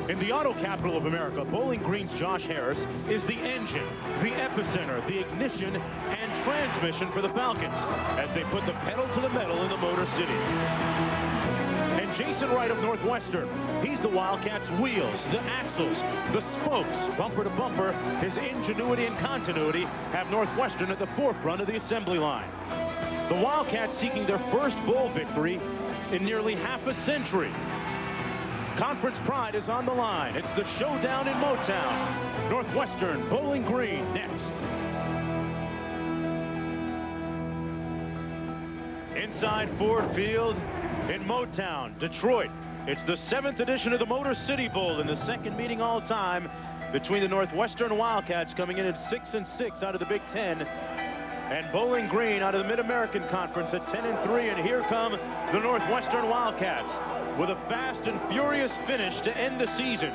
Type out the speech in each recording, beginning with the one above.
In the auto capital of America, Bowling Green's Josh Harris is the engine, the epicenter, the ignition, and transmission for the Falcons as they put the pedal to the metal in the Motor City. And Jason Wright of Northwestern, he's the Wildcats' wheels, the axles, the spokes, bumper to bumper. His ingenuity and continuity have Northwestern at the forefront of the assembly line. The Wildcats seeking their first bowl victory in nearly half a century. Conference pride is on the line. It's the showdown in Motown. Northwestern, Bowling Green next. Inside Ford Field in Motown, Detroit. It's the 7th edition of the Motor City Bowl and the second meeting all time between the Northwestern Wildcats coming in at 6-6 out of the Big Ten and Bowling Green out of the Mid-American Conference at 10-3. And here come the Northwestern Wildcats with a fast and furious finish to end the season,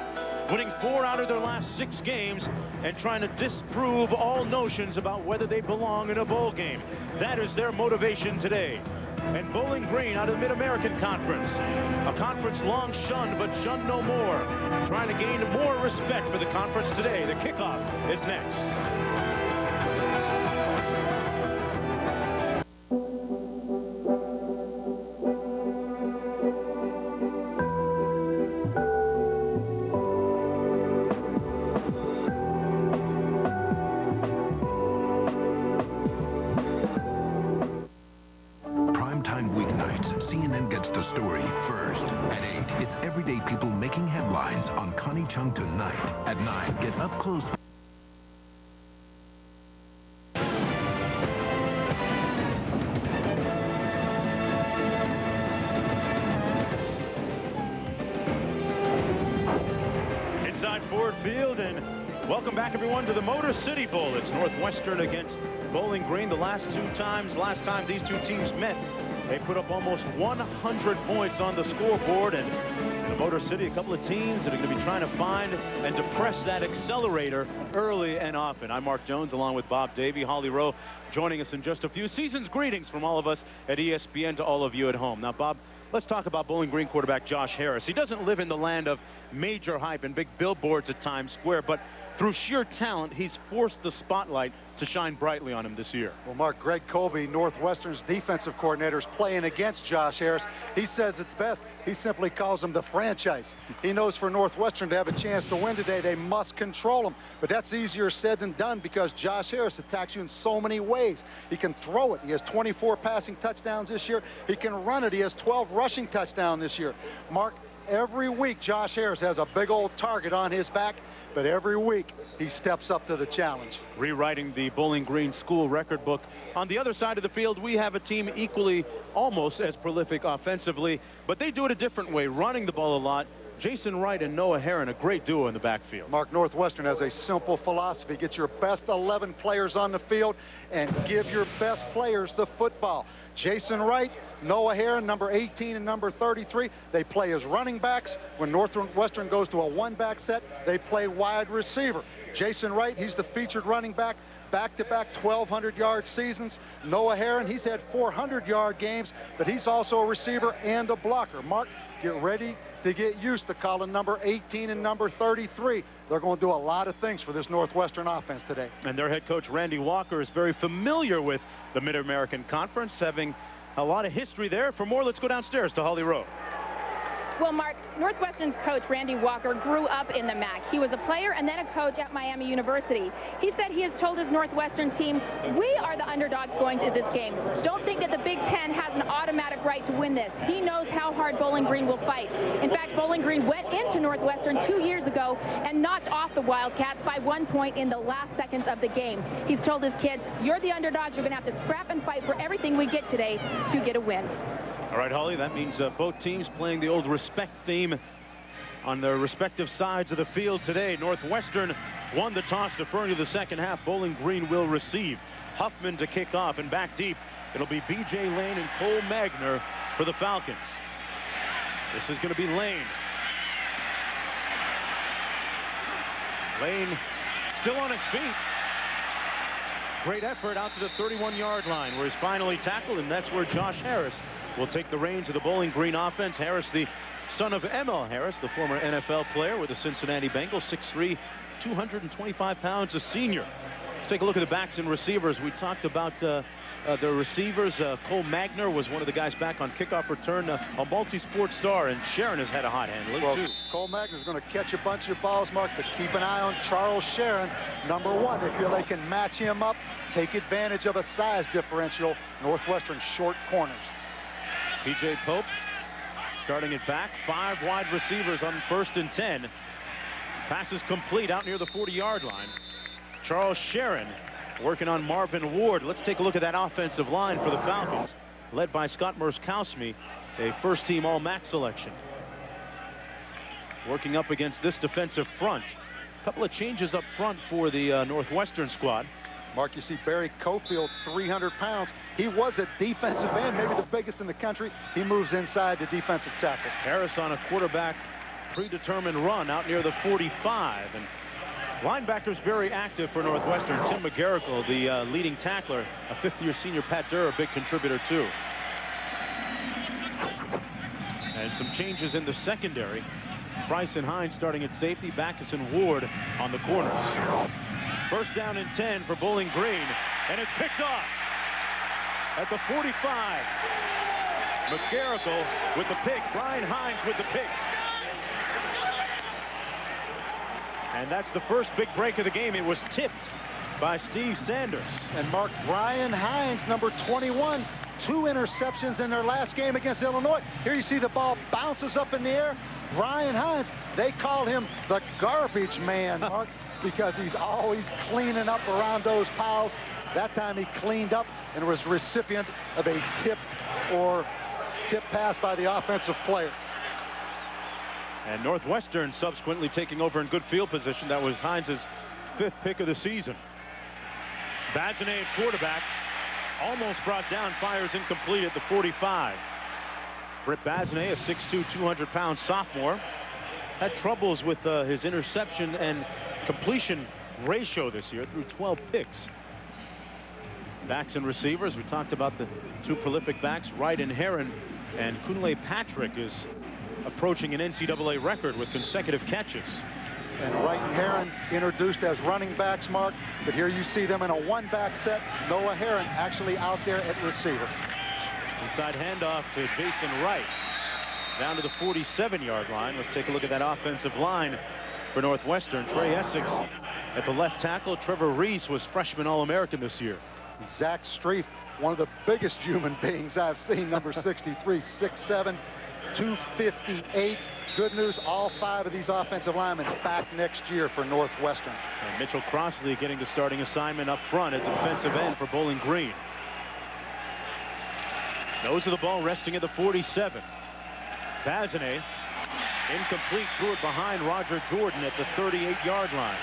winning 4 out of their last 6 games and trying to disprove all notions about whether they belong in a bowl game. That is their motivation today. And Bowling Green out of the Mid-American Conference, a conference long shunned but shunned no more, trying to gain more respect for the conference today. The kickoff is next. CNN gets the story first. At 8, it's everyday people making headlines on Connie Chung tonight. At 9, get up close. Inside Ford Field, and welcome back everyone to the Motor City Bowl. It's Northwestern against Bowling Green. The last time these two teams met, they put up almost 100 points on the scoreboard, and in the Motor City, a couple of teams that are going to be trying to find and depress that accelerator early and often. I'm Mark Jones along with Bob Davey. Holly Rowe joining us in just a few. Season's greetings from all of us at ESPN to all of you at home. Now, Bob, let's talk about Bowling Green quarterback Josh Harris. He doesn't live in the land of major hype and big billboards at Times Square, but through sheer talent, he's forced the spotlight to shine brightly on him this year. Well, Mark, Greg Colby, Northwestern's defensive coordinator, is playing against Josh Harris. He says it's best. He simply calls him the franchise. He knows for Northwestern to have a chance to win today, they must control him. But that's easier said than done because Josh Harris attacks you in so many ways. He can throw it. He has 24 passing touchdowns this year. He can run it. He has 12 rushing touchdowns this year. Mark, every week Josh Harris has a big old target on his back, but every week he steps up to the challenge. Rewriting the Bowling Green school record book. On the other side of the field, we have a team equally almost as prolific offensively, but they do it a different way, running the ball a lot. Jason Wright and Noah Herron, a great duo in the backfield. Mark, Northwestern has a simple philosophy. Get your best 11 players on the field and give your best players the football. Jason Wright, Noah Herron, number 18 and number 33, they play as running backs. When Northwestern goes to a one-back set, they play wide receiver. Jason Wright, he's the featured running back, back-to-back 1,200-yard seasons. Noah Herron, he's had 400-yard games, but he's also a receiver and a blocker. Mark, get ready to get used to calling number 18 and number 33. They're going to do a lot of things for this Northwestern offense today. And their head coach, Randy Walker, is very familiar with the Mid-American Conference, having a lot of history there. For more, let's go downstairs to Holly Rowe. Well, Mark, Northwestern's coach, Randy Walker, grew up in the MAC. He was a player and then a coach at Miami University. He said he has told his Northwestern team, we are the underdogs going to this game. Don't think that the Big Ten has an automatic right to win this. He knows how hard Bowling Green will fight. In fact, Bowling Green went into Northwestern 2 years ago and knocked off the Wildcats by 1 point in the last seconds of the game. He's told his kids, you're the underdogs. You're going to have to scrap and fight for everything we get today to get a win. All right, Holly, that means both teams playing the old respect theme on their respective sides of the field today. Northwestern won the toss, deferring to the second half. Bowling Green will receive. Huffman to kick off, and back deep, it'll be B.J. Lane and Cole Magner for the Falcons. This is going to be Lane. Lane still on his feet. Great effort out to the 31-yard line where he's finally tackled, and that's where Josh Harris will take the reins of the Bowling Green offense. Harris, the son of M.L. Harris, the former NFL player with the Cincinnati Bengals, 6'3", 225 pounds, a senior. Let's take a look at the backs and receivers. We talked about the receivers. Cole Magner was one of the guys back on kickoff return, a multi-sport star, and Sharon has had a hot hand. Well, Cole Magner's going to catch a bunch of balls, Mark, but keep an eye on Charles Sharon, number 1. They feel they can match him up, take advantage of a size differential. Northwestern short corners. P.J. Pope starting it back. 5 wide receivers on 1st and 10. Passes complete out near the 40-yard line. Charles Sharon working on Marvin Ward. Let's take a look at that offensive line for the Falcons, led by Scott Merskowski, a first-team All-MAC selection. Working up against this defensive front. A couple of changes up front for the Northwestern squad. Mark, you see Barry Cofield, 300 pounds. He was a defensive end, maybe the biggest in the country. He moves inside the defensive tackle. Harris on a quarterback predetermined run out near the 45. And linebackers very active for Northwestern. Tim McGarrigle, the leading tackler. A 5th-year senior, Pat Durr, a big contributor too. And some changes in the secondary. Bryson Hines starting at safety. Backus and Ward on the corners. First down and 10 for Bowling Green, and it's picked off at the 45. McGarrigle with the pick. Brian Hines with the pick. And that's the first big break of the game. It was tipped by Steve Sanders. And Mark, Brian Hines, number 21, 2 interceptions in their last game against Illinois. Here you see the ball bounces up in the air. Brian Hines, they call him the garbage man, Mark, because he's always cleaning up around those piles. That time he cleaned up and was recipient of a tip pass by the offensive player. And Northwestern subsequently taking over in good field position. That was Hines' 5th pick of the season. Bazinet at quarterback, almost brought down, fires incomplete at the 45. Britt Bazinet, a 6'2", 200-pound sophomore, had troubles with his interception and completion ratio this year, through 12 picks. Backs and receivers, we talked about the 2 prolific backs, Wright and Heron, and Kunle Patrick is approaching an NCAA record with consecutive catches. And Wright and Heron introduced as running backs, Mark, but here you see them in a 1-back set. Noah Heron actually out there at receiver. Inside handoff to Jason Wright, down to the 47-yard line. Let's take a look at that offensive line for Northwestern. Trey Essex at the left tackle. Trevor Reese was freshman All-American this year. Zach Streif, one of the biggest human beings I've seen, number 63, 6'7", 258. Good news, all 5 of these offensive linemen back next year for Northwestern. And Mitchell Crossley getting the starting assignment up front at the defensive end for Bowling Green. Nose of the ball resting at the 47. Bazinet incomplete, threw it behind Roger Jordan at the 38-yard line.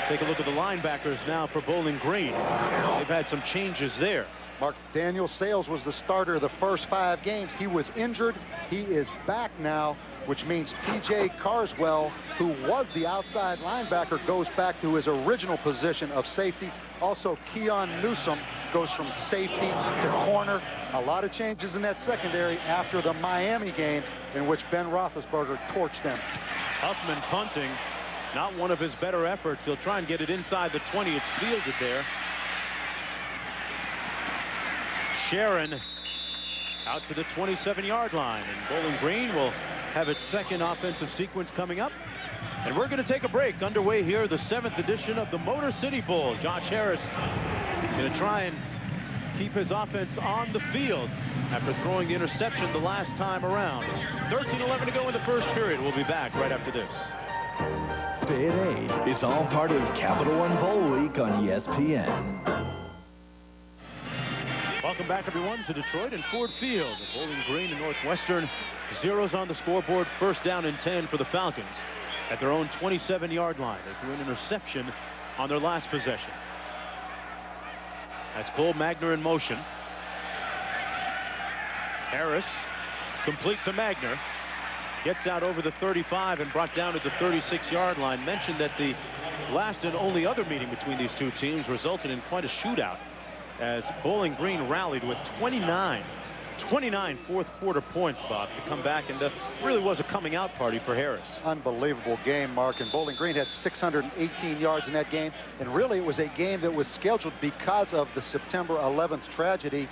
Take a look at the linebackers now for Bowling Green. They've had some changes there. Mark, Daniel Sales was the starter of the first 5 games. He was injured. He is back now, which means T.J. Carswell, who was the outside linebacker, goes back to his original position of safety. Also, Keon Newsom goes from safety to corner. A lot of changes in that secondary after the Miami game in which Ben Roethlisberger torched them. Huffman punting, not one of his better efforts. He'll try and get it inside the 20. It's fielded there. Sharon out to the 27-yard line, and Bowling Green will have its second offensive sequence coming up. And we're going to take a break. Underway here, the 7th edition of the Motor City Bowl. Josh Harris going to try and keep his offense on the field after throwing the interception the last time around. 13-11 to go in the first period. We'll be back right after this. Stay at 8. It's all part of Capital One Bowl Week on ESPN. Welcome back, everyone, to Detroit and Ford Field. Bowling Green and Northwestern, zeros on the scoreboard. First down and 10 for the Falcons at their own 27-yard line. They threw an interception on their last possession. That's Cole Magner in motion. Harris complete to Magner. Gets out over the 35 and brought down to the 36-yard line. Mentioned that the last and only other meeting between these two teams resulted in quite a shootout, as Bowling Green rallied with 29 29 fourth-quarter points, Bob, to come back, and really was a coming-out party for Harris. Unbelievable game, Mark. And Bowling Green had 618 yards in that game. And really, it was a game that was scheduled because of the September 11th tragedy.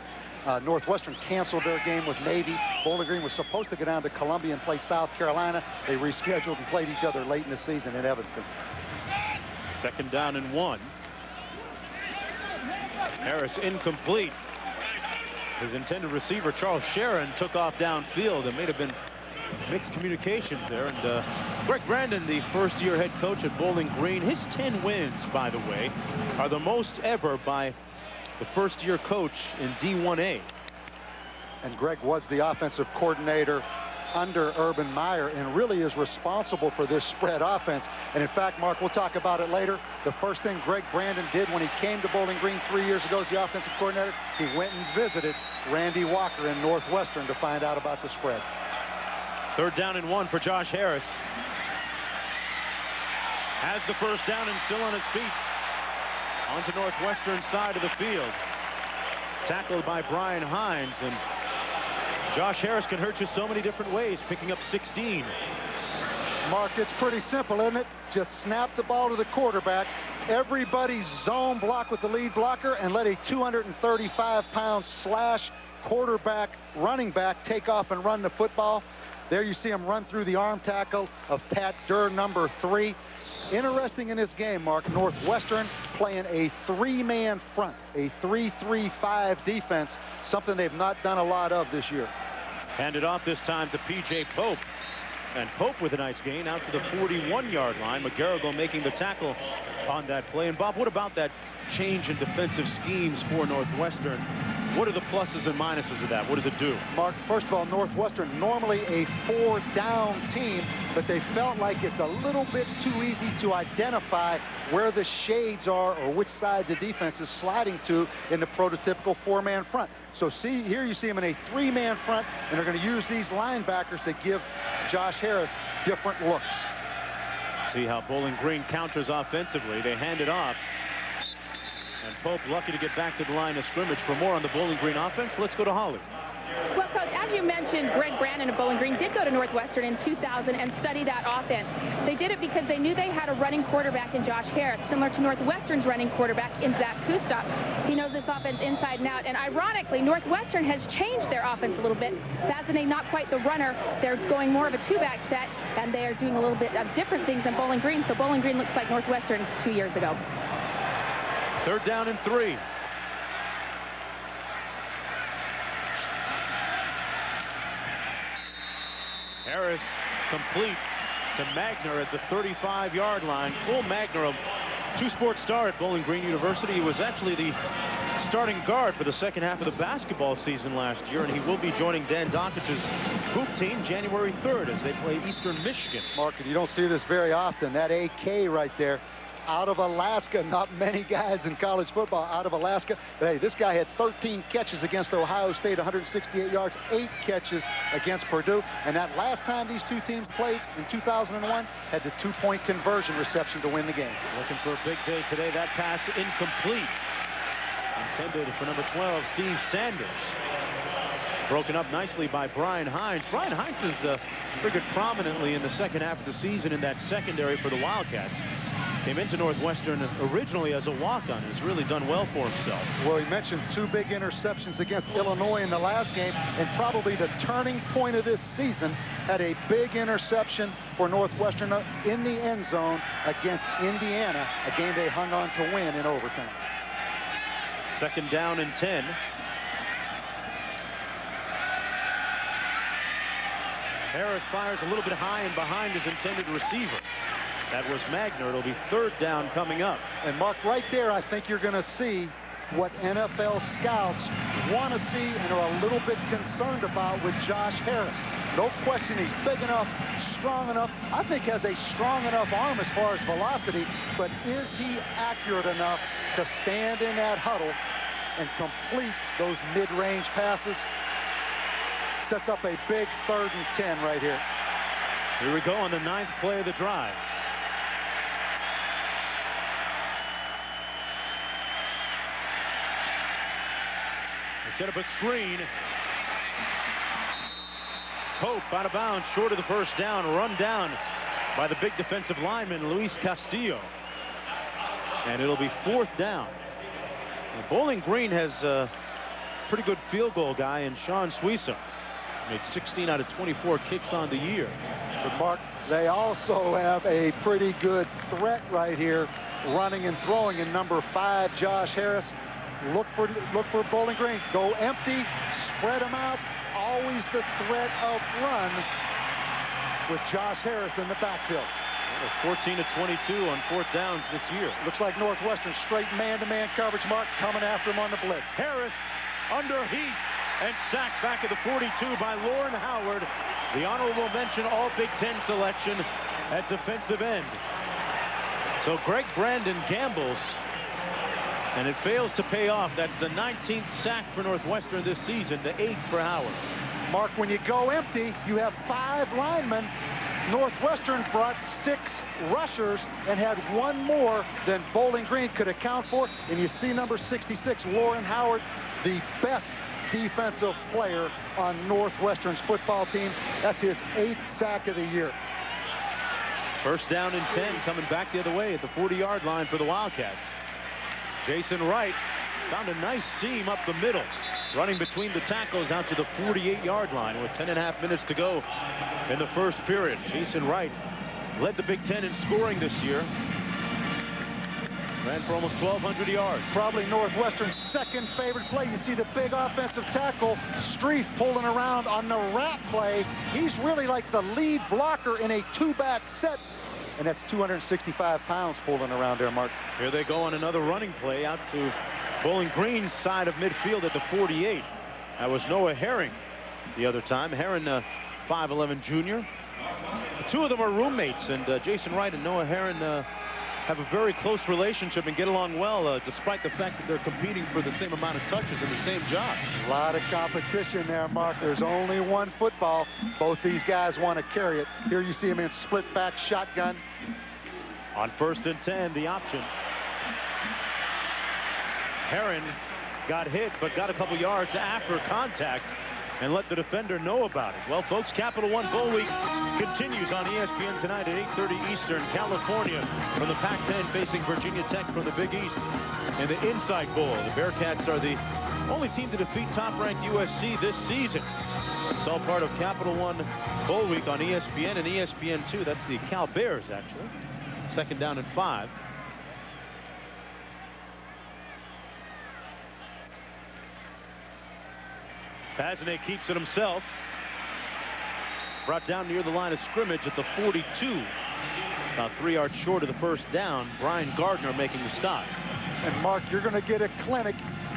Northwestern canceled their game with Navy. Bowling Green was supposed to go down to Columbia and play South Carolina. They rescheduled and played each other late in the season in Evanston. 2nd down and 1. Harris incomplete. His intended receiver, Charles Sharon, took off downfield. There may have been mixed communications there. And Greg Brandon, the first-year head coach at Bowling Green, his 10 wins, by the way, are the most ever by the first-year coach in D1A. And Greg was the offensive coordinator under Urban Meyer and really is responsible for this spread offense. And in fact, Mark, we'll talk about it later. The first thing Greg Brandon did when he came to Bowling Green 3 years ago as the offensive coordinator, he went and visited Randy Walker in Northwestern to find out about the spread. 3rd down and 1 for Josh Harris. Has the first down and still on his feet. Onto Northwestern side of the field. Tackled by Brian Hines, and Josh Harris can hurt you so many different ways, picking up 16. Mark, it's pretty simple, isn't it? Just snap the ball to the quarterback. Everybody's zone block with the lead blocker and let a 235-pound slash quarterback running back take off and run the football. There you see him run through the arm tackle of Pat Durr, number 3. Interesting in this game, Mark, Northwestern playing a 3-man front, a 3-3-5 defense, something they've not done a lot of this year. Handed off this time to P.J. Pope. And Pope with a nice gain out to the 41-yard line. McGarrigle making the tackle on that play. And Bob, what about that change in defensive schemes for Northwestern? What are the pluses and minuses of that? What does it do? Mark, first of all, Northwestern normally a 4-down team, but they felt like it's a little bit too easy to identify where the shades are or which side the defense is sliding to in the prototypical 4-man front. So see, here you see them in a 3-man front, and they're going to use these linebackers to give Josh Harris different looks. See how Bowling Green counters offensively. They hand it off. And Pope lucky to get back to the line of scrimmage. For more on the Bowling Green offense, let's go to Holly. Well, Coach, as you mentioned, Greg Brandon of Bowling Green did go to Northwestern in 2000 and study that offense. They did it because they knew they had a running quarterback in Josh Harris, similar to Northwestern's running quarterback in Zach Kustok. He knows this offense inside and out. And ironically, Northwestern has changed their offense a little bit. Fasane, not quite the runner. They're going more of a 2-back set, and they are doing a little bit of different things than Bowling Green. So Bowling Green looks like Northwestern 2 years ago. 3rd down and 3. Harris complete to Magner at the 35-yard line. Cole Magner, a 2-sport star at Bowling Green University. He was actually the starting guard for the second half of the basketball season last year, and he will be joining Dan Dockich's hoop team January 3rd as they play Eastern Michigan. Mark, you don't see this very often. That AK right there, out of Alaska. Not many guys in college football out of Alaska. But hey, this guy had 13 catches against Ohio State, 168 yards, 8 catches against Purdue. And that last time these two teams played in 2001, had the 2-point conversion reception to win the game. Looking for a big day today. That pass incomplete. Intended for number 12, Steve Sanders. Broken up nicely by Brian Hines. Brian Hines is figured prominently in the second half of the season in that secondary for the Wildcats. Came into Northwestern originally as a walk-on. Has really done well for himself. Well, he mentioned 2 big interceptions against Illinois in the last game, and probably the turning point of this season, had a big interception for Northwestern in the end zone against Indiana, a game they hung on to win in overtime. 2nd down and 10. Harris fires a little bit high and behind his intended receiver. That was Magner. It'll be 3rd down coming up. And Mark, right there, I think you're going to see what NFL scouts want to see and are a little bit concerned about with Josh Harris. No question he's big enough, strong enough. I think has a strong enough arm as far as velocity, but is he accurate enough to stand in that huddle and complete those mid-range passes? Sets up a big 3rd and 10 right here. Here we go on the 9th play of the drive. They set up a screen. Pope out of bounds, short of the first down, run down by the big defensive lineman, Luis Castillo. And it'll be 4th down. Now, Bowling Green has a pretty good field goal guy in Sean Suiza. Made 16 out of 24 kicks on the year. But Mark, they also have a pretty good threat right here, running and throwing in number 5, Josh Harris. Look for Bowling Green. Go empty, spread them out. Always the threat of run with Josh Harris in the backfield. 14 of 22 on 4th downs this year. Looks like Northwestern straight man-to-man coverage, Mark, coming after him on the blitz. Harris under heat and sacked back at the 42 by Lauren Howard. The honorable mention all Big Ten selection at defensive end. So Greg Brandon gambles, and it fails to pay off. That's the 19th sack for Northwestern this season, the 8th for Howard. Mark, when you go empty, you have 5 linemen. Northwestern brought 6 rushers and had 1 more than Bowling Green could account for. And you see number 66, Lauren Howard, the best defensive player on Northwestern's football team. That's his 8th sack of the year. First down and 10, coming back the other way at the 40-yard line for the Wildcats. Jason Wright found a nice seam up the middle, running between the tackles out to the 48-yard line with 10.5 minutes to go in the first period. Jason Wright led the Big Ten in scoring this year. Ran for almost 1,200 yards. Probably Northwestern's second favorite play. You see the big offensive tackle, Streif, pulling around on the wrap play. He's really like the lead blocker in a 2-back set. And that's 265 pounds pulling around there, Mark. Here they go on another running play out to Bowling Green's side of midfield at the 48. That was Noah Herring the other time. Herring, 5'11" junior. The 2 of them are roommates, and Jason Wright and Noah Herring have a very close relationship and get along well, despite the fact that they're competing for the same amount of touches in the same job. A lot of competition there, Mark. There's only one football. Both these guys want to carry it. Here you see him in split back shotgun. On 1st and 10, the option. Herring got hit, but got a couple yards after contact and let the defender know about it. Well, folks, Capital One Bowl Week continues on ESPN tonight at 8:30 Eastern. California from the Pac-10 facing Virginia Tech from the Big East in the Insight Bowl. The Bearcats are the only team to defeat top-ranked USC this season. It's all part of Capital One Bowl Week on ESPN and ESPN2. That's the Cal Bears, actually. 2nd down and 5. Bazinet keeps it himself. Brought down near the line of scrimmage at the 42. About 3 yards short of the first down. Brian Gardner making the stop. And Mark, you're going to get a clinic,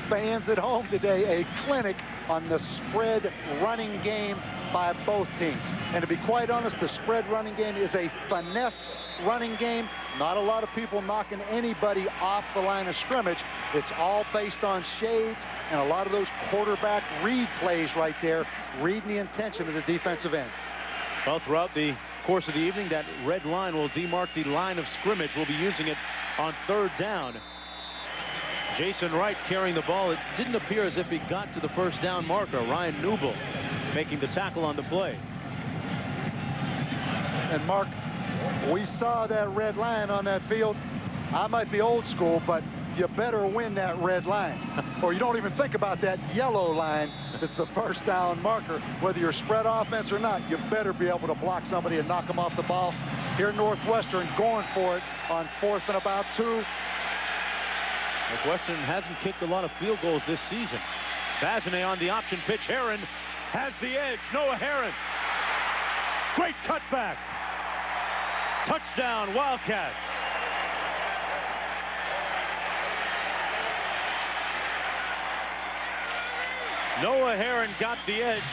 fans at home today, a clinic on the spread running game by both teams. And to be quite honest, the spread running game is a finesse running game. Not a lot of people knocking anybody off the line of scrimmage. It's all based on shades and a lot of those quarterback read plays right there, reading the intention of the defensive end. Well, throughout the course of the evening, that red line will demark the line of scrimmage. We'll be using it on 3rd down. Jason Wright carrying the ball. It didn't appear as if he got to the first down marker. Ryan Newble making the tackle on the play. And Mark, we saw that red line on that field. I might be old school, but you better win that red line. Or you don't even think about that yellow line that's the first down marker. Whether you're spread offense or not, you better be able to block somebody and knock them off the ball. Here Northwestern going for it on 4th and about 2. Northwestern hasn't kicked a lot of field goals this season. Bazinet on the option pitch. Herring has the edge. Noah Herring. Great cutback. Touchdown, Wildcats. Noah Herring got the edge,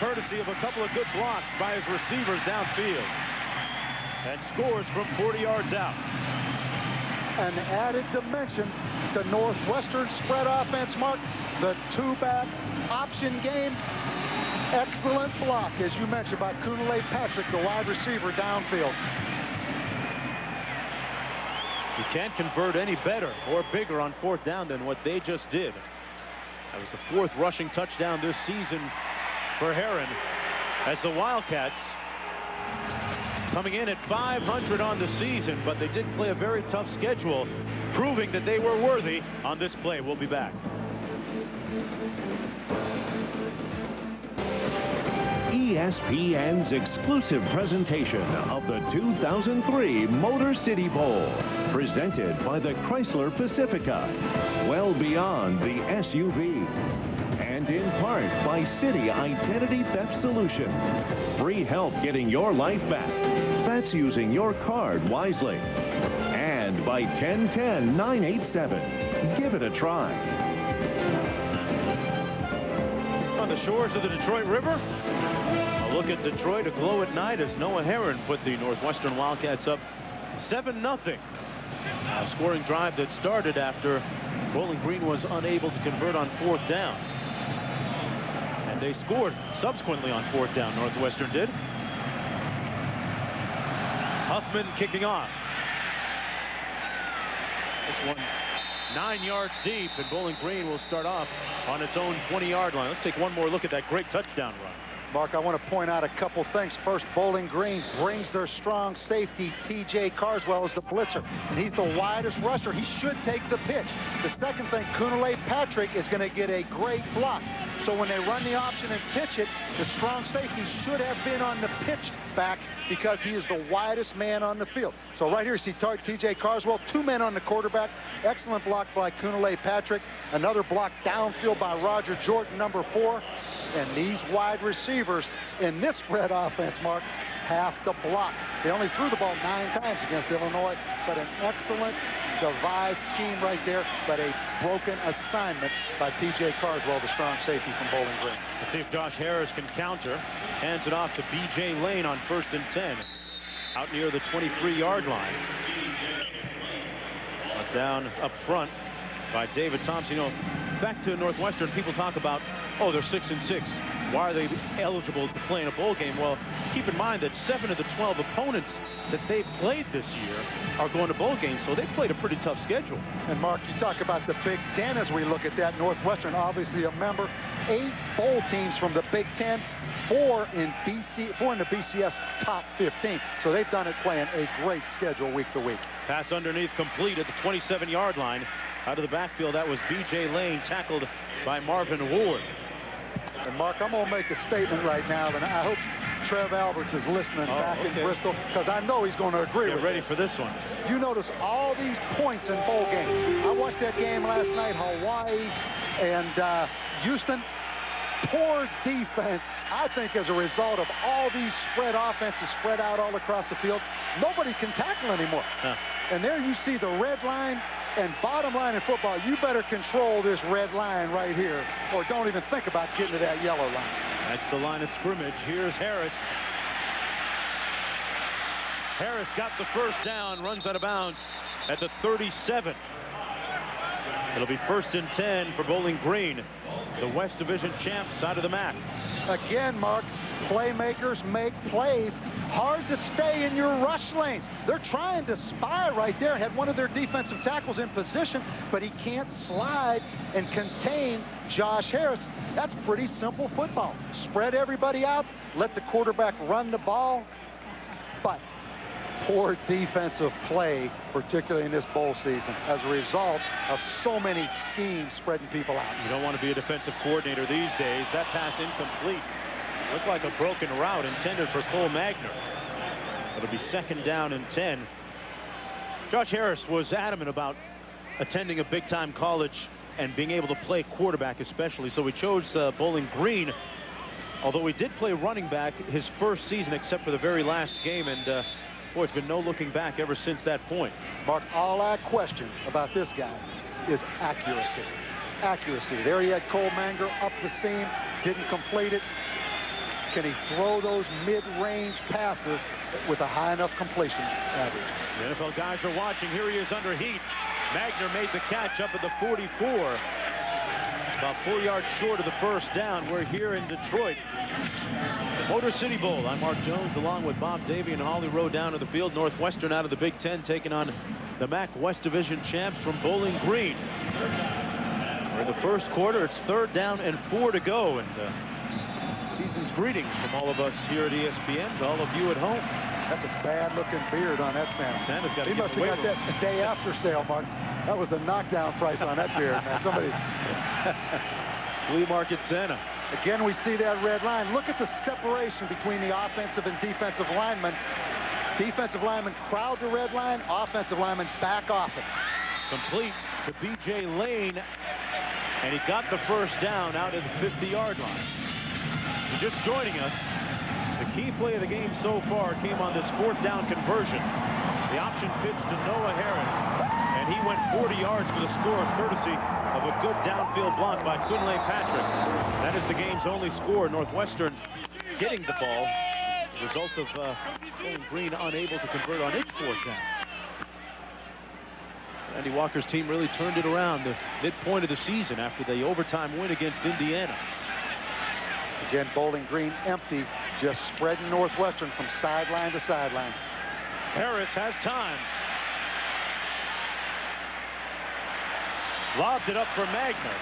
courtesy of a couple of good blocks by his receivers downfield, and scores from 40 yards out. An added dimension to Northwestern spread offense, Mark. The 2-back option game. Excellent block, as you mentioned, by Kunle Patrick, the wide receiver downfield. You can't convert any better or bigger on 4th down than what they just did. That was the 4th rushing touchdown this season for Herring. as the Wildcats coming in at 500 on the season, but they did play a very tough schedule, proving that they were worthy on this play. We'll be back. ESPN's exclusive presentation of the 2003 Motor City Bowl, presented by the Chrysler Pacifica, well beyond the SUV, and in part by City Identity Theft Solutions, free help getting your life back. That's using your card wisely. And by 1010-987. Give it a try. On the shores of the Detroit River, a look at Detroit aglow at night as Noah Herron put the Northwestern Wildcats up 7-0. A scoring drive that started after Bowling Green was unable to convert on 4th down. And they scored subsequently on 4th down, Northwestern did. Huffman kicking off. This one 9 yards deep, and Bowling Green will start off on its own 20-yard line. Let's take one more look at that great touchdown run. Mark, I want to point out a couple things. First, Bowling Green brings their strong safety, T.J. Carswell, as the blitzer, and he's the widest rusher. He should take the pitch. The second thing, Kunale Patrick is going to get a great block. So when they run the option and pitch it, the strong safety should have been on the pitch back because he is the widest man on the field. So right here, you see T.J. Carswell, 2 men on the quarterback. Excellent block by Kunale Patrick. Another block downfield by Roger Jordan, number 4. And these wide receivers in this spread offense, Mark, have to block. They only threw the ball 9 times against Illinois, but an excellent devised scheme right there, but a broken assignment by T.J. Carswell, the strong safety from Bowling Green. Let's see if Josh Harris can counter. Hands it off to B.J. Lane on 1st and 10. Out near the 23-yard line. Down up front by David Thompson. You know, back to Northwestern, people talk about, oh, they're 6-6. Why are they eligible to play in a bowl game? Well, keep in mind that 7 of the 12 opponents that they've played this year are going to bowl games, so they've played a pretty tough schedule. And Mark, you talk about the Big Ten as we look at that. Northwestern, obviously a member. 8 bowl teams from the Big Ten, 4 in the BCS top 15. So they've done it playing a great schedule week to week. Pass underneath complete at the 27-yard line. Out of the backfield, that was B.J. Lane, tackled by Marvin Ward. And Mark, I'm going to make a statement right now, and I hope Trev Alberts is listening back in Bristol, because I know he's going to agree with Get ready for this one. You notice all these points in bowl games. I watched that game last night, Hawaii and Houston. Poor defense, I think, as a result of all these spread offenses spread out all across the field. Nobody can tackle anymore. And there you see the red line. And bottom line in football, you better control this red line right here, or don't even think about getting to that yellow line. That's the line of scrimmage. Here's Harris. Harris got the first down, runs out of bounds at the 37. It'll be 1st and 10 for Bowling Green, the West Division champs out of the MAC. Again, Mark, playmakers make plays. Hard to stay in your rush lanes. They're trying to spy right there. Had one of their defensive tackles in position, but he can't slide and contain Josh Harris. That's pretty simple football. Spread everybody out, let the quarterback run the ball. But poor defensive play, particularly in this bowl season, as a result of so many schemes spreading people out. You don't want to be a defensive coordinator these days. That pass incomplete. Looked like a broken route intended for Cole Magner. It'll be 2nd down and 10. Josh Harris was adamant about attending a big-time college and being able to play quarterback especially, so he chose Bowling Green, although he did play running back his first season except for the very last game, and boy, it's been no looking back ever since that point. Mark, all I question about this guy is accuracy. Accuracy. There he had Cole Magner up the seam, didn't complete it. Can he throw those mid-range passes with a high enough completion average? The NFL guys are watching. Here he is under heat. Magner made the catch up at the 44. About 4 yards short of the first down. We're here in Detroit. The Motor City Bowl. I'm Mark Jones along with Bob Davey and Holly Rowe down to the field. Northwestern out of the Big Ten taking on the MAC West Division champs from Bowling Green. We're in the first quarter. It's 3rd down and 4 to go. And season season's greetings from all of us here at ESPN to all of you at home. That's a bad-looking beard on that Santa. Santa's got to He must have got that day after sale, Mark. That was a knockdown price on that beard, man. Somebody. Flea market Santa. Again, we see that red line. Look at the separation between the offensive and defensive linemen. Defensive linemen crowd the red line. Offensive linemen back off it. Complete to B.J. Lane. And he got the first down out at the 50-yard line. And just joining us, the key play of the game so far came on this 4th down conversion. The option pitch to Noah Herron. And he went 40 yards for the score, courtesy of a good downfield block by Kunle Patrick. That is the game's only score. Northwestern getting the ball. The result of Bowling Green unable to convert on its 4th down. Randy Walker's team really turned it around the midpoint of the season after the overtime win against Indiana. Again, Bowling Green empty, just spreading Northwestern from sideline to sideline. Harris has time. Lobbed it up for Magner,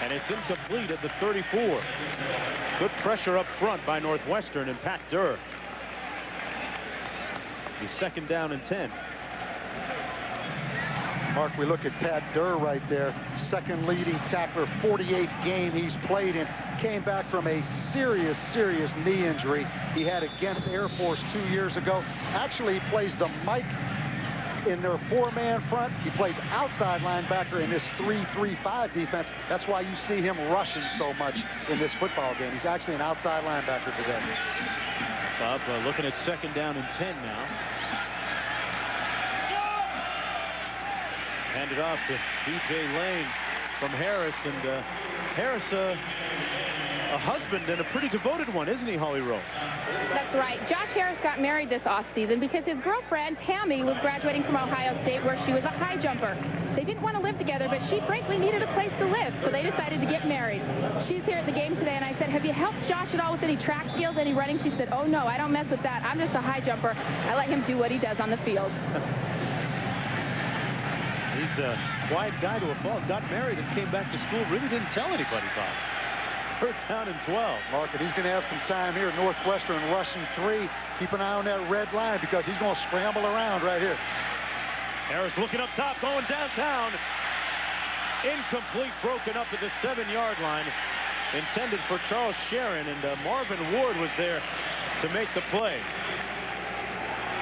and it's incomplete at the 34. Good pressure up front by Northwestern and Pat Durr. He's 2nd down and 10. Mark, we look at Pat Durr right there, 2nd leading tackler, 48th game he's played in. Came back from a serious knee injury he had against Air Force 2 years ago. Actually, he plays the Mike in their 4-man front. He plays outside linebacker in this 3-3-5 defense. That's why you see him rushing so much in this football game. He's actually an outside linebacker today. Bob looking at 2nd down and 10 now. Handed off to B.J. Lane from Harris, and Harris, a husband and a pretty devoted one, isn't he, Holly Rowe? That's right. Josh Harris got married this offseason because his girlfriend, Tammy, was graduating from Ohio State, where she was a high jumper. They didn't want to live together, but she frankly needed a place to live, so they decided to get married. She's here at the game today, and I said, have you helped Josh at all with any track skills, any running? She said, oh, no, I don't mess with that. I'm just a high jumper. I let him do what he does on the field. He's a quiet guy to a fault. Got married and came back to school. Really didn't tell anybody, Bob. 3rd down and 12. Mark, and he's going to have some time here. Northwestern rushing 3. Keep an eye on that red line because he's going to scramble around right here. Harris looking up top, going downtown. Incomplete, broken up at the 7-yard line. Intended for Charles Sharon, and Marvin Ward was there to make the play.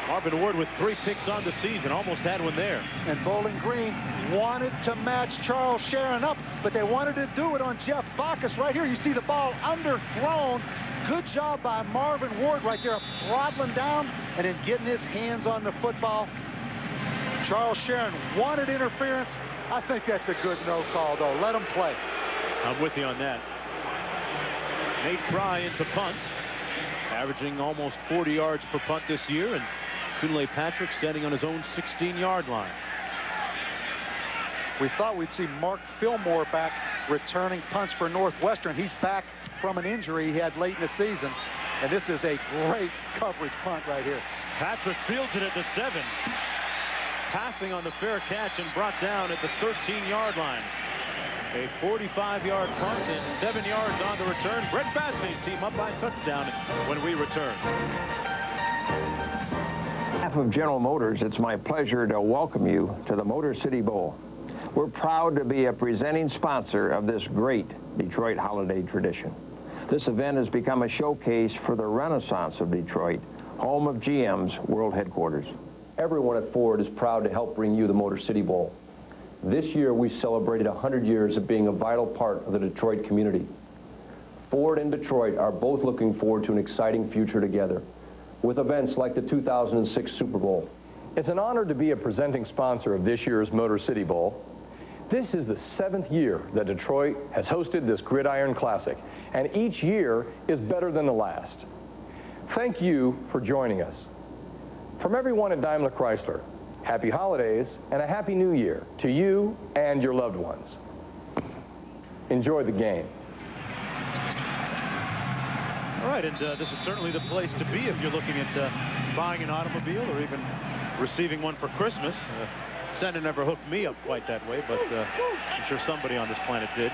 Marvin Ward with 3 picks on the season, almost had one there. And Bowling Green wanted to match Charles Sharon up, but they wanted to do it on Jeff Bacchus right here. You see the ball underthrown. Good job by Marvin Ward right there, throttling down and then getting his hands on the football. Charles Sharon wanted interference. I think that's a good no call, though. Let him play. I'm with you on that. Nate Fry into punt, averaging almost 40 yards per punt this year, and Kunle Patrick standing on his own 16-yard line. We thought we'd see Mark Fillmore back returning punts for Northwestern. He's back from an injury he had late in the season, and this is a great coverage punt right here. Patrick fields it at the 7. Passing on the fair catch and brought down at the 13-yard line. A 45-yard punt and 7 yards on the return. Brett Bassney's team up by touchdown when we return. On behalf of General Motors, it's my pleasure to welcome you to the Motor City Bowl. We're proud to be a presenting sponsor of this great Detroit holiday tradition. This event has become a showcase for the renaissance of Detroit, home of GM's world headquarters. Everyone at Ford is proud to help bring you the Motor City Bowl. This year, we celebrated 100 years of being a vital part of the Detroit community. Ford and Detroit are both looking forward to an exciting future together, with events like the 2006 Super Bowl. It's an honor to be a presenting sponsor of this year's Motor City Bowl. This is the 7th year that Detroit has hosted this Gridiron Classic, and each year is better than the last. Thank you for joining us. From everyone at Daimler Chrysler, happy holidays and a happy new year to you and your loved ones. Enjoy the game. All right, and this is certainly the place to be if you're looking at buying an automobile or even receiving one for Christmas. Santa never hooked me up quite that way, but I'm sure somebody on this planet did.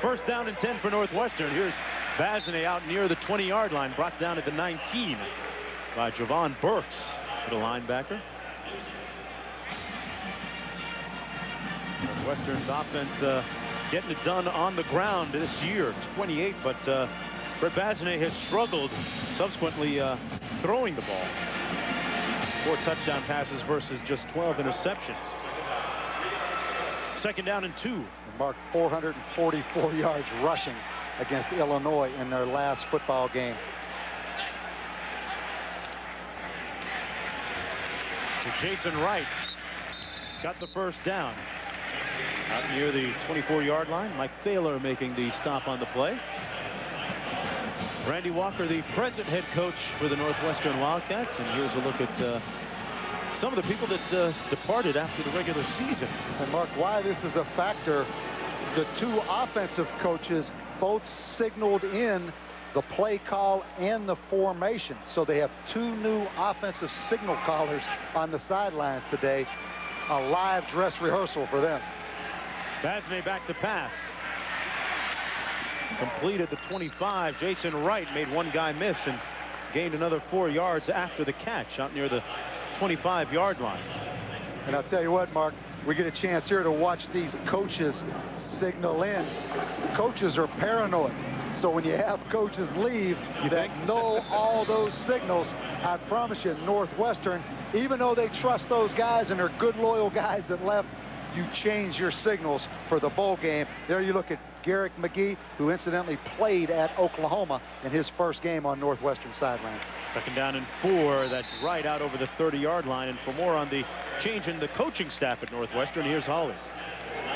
1st down and 10 for Northwestern. Here's Bazinet out near the 20-yard line, brought down at the 19 by Javon Burks, the linebacker. Northwestern's offense getting it done on the ground this year, 28, but Brett Bazinet has struggled subsequently throwing the ball. 4 touchdown passes versus just 12 interceptions. Second down and 2. Marked 444 yards rushing against Illinois in their last football game. So Jason Wright got the first down. Out near the 24-yard line. Mike Thaler making the stop on the play. Randy Walker, the present head coach for the Northwestern Wildcats. And here's a look at some of the people that departed after the regular season. And Mark, why this is a factor, the 2 offensive coaches both signaled in the play call and the formation. So they have 2 new offensive signal callers on the sidelines today. A live dress rehearsal for them. Bazinet back to pass. Completed the 25. Jason Wright made one guy miss and gained another 4 yards after the catch out near the 25-yard line. And I'll tell you what, Mark, we get a chance here to watch these coaches signal in. Coaches are paranoid. So when you have coaches leave that know all those signals, I promise you, Northwestern, even though they trust those guys and they're good, loyal guys that left, you change your signals for the bowl game. There you look at Garrick McGee, who incidentally played at Oklahoma in his first game on Northwestern sidelines. Second down and 4. That's right out over the 30-yard line. And for more on the change in the coaching staff at Northwestern, here's Holly.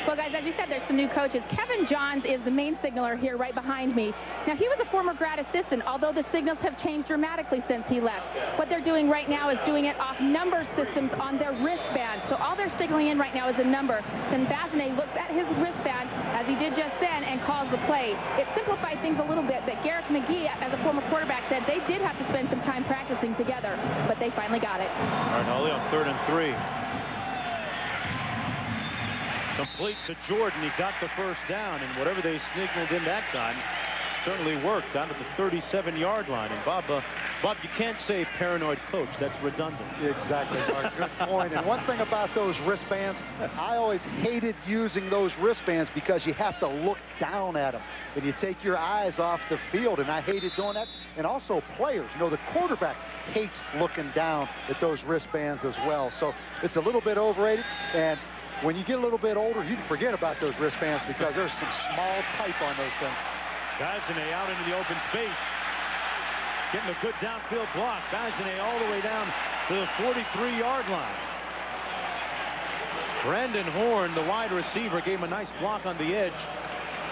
Well, guys, as you said, there's some new coaches. Kevin Johns is the main signaler here right behind me. Now, he was a former grad assistant, although the signals have changed dramatically since he left. What they're doing right now is doing it off number systems on their wristband. So all they're signaling in right now is a number. Then Bazinet looks at his wristband, as he did just then, and calls the play. It simplified things a little bit, but Garrick McGee, as a former quarterback, said they did have to spend some time practicing together, but they finally got it. All right, Holly on 3rd and 3. Complete to Jordan. He got the first down, and whatever they signaled in that time certainly worked out at the 37-yard line. And Bob, you can't say paranoid coach. That's redundant. Exactly, Mark. Good point. And one thing about those wristbands, I always hated using those wristbands because you have to look down at them, and you take your eyes off the field, and I hated doing that. And also players, you know, the quarterback hates looking down at those wristbands as well. So it's a little bit overrated, and when you get a little bit older, you can forget about those wristbands because there's some small type on those things. Bazinet out into the open space. Getting a good downfield block. Bazinet all the way down to the 43-yard line. Brandon Horn, the wide receiver, gave him a nice block on the edge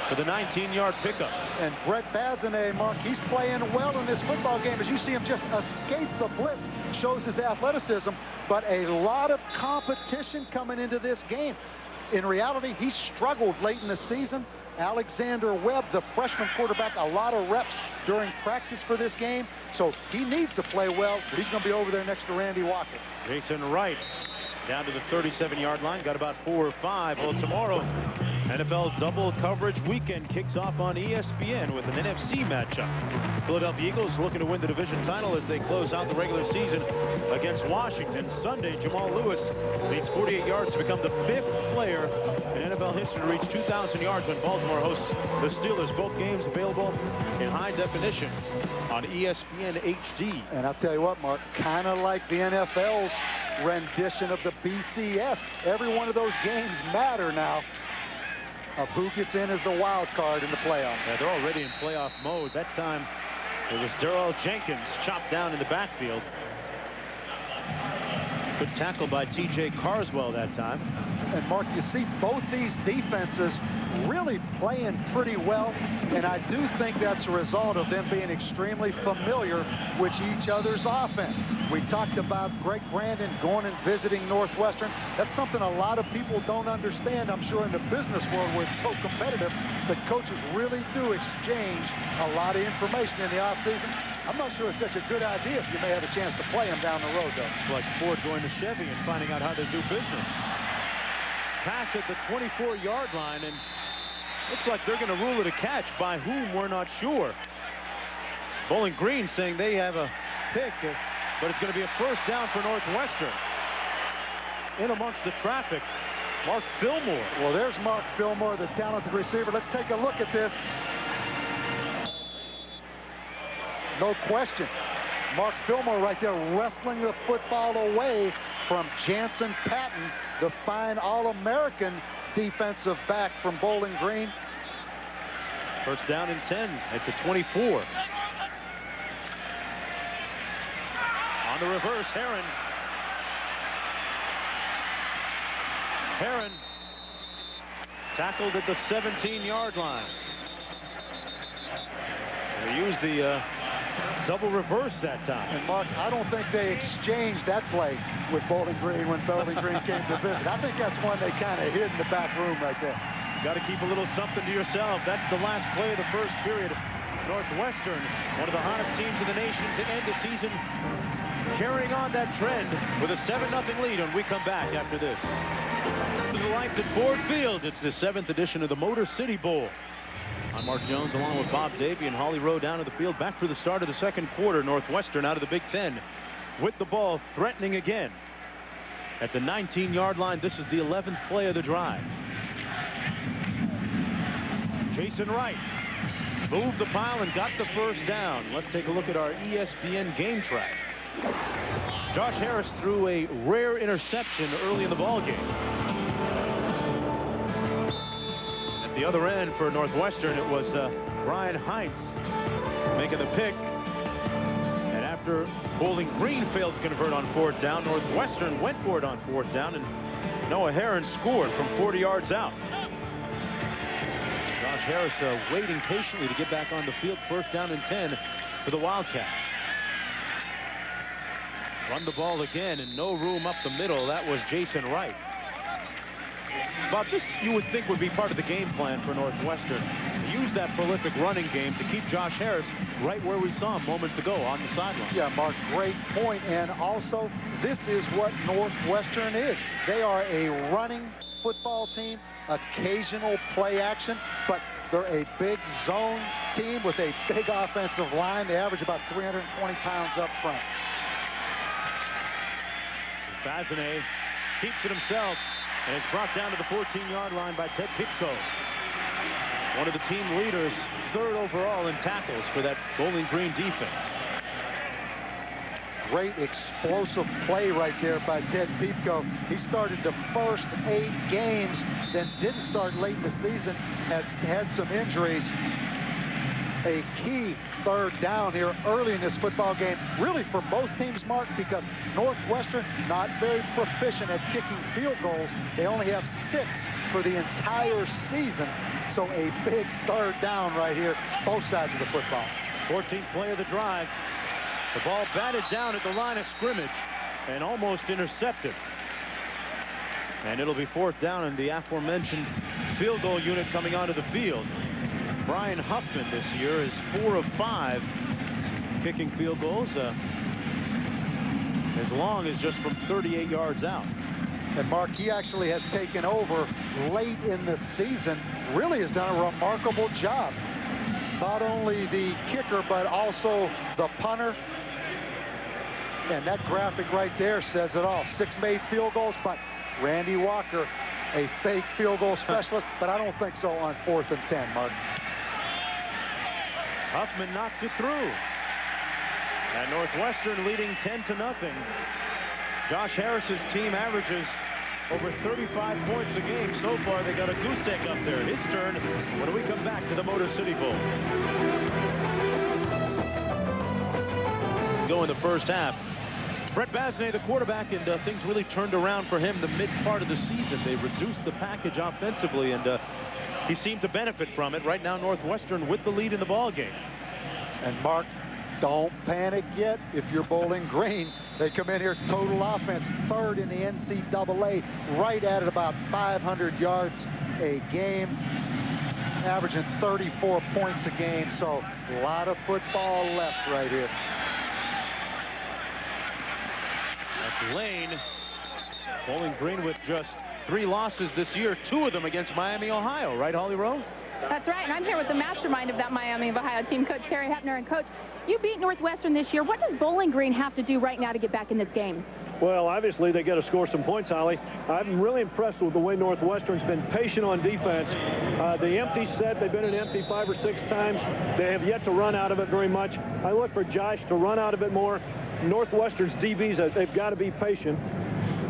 for the 19-yard pickup. And Brett Bazinet, Mark, he's playing well in this football game. As you see him just escape the blitz, shows his athleticism, but a lot of competition coming into this game. In reality, he struggled late in the season. Alexander Webb, the freshman quarterback, a lot of reps during practice for this game. So he needs to play well, but he's going to be over there next to Randy Walker. Jason Wright down to the 37-yard line. Got about 4 or 5. Well, tomorrow, NFL double coverage weekend kicks off on ESPN with an NFC matchup. Philadelphia Eagles looking to win the division title as they close out the regular season against Washington. Sunday, Jamal Lewis needs 48 yards to become the 5th player in NFL history to reach 2,000 yards when Baltimore hosts the Steelers. Both games available in high definition on ESPN HD. And I'll tell you what, Mark, kind of like the NFL's rendition of the BCS. Every one of those games matter now of who gets in as the wild card in the playoffs. Yeah, they're already in playoff mode. That time it was Darrell Jenkins chopped down in the backfield. Good tackle by T.J. Carswell that time. And Mark, you see both these defenses really playing pretty well, and I do think that's a result of them being extremely familiar with each other's offense. We talked about Greg Brandon going and visiting Northwestern. That's something a lot of people don't understand, I'm sure, in the business world where it's so competitive, but coaches really do exchange a lot of information in the offseason. I'm not sure it's such a good idea if you may have a chance to play them down the road, though. It's like Ford going to Chevy and finding out how to do business. Pass at the 24-yard line, and looks like they're going to rule it a catch. By whom, we're not sure. Bowling Green saying they have a pick, but it's going to be a first down for Northwestern. In amongst the traffic, Mark Fillmore. Well, there's Mark Fillmore, the talented receiver. Let's take a look at this. No question. Mark Fillmore right there wrestling the football away from Jansen Patton, the fine All-American defensive back from Bowling Green. First down and 10 at the 24. On the reverse, Heron. Heron tackled at the 17-yard line. They used the double reverse that time. And Mark, I don't think they exchanged that play with Bowling Green when Bowling Green came to visit. I think that's one they kind of hid in the back room right there. Got to keep a little something to yourself. That's the last play of the first period. Northwestern, one of the hottest teams in the nation to end the season, carrying on that trend with a 7-0 lead when we come back after this. To the lights at Ford Field. It's the 7th edition of the Motor City Bowl. I'm Mark Jones along with Bob Davey and Holly Rowe down to the field. Back for the start of the second quarter. Northwestern out of the Big Ten with the ball, threatening again. At the 19-yard line, this is the 11th play of the drive. Jason Wright moved the pile and got the first down. Let's take a look at our ESPN game track. Josh Harris threw a rare interception early in the ball game. At the other end for Northwestern, it was Brian Heinz making the pick. And after Bowling Green failed to convert on fourth down, Northwestern went for it on fourth down, and Noah Heron scored from 40 yards out. Josh Harris waiting patiently to get back on the field. First down and 10 for the Wildcats. Run the ball again, and no room up the middle. That was Jason Wright. Bob, this you would think would be part of the game plan for Northwestern. Use that prolific running game to keep Josh Harris right where we saw him moments ago on the sideline. Yeah, Mark, great point. And also, this is what Northwestern is. They are a running football team, occasional play action, but they're a big zone team with a big offensive line. They average about 320 pounds up front. Bazinet keeps it himself and is brought down to the 14-yard line by Ted Pipko. One of the team leaders, third overall in tackles for that Bowling Green defense. Great explosive play right there by Ted Pipko. He started the first 8 games, then didn't start late in the season, has had some injuries. A key third down here early in this football game, really for both teams, Mark, because Northwestern not very proficient at kicking field goals. They only have 6 for the entire season. So a big third down right here, both sides of the football. 14th play of the drive. The ball batted down at the line of scrimmage and almost intercepted. And it'll be fourth down, and the aforementioned field goal unit coming onto the field. Brian Huffman this year is 4 of 5 kicking field goals, as long as just from 38 yards out. And Mark, he actually has taken over late in the season, really has done a remarkable job. Not only the kicker, but also the punter. And that graphic right there says it all. 6 made field goals, but Randy Walker, a fake field goal specialist, but I don't think so on 4th and 10, Mark. Huffman knocks it through. And Northwestern leading 10-0. Josh Harris's team averages over 35 points a game. So far, they got a goose egg up there. His turn when we come back to the Motor City Bowl. Go in the first half. Brett Bazinet, the quarterback, and things really turned around for him the mid part of the season. They reduced the package offensively, and he seemed to benefit from it. Right now, Northwestern with the lead in the ball game. And Mark, don't panic yet. If you're Bowling Green, they come in here total offense, 3rd in the NCAA, right at about 500 yards a game, averaging 34 points a game. So a lot of football left right here. That's Lane. Bowling Green with just 3 losses this year, 2 of them against Miami, Ohio. Right, Holly Rowe? That's right, and I'm here with the mastermind of that Miami of Ohio team, Coach Terry Hepner. And Coach, You beat Northwestern this year. What does Bowling Green have to do right now to get back in this game? Well, obviously, they got to score some points, Holly. I'm really impressed with the way Northwestern's been patient on defense. The empty set, they've been in empty 5 or 6 times. They have yet to run out of it very much. I look for Josh to run out of it more. Northwestern's DBs, they've got to be patient.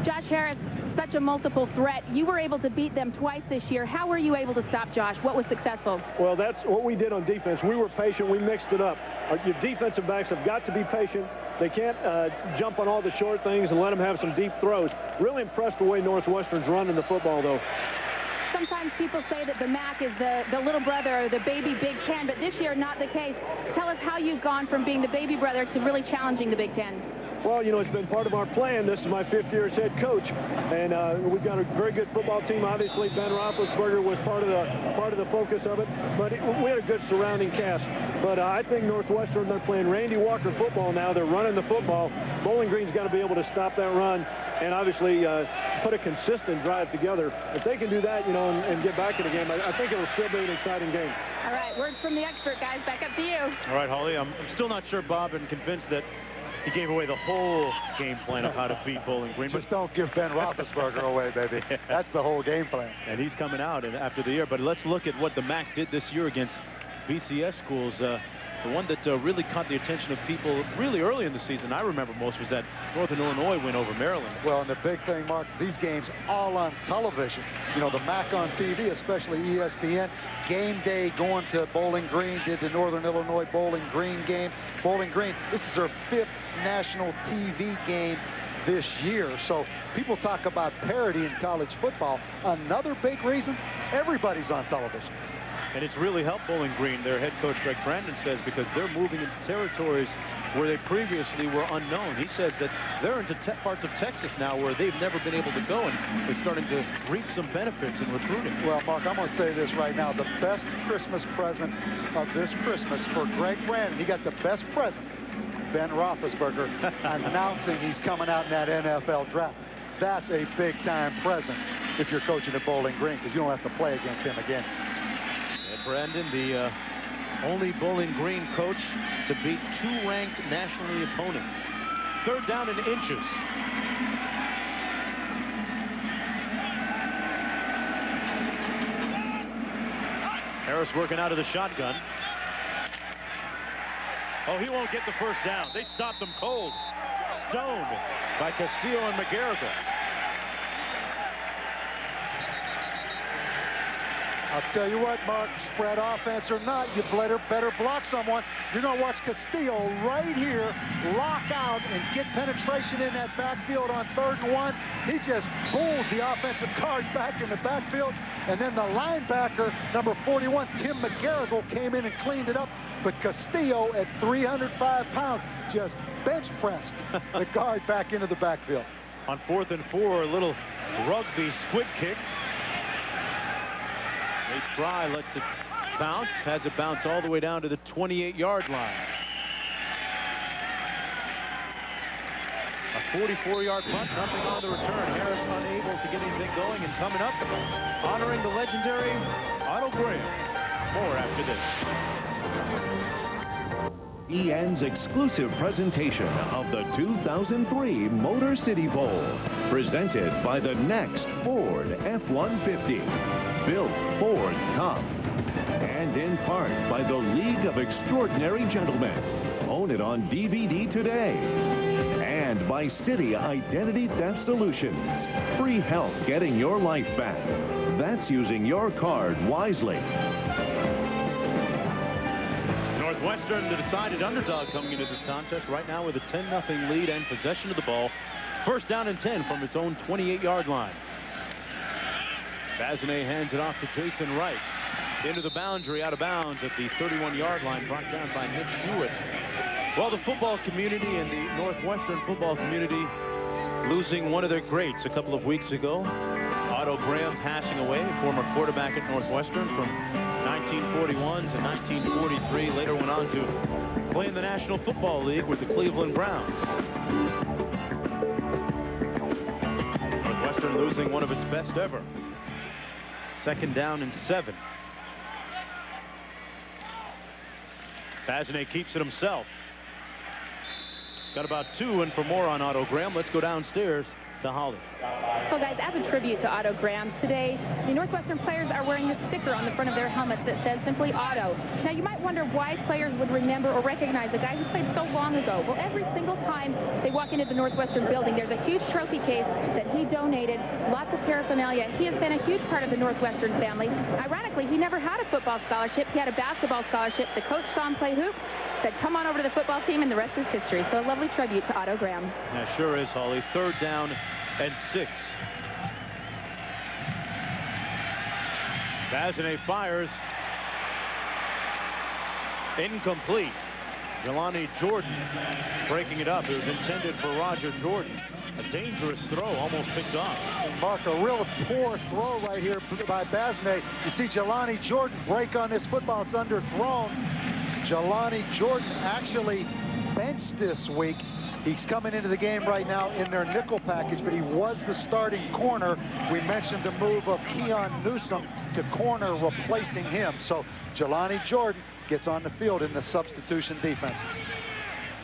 Josh Harris, such a multiple threat. You were able to beat them twice this year. How were you able to stop Josh? What was successful? Well, that's what we did on defense. We were patient. We mixed it up. Your defensive backs have got to be patient. They can't jump on all the short things and let them have some deep throws. Really impressed the way Northwestern's running the football, though. Sometimes people say that the MAC is the little brother or the baby Big Ten, but this year not the case. Tell us how you've gone from being the baby brother to really challenging the Big Ten. Well, you know, it's been part of our plan. This is my 5th year as head coach, and we've got a very good football team. Obviously, Ben Roethlisberger was part of the focus of it, but we had a good surrounding cast. But I think Northwestern, they're playing Randy Walker football now. They're running the football. Bowling Green's got to be able to stop that run and obviously put a consistent drive together. If they can do that, you know, and get back in the game, I think it'll still be an exciting game. All right, words from the expert, guys. Back up to you. All right, Holly, I'm still not sure, Bob, and convinced that he gave away the whole game plan of how to beat Bowling Green. Just don't give Ben Roethlisberger away, baby. That's the whole game plan. And he's coming out after the year. But let's look at what the MAC did this year against BCS schools. The one that really caught the attention of people really early in the season, I remember most, was that Northern Illinois win over Maryland. Well, and the big thing, Mark, these games all on television. You know, the MAC on TV, especially ESPN. Game day going to Bowling Green, did the Northern Illinois Bowling Green game. Bowling Green, this is their 5th national TV game this year. So people talk about parity in college football. Another big reason, everybody's on television. And it's really helped Bowling Green, their head coach Greg Brandon says, because they're moving into territories where they previously were unknown. He says that they're into parts of Texas now where they've never been able to go, and they're starting to reap some benefits in recruiting. Well, Mark, I'm going to say this right now. The best Christmas present of this Christmas for Greg Brandon, he got the best present, Ben Roethlisberger, announcing he's coming out in that NFL draft. That's a big-time present if you're coaching at Bowling Green, because you don't have to play against him again. Brandon, the only Bowling Green coach to beat 2 ranked nationally opponents. 3rd down in inches. Harris working out of the shotgun. Oh, he won't get the first down. They stopped him cold. Stoned by Castillo and McGarrigle. I'll tell you what, Mark, spread offense or not, you better block someone. You're going to watch Castillo right here lock out and get penetration in that backfield on 3rd and 1. He just bulls the offensive guard back in the backfield. And then the linebacker, number 41, Tim McGarrigle, came in and cleaned it up. But Castillo, at 305 pounds, just bench pressed the guard back into the backfield. On 4th and 4, a little rugby squid kick. They try, lets it bounce, has it bounce all the way down to the 28-yard line. A 44-yard punt, nothing on the return. Harris unable to get anything going, and coming up, honoring the legendary Otto Graham. More after this. EN's exclusive presentation of the 2003 Motor City Bowl, presented by the next Ford F-150. Built Ford tough. And in part by the League of Extraordinary Gentlemen. Own it on DVD today. And by City Identity Theft Solutions. Free help getting your life back. That's using your card wisely. Northwestern, the decided underdog coming into this contest right now with a 10-0 lead and possession of the ball. 1st down and 10 from its own 28-yard line. Bazinet hands it off to Jason Wright. Into the boundary, out of bounds at the 31-yard line, brought down by Mitch Hewitt. Well, the football community and the Northwestern football community losing one of their greats a couple of weeks ago. Otto Graham passing away, former quarterback at Northwestern from 1941 to 1943. Later went on to play in the National Football League with the Cleveland Browns. Northwestern losing one of its best ever. 2nd down and 7. Bazinet keeps it himself. Got about 2, and for more on Otto Graham, let's go downstairs to Holly. Well, guys, as a tribute to Otto Graham, today the Northwestern players are wearing a sticker on the front of their helmets that says simply Otto. Now, you might wonder why players would remember or recognize a guy who played so long ago. Well, every single time they walk into the Northwestern building, there's a huge trophy case that he donated, lots of paraphernalia. He has been a huge part of the Northwestern family. Ironically, he never had a football scholarship. He had a basketball scholarship. The coach saw him play hoop, said, come on over to the football team, and the rest is history. So a lovely tribute to Otto Graham. Yeah, sure is, Holly. 3rd down and 6. Bazinet fires. Incomplete. Jelani Jordan breaking it up. It was intended for Roger Jordan. A dangerous throw, almost picked off. Mark, a real poor throw right here by Bazinet. You see Jelani Jordan break on this football. It's underthrown. Jelani Jordan actually benched this week. He's coming into the game right now in their nickel package, but he was the starting corner. We mentioned the move of Keon Newsom to corner, replacing him. So Jelani Jordan gets on the field in the substitution defenses.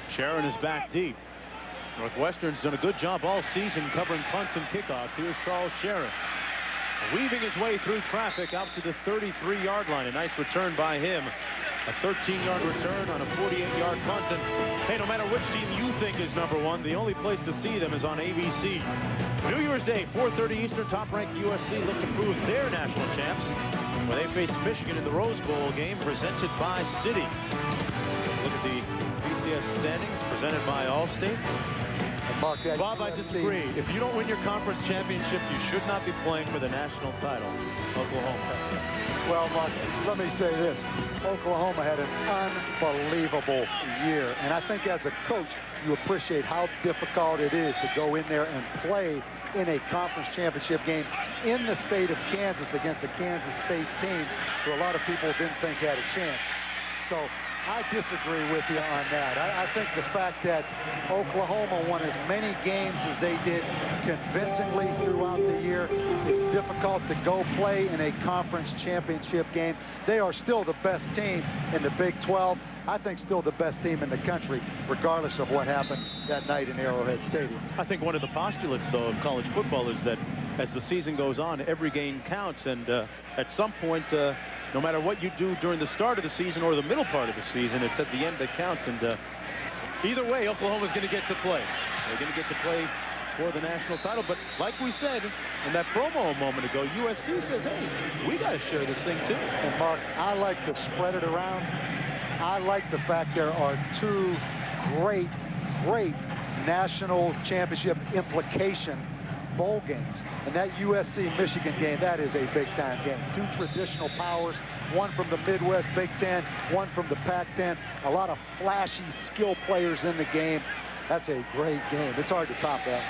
Sharon is back deep. Northwestern's done a good job all season covering punts and kickoffs. Here's Charles Sharon, weaving his way through traffic out to the 33-yard line. A nice return by him. A 13-yard return on a 48-yard punt. And hey, no matter which team you think is #1, the only place to see them is on ABC. New Year's Day, 4:30 Eastern, top-ranked USC look to prove they're national champs when they face Michigan in the Rose Bowl game presented by Citi. Look at the BCS standings presented by Allstate. Mark, Bob, I disagree. If you don't win your conference championship, you should not be playing for the national title. Oklahoma. Well, Mark, let me say this. Oklahoma had an unbelievable year. And I think as a coach, you appreciate how difficult it is to go in there and play in a conference championship game in the state of Kansas against a Kansas State team who a lot of people didn't think had a chance. So I disagree with you on that. I think the fact that Oklahoma won as many games as they did convincingly throughout the year, it's difficult to go play in a conference championship game. They are still the best team in the Big 12. I think still the best team in the country, regardless of what happened that night in Arrowhead Stadium. I think one of the postulates, though, of college football is that as the season goes on, every game counts. And at some point, no matter what you do during the start of the season or the middle part of the season, it's at the end that counts. And either way, Oklahoma's going to get to play. They're going to get to play for the national title. But like we said in that promo a moment ago, USC says, hey, we got to share this thing too. And Mark, I like to spread it around. I like the fact there are 2 great national championship implication bowl games. And that USC-Michigan game, that is a big-time game. 2 traditional powers, one from the Midwest Big Ten, one from the Pac-10. A lot of flashy skill players in the game. That's a great game. It's hard to top that.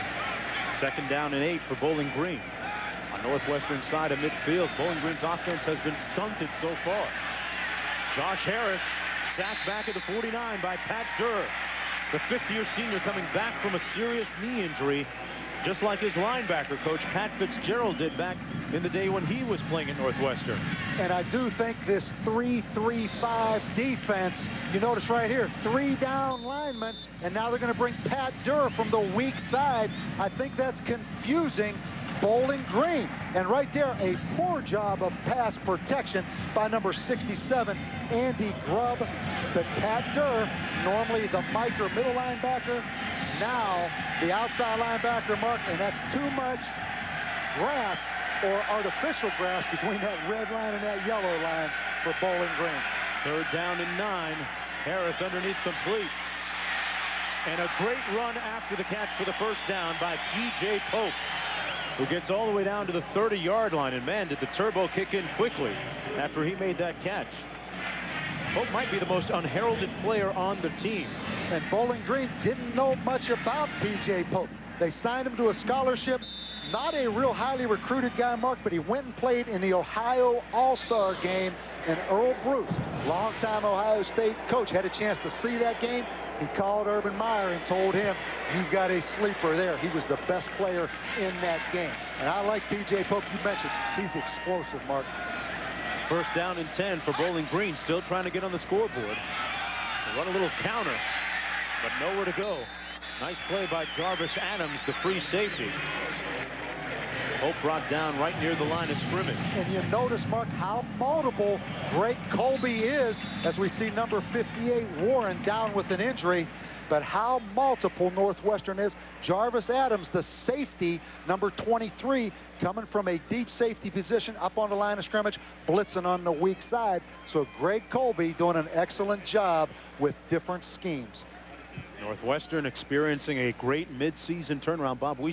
2nd down and 8 for Bowling Green. On Northwestern side of midfield, Bowling Green's offense has been stunted so far. Josh Harris sacked back at the 49 by Pat Durr. The 5th-year senior coming back from a serious knee injury, just like his linebacker coach Pat Fitzgerald did back in the day when he was playing at Northwestern. And I do think this 3-3-5 defense, you notice right here, 3 down linemen, and now they're going to bring Pat Durr from the weak side. I think that's confusing Bowling Green. And right there, a poor job of pass protection by number 67, Andy Grubb. But Pat Durr, normally the Mike or middle linebacker, now the outside linebacker, Mark, and that's too much grass or artificial grass between that red line and that yellow line for Bowling Green. 3rd down and 9. Harris underneath complete. And a great run after the catch for the 1st down by P.J. Pope, who gets all the way down to the 30-yard line. And man, did the turbo kick in quickly after he made that catch. Pope might be the most unheralded player on the team. And Bowling Green didn't know much about P.J. Pope. They signed him to a scholarship. Not a real highly recruited guy, Mark, but he went and played in the Ohio All-Star game. And Earl Bruce, longtime Ohio State coach, had a chance to see that game. He called Urban Meyer and told him, you've got a sleeper there. He was the best player in that game. And I like P.J. Pope. You mentioned he's explosive, Mark. 1st down and 10 for Bowling Green, still trying to get on the scoreboard. They run a little counter, but nowhere to go. Nice play by Jarvis Adams, the free safety. Hope brought down right near the line of scrimmage. And you notice, Mark, how multiple Greg Colby is, as we see number 58, Warren, down with an injury. But how multiple Northwestern is. Jarvis Adams, the safety, number 23, coming from a deep safety position up on the line of scrimmage, blitzing on the weak side. So Greg Colby doing an excellent job with different schemes. Northwestern experiencing a great midseason turnaround. Bob, we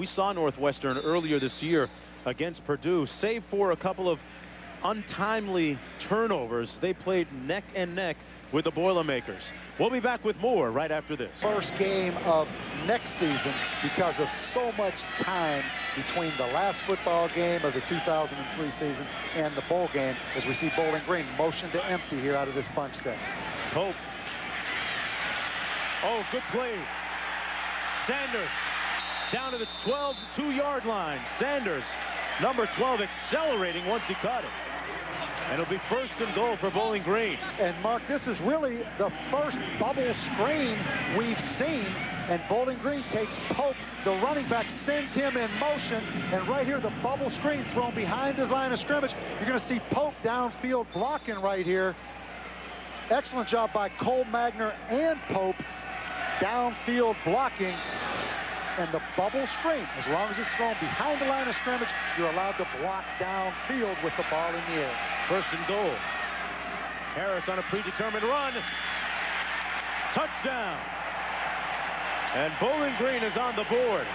saw Northwestern earlier this year against Purdue. Save for a couple of untimely turnovers, they played neck and neck with the Boilermakers. We'll be back with more right after this. First game of next season because of so much time between the last football game of the 2003 season and the bowl game, as we see Bowling Green motion to empty here out of this bunch set. Hope. Oh, good play. Sanders down to the 2-yard line. Sanders, number 12, accelerating once he caught it. And it'll be first and goal for Bowling Green. And Mark, this is really the first bubble screen we've seen. And Bowling Green takes Pope, the running back, sends him in motion. And right here, the bubble screen thrown behind his line of scrimmage. You're going to see Pope downfield blocking right here. Excellent job by Cole Magner and Pope. Downfield blocking. And the bubble screen, as long as it's thrown behind the line of scrimmage, you're allowed to block downfield with the ball in the air. First and goal. Harris on a predetermined run. Touchdown. And Bowling Green is on the board.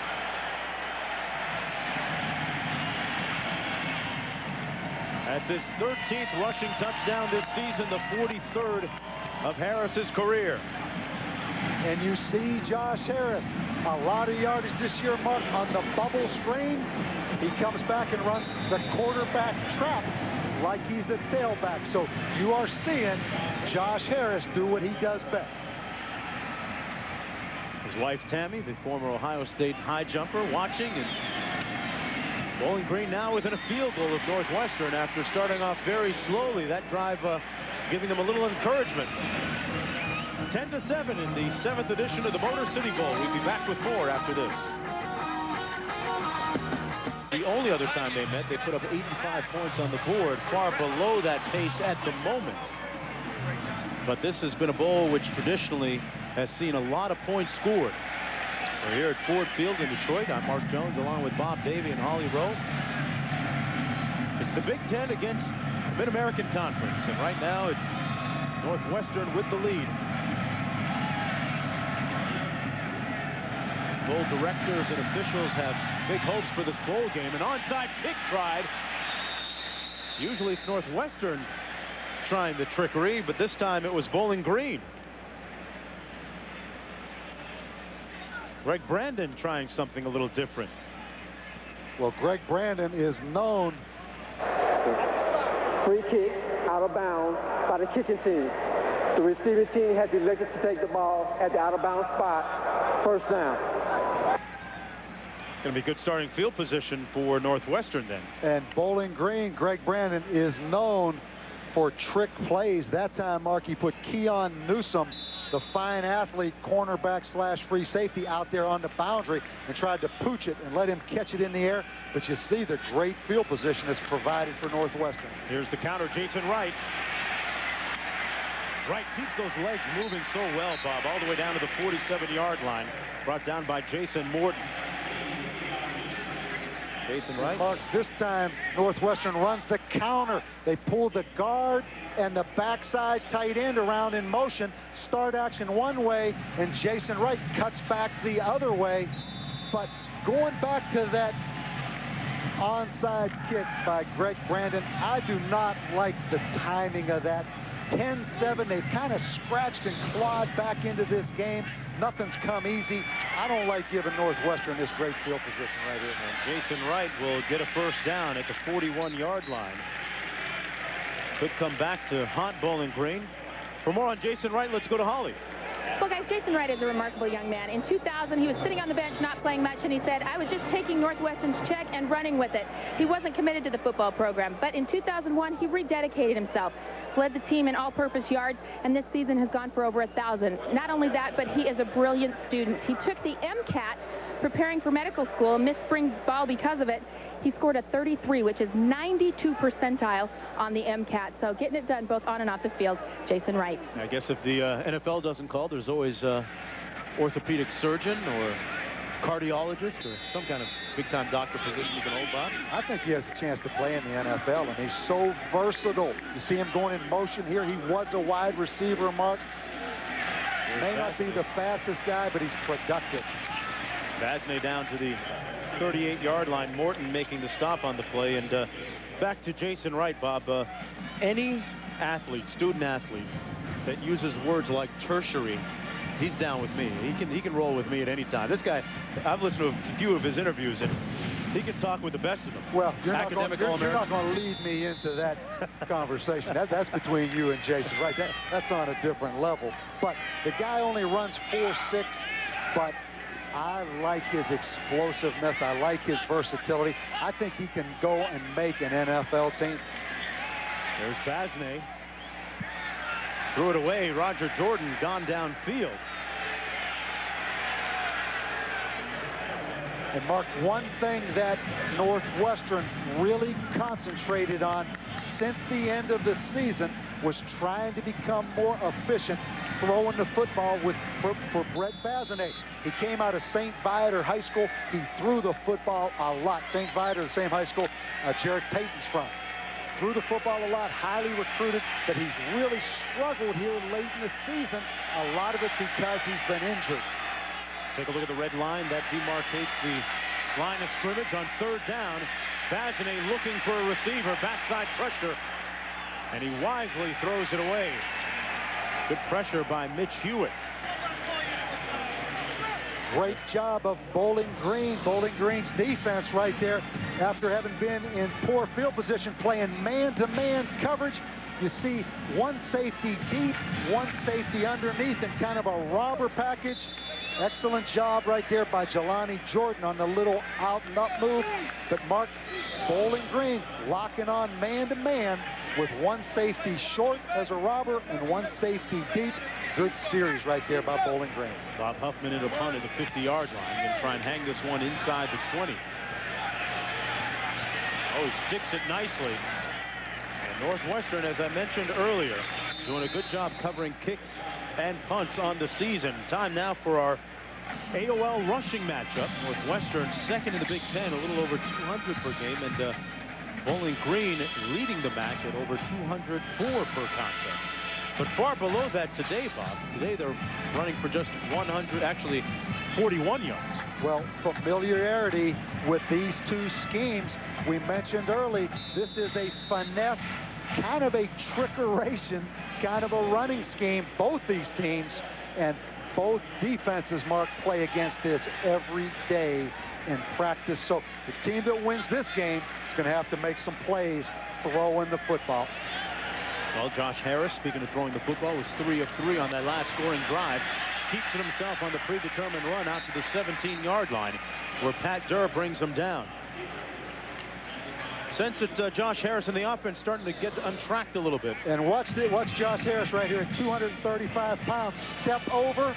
That's his 13th rushing touchdown this season, the 43rd of Harris's career. And you see Josh Harris, a lot of yardage this year, Mark, on the bubble screen. He comes back and runs the quarterback trap like he's a tailback. So you are seeing Josh Harris do what he does best. His wife, Tammy, the former Ohio State high jumper, watching. And Bowling Green now within a field goal of Northwestern after starting off very slowly. That drive giving them a little encouragement. 10-7 in the 7th edition of the Motor City Bowl. We'll be back with more after this. The only other time they met, they put up 85 points on the board, far below that pace at the moment. But this has been a bowl which traditionally has seen a lot of points scored. We're here at Ford Field in Detroit. I'm Mark Jones along with Bob Davey and Holly Rowe. It's the Big Ten against the Mid-American Conference. And right now it's Northwestern with the lead. Bowl directors and officials have big hopes for this bowl game. An onside kick tried. Usually it's Northwestern trying the trickery, but this time it was Bowling Green. Greg Brandon trying something a little different. Well, Greg Brandon is known. Free kick out of bounds by the kicking team. The receiving team has elected to take the ball at the out of bounds spot. First down. Going to be good starting field position for Northwestern then. And Bowling Green, Greg Brandon is known for trick plays. That time, Mark, he put Keon Newsom, the fine athlete, cornerback slash free safety, out there on the boundary and tried to pooch it and let him catch it in the air. But you see the great field position that's provided for Northwestern. Here's the counter, Jason Wright. Wright keeps those legs moving so well, Bob, all the way down to the 47-yard line. Brought down by Jason Morton. Jason Wright. Mark, this time Northwestern runs the counter. They pull the guard and the backside tight end around in motion. Start action one way, and Jason Wright cuts back the other way. But going back to that onside kick by Greg Brandon, I do not like the timing of that. 10-7, they've kind of scratched and clawed back into this game. Nothing's come easy. I don't like giving Northwestern this great field position right here. And Jason Wright will get a first down at the 41-yard line. Could come back to haunt Bowling Green. For more on Jason Wright, let's go to Holly. Well, guys, Jason Wright is a remarkable young man. In 2000, he was sitting on the bench, not playing much, and he said, I was just taking Northwestern's check and running with it. He wasn't committed to the football program, but in 2001, he rededicated himself. led the team in all-purpose yards, and this season has gone for over 1,000. Not only that, but he is a brilliant student. He took the MCAT preparing for medical school, missed spring ball because of it. He scored a 33, which is 92 percentile on the MCAT. So getting it done both on and off the field. Jason Wright. I guess if the NFL doesn't call, there's always orthopedic surgeon or cardiologist or some kind of big-time doctor position you can hold, Bob. I think he has a chance to play in the NFL, and he's so versatile. You see him going in motion here. He was a wide receiver, Mark. May not be the fastest guy, but he's productive. Vasney down to the 38-yard line. Morton making the stop on the play. And back to Jason Wright, Bob. Any athlete, student athlete, that uses words like tertiary, he's down with me. He can roll with me at any time. This guy, I've listened to a few of his interviews, and he can talk with the best of them. Well, you're not going to lead me into that conversation. That's between you and Jason, right? That's on a different level. But the guy only runs 4.6, but I like his explosiveness. I like his versatility. I think he can go and make an NFL team. There's Vasney. Threw it away. Roger Jordan gone downfield. And Mark, one thing that Northwestern really concentrated on since the end of the season was trying to become more efficient throwing the football for Brett Vasney. He came out of St. Viator High School. He threw the football a lot. St. Viator, the same high school Jarek Payton's from. Threw the football a lot, highly recruited, but he's really struggled here late in the season. A lot of it because he's been injured. Take a look at the red line. That demarcates the line of scrimmage on third down. Vasney looking for a receiver. Backside pressure. And he wisely throws it away. Good pressure by Mitch Hewitt. Great job of Bowling Green. Bowling Green's defense right there after having been in poor field position, playing man-to-man coverage. You see one safety deep, one safety underneath, and kind of a robber package. Excellent job right there by Jelani Jordan on the little out and up move. But Mark, Bowling Green locking on man-to-man with one safety short as a robber and one safety deep. Good series right there by Bowling Green. Bob Huffman in a punt at the 50-yard line. Going to try and hang this one inside the 20. Oh, he sticks it nicely. And Northwestern, as I mentioned earlier, doing a good job covering kicks and punts on the season. Time now for our AOL rushing matchup. Northwestern second in the Big Ten, a little over 200 per game, and Bowling Green leading the MAC at over 204 per contest. But far below that today, Bob. Today they're running for just 100, actually 41 yards. Well, familiarity with these two schemes. We mentioned early, this is a finesse, kind of a trickeration, kind of a running scheme. Both these teams and both defenses, Mark, play against this every day in practice. So the team that wins this game is going to have to make some plays throwing the football. Well, Josh Harris, speaking of throwing the football, was 3 of 3 on that last scoring drive. Keeps it himself on the predetermined run out to the 17-yard line, where Pat Durr brings him down. Sense that Josh Harris and the offense starting to get untracked a little bit. And watch Josh Harris right here at 235 pounds. Step over.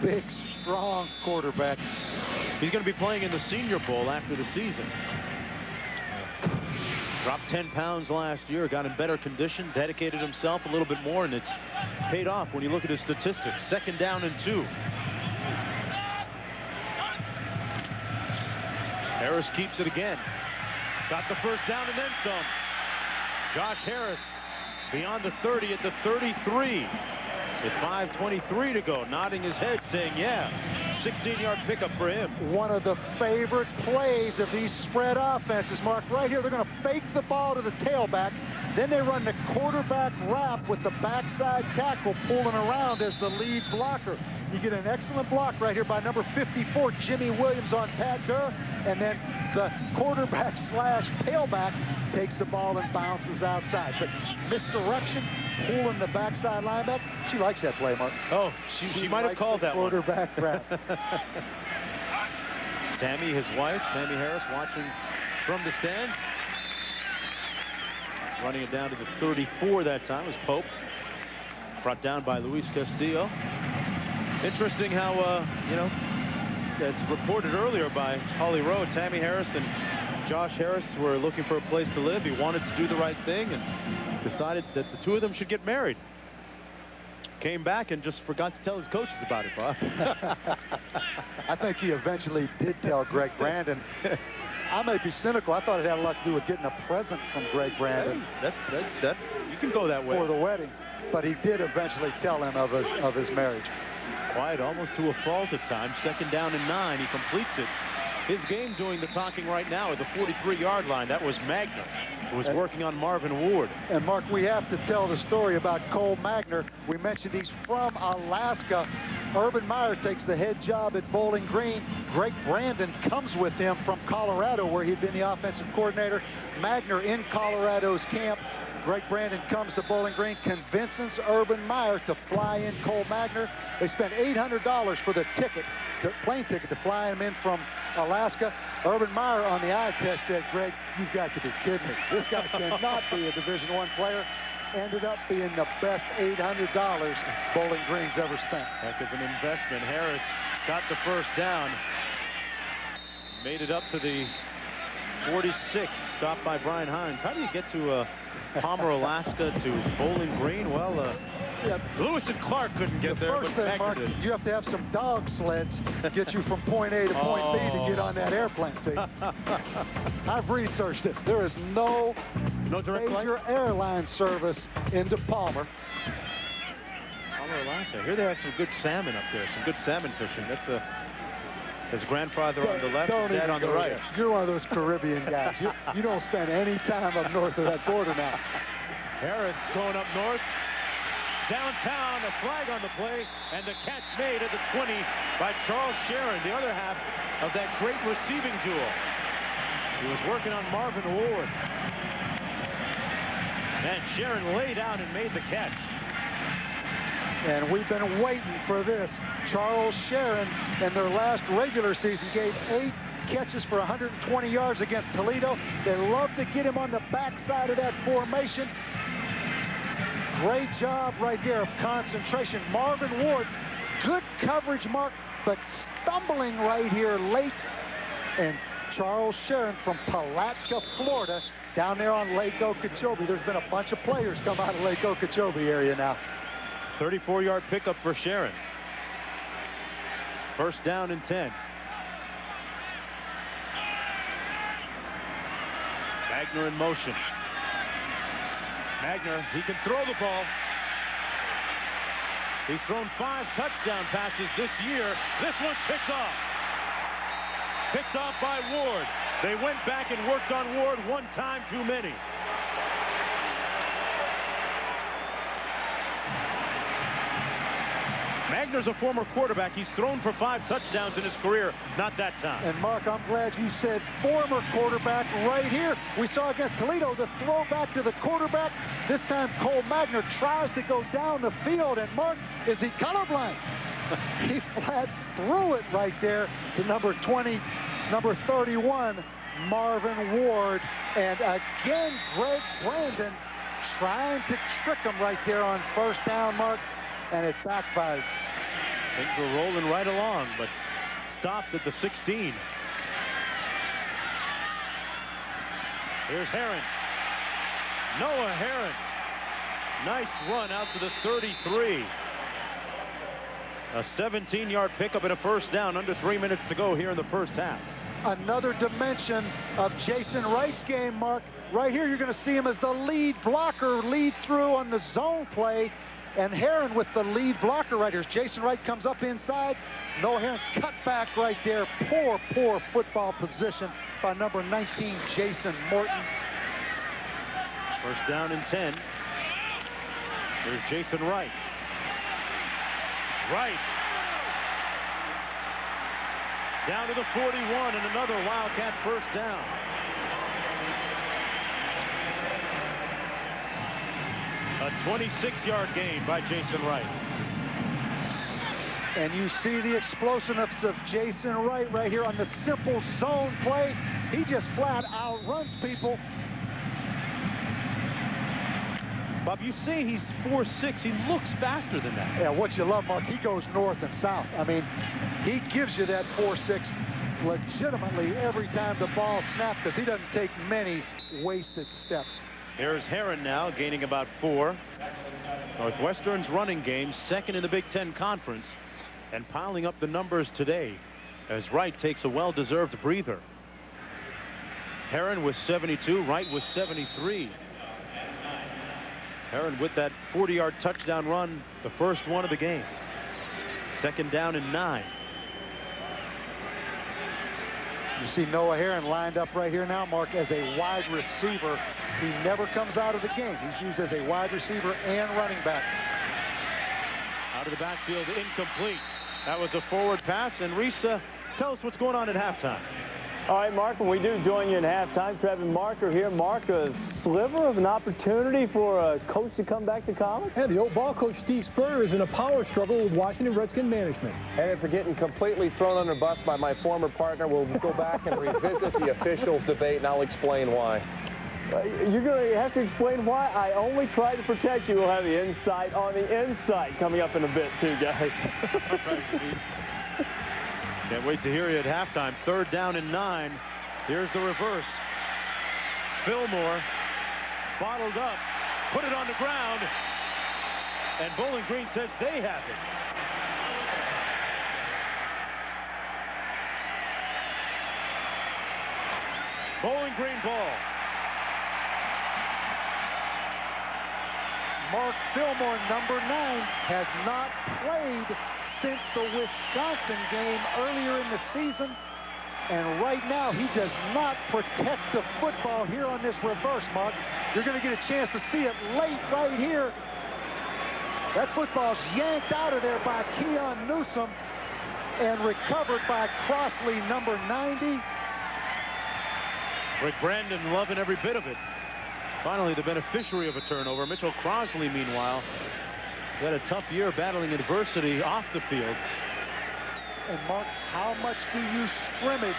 Big, strong quarterback. He's going to be playing in the Senior Bowl after the season. Dropped 10 pounds last year, got in better condition, dedicated himself a little bit more, and it's paid off when you look at his statistics. 2nd down and 2. Harris keeps it again. Got the first down and then some. Josh Harris beyond the 30 at the 33. With 5:23 to go, nodding his head, saying, yeah, 16-yard pickup for him. One of the favorite plays of these spread offenses, Mark. Right here, they're going to fake the ball to the tailback. Then they run the quarterback wrap with the backside tackle pulling around as the lead blocker. You get an excellent block right here by number 54, Jimmy Williams, on Pat Durr. And then the quarterback slash tailback takes the ball and bounces outside. But misdirection, pulling the backside linebacker. She likes that play, Mark. Oh, she might have called that quarterback wrap. Tammy, his wife, Tammy Harris, watching from the stands. running it down to the 34 that time was Pope. Brought down by Luis Castillo. Interesting how, you know, as reported earlier by Holly Rowe, Tammy Harris and Josh Harris were looking for a place to live. He wanted to do the right thing and decided that the two of them should get married. Came back and just forgot to tell his coaches about it, Bob. I think he eventually did tell Greg Brandon. I may be cynical. I thought it had a lot to do with getting a present from Greg Brandon. That you can go that way. For the wedding. But he did eventually tell him of his marriage. Quiet almost to a fault at times. 2nd down and 9. He completes it. His game doing the talking right now at the 43-yard line. That was Magner, who was working on Marvin Ward. And Mark, we have to tell the story about Cole Magner. We mentioned he's from Alaska. Urban Meyer takes the head job at Bowling Green. Greg Brandon comes with him from Colorado, where he'd been the offensive coordinator. Magner in Colorado's camp. Greg Brandon comes to Bowling Green, convinces Urban Meyer to fly in Cole Magner. They spent $800 for the plane ticket to fly him in from Alaska. Urban Meyer on the eye test said, Greg, you've got to be kidding me. This guy cannot be a Division I player. Ended up being the best $800 Bowling Green's ever spent. Heck of an investment. Harris got the 1st down. Made it up to the 46, stopped by Brian Hines. How do you get to Palmer, Alaska to Bowling Green? Well, Lewis and Clark couldn't get there, First but thing, Mark, did. you have to have some dog sleds to get you from point A to point B to get on that airplane. See, I've researched this. There is no direct major airline service into Palmer. Palmer, Alaska. Here they have some good salmon up there, some good salmon fishing. That's his grandfather on the left, and dad on the right. There. You're one of those Caribbean guys. You don't spend any time up north of that border now. Harris going up north. Downtown, a flag on the play, and the catch made at the 20 by Charles Sharon, the other half of that great receiving duel. He was working on Marvin Ward. And Sharon laid out and made the catch. And we've been waiting for this. Charles Sharon, in their last regular season, gave 8 catches for 120 yards against Toledo. They love to get him on the backside of that formation. Great job right there of concentration. Marvin Ward, good coverage, Mark, but stumbling right here late. And Charles Sharon from Palatka, Florida, down there on Lake Okeechobee. There's been a bunch of players come out of Lake Okeechobee area now. 34-yard pickup for Sharon. 1st down and 10. Magner in motion. Magner, he can throw the ball. He's thrown 5 touchdown passes this year. This one's picked off. Picked off by Ward. They went back and worked on Ward one time too many. Magner's a former quarterback. He's thrown for 5 touchdowns in his career. Not that time. And Mark, I'm glad you said former quarterback right here. We saw against Toledo the throw back to the quarterback. This time Cole Magner tries to go down the field. And Mark, is he colorblind? He flat threw it right there to number 20, number 31, Marvin Ward. And again, Greg Brandon trying to trick him right there on 1st down, Mark. And it backfired. Things were rolling right along, but stopped at the 16. Here's Herron. Noah Herron. Nice run out to the 33. A 17-yard pickup and a 1st down. Under 3 minutes to go here in the 1st half. Another dimension of Jason Wright's game, Mark. Right here, you're going to see him as the lead blocker, lead through on the zone play. And Herron with the lead blocker right here. Jason Wright comes up inside. Noah Herron cut back right there. Poor football position by number 19, Jason Morton. 1st down and 10. Here's Jason Wright. Wright. Down to the 41 and another Wildcat 1st down. A 26-yard gain by Jason Wright. And you see the explosiveness of Jason Wright right here on the simple zone play. He just flat outruns people. Bob, you say he's 4'6". He looks faster than that. Yeah, what you love, Mark, he goes north and south. I mean, he gives you that 4'6" legitimately every time the ball snaps because he doesn't take many wasted steps. Here's Herron now, gaining about 4. Northwestern's running game, second in the Big Ten Conference, and piling up the numbers today as Wright takes a well-deserved breather. Herron with 72, Wright with 73. Herron with that 40-yard touchdown run, the first one of the game. Second down and 9. You see Noah Herron lined up right here now, Mark, as a wide receiver. He never comes out of the game. He's used as a wide receiver and running back. Out of the backfield, incomplete. That was a forward pass. And Reese, tell us what's going on at halftime. All right, Mark, when we do join you in halftime, Trevin Marker here. Mark, a sliver of an opportunity for a coach to come back to college? Yeah, the old ball coach Steve Spurrier is in a power struggle with Washington Redskin management. And after getting completely thrown under the bus by my former partner, we'll go back and revisit the officials debate, and I'll explain why. You're going to have to explain why. I only try to protect you. We'll have the insight on the inside coming up in a bit, too, guys. Can't wait to hear you at halftime. Third down and 9. Here's the reverse. Fillmore bottled up, put it on the ground, and Bowling Green says they have it. Bowling Green ball. Mark Fillmore, number 9, has not played since the Wisconsin game earlier in the season. And right now, he does not protect the football here on this reverse, Mark. You're going to get a chance to see it late right here. That football's yanked out of there by Keon Newsom and recovered by Crossley, number 90. Rick Brandon loving every bit of it. Finally, the beneficiary of a turnover. Mitchell Crossley, meanwhile, had a tough year battling adversity off the field. And Mark, how much do you scrimmage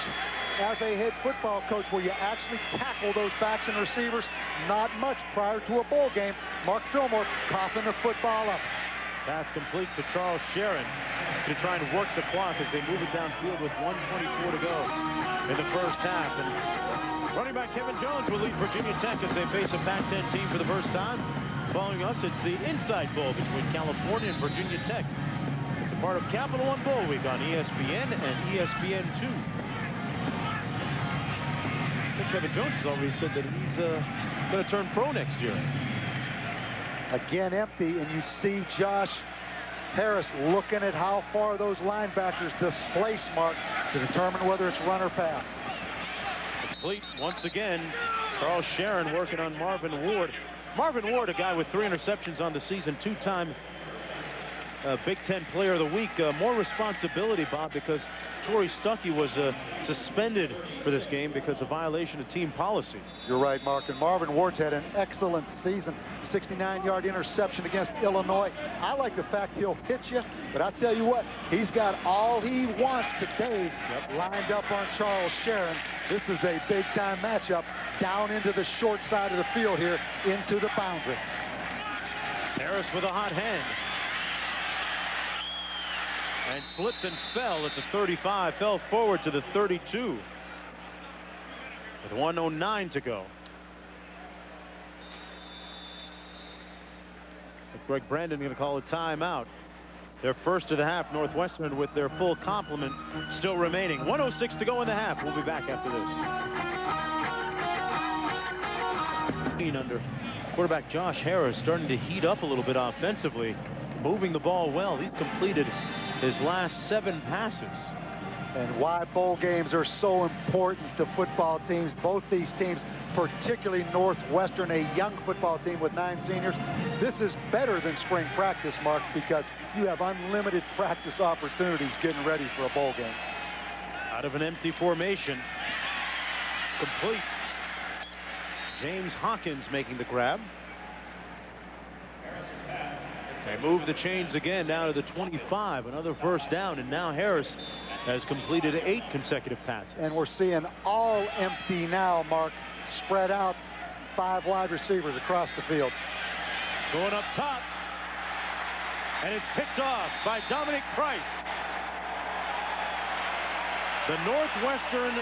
as a head football coach where you actually tackle those backs and receivers? Not much prior to a bowl game. Mark Fillmore coughing the football up. Pass complete to Charles Sharon to try and work the clock as they move it downfield with 1:24 to go in the first half. And running back Kevin Jones will lead Virginia Tech as they face a Pac-10 team for the first time. Following us, it's the Inside Bowl between California and Virginia Tech. It's a part of Capital One Bowl Week on ESPN and ESPN2. I think Kevin Jones has already said that he's going to turn pro next year. Again empty, and you see Josh Harris looking at how far those linebackers displace Mark to determine whether it's run or pass. Complete once again. Charles Sharon working on Marvin Ward. Marvin Ward, a guy with 3 interceptions on the season, 2-time Big Ten Player of the Week. More responsibility, Bob, because Torrey Stuckey was suspended for this game because of violation of team policy. You're right, Mark. And Marvin Ward's had an excellent season. 69-yard interception against Illinois. I like the fact he'll hit you, but I tell you what, he's got all he wants today lined up on Charles Sharon. This is a big-time matchup down into the short side of the field here into the boundary. Harris with a hot hand. And slipped and fell at the 35, fell forward to the 32 with 1:09 to go. Greg Brandon going to call a timeout. Their first of the half. Northwestern with their full complement still remaining. 1:06 to go in the half. We'll be back after this. Under quarterback Josh Harris starting to heat up a little bit offensively, moving the ball well. He's completed his last 7 passes. And why bowl games are so important to football teams. Both these teams, particularly Northwestern, a young football team with 9 seniors. This is better than spring practice, Mark, because you have unlimited practice opportunities getting ready for a bowl game. Out of an empty formation. Complete. James Hawkins making the grab. They move the chains again down to the 25. Another first down, and now Harris has completed 8 consecutive passes. And we're seeing all empty now, Mark. Spread out 5 wide receivers across the field. Going up top. And it's picked off by Dominic Price. The Northwestern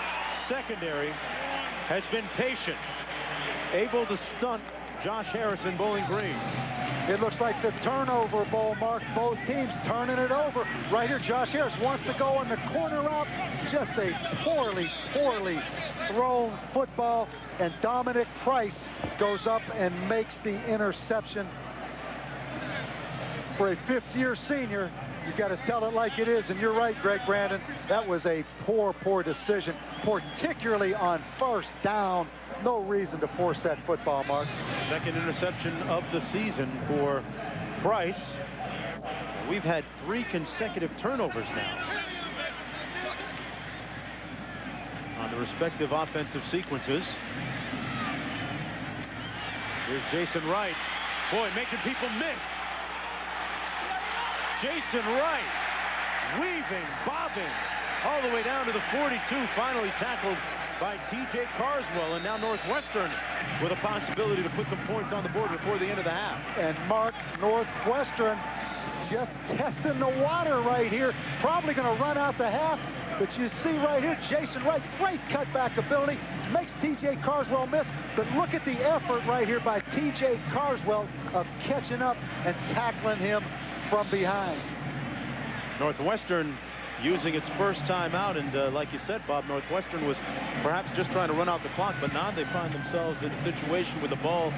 secondary has been patient, able to stunt Josh Harris in Bowling Green. It looks like the turnover bowl, Mark. Both teams turning it over. Right here, Josh Harris wants to go on the corner route. Just a poorly thrown football. And Dominic Price goes up and makes the interception. For a fifth-year senior, you got to tell it like it is. And you're right, Greg Brandon. That was a poor decision, particularly on first down. No reason to force that football, Mark. Second interception of the season for Price. We've had 3 consecutive turnovers now on the respective offensive sequences. Here's Jason Wright. Boy, making people miss. Jason Wright weaving, bobbing all the way down to the 42, finally tackled by T.J. Carswell, and now Northwestern with a possibility to put some points on the board before the end of the half. And Mark, Northwestern just testing the water right here. Probably going to run out the half, but you see right here, Jason Wright, great cutback ability, makes T.J. Carswell miss, but look at the effort right here by T.J. Carswell of catching up and tackling him from behind. Northwestern using its first time out, and like you said, Bob, Northwestern was perhaps just trying to run out the clock, but now they find themselves in a situation with the ball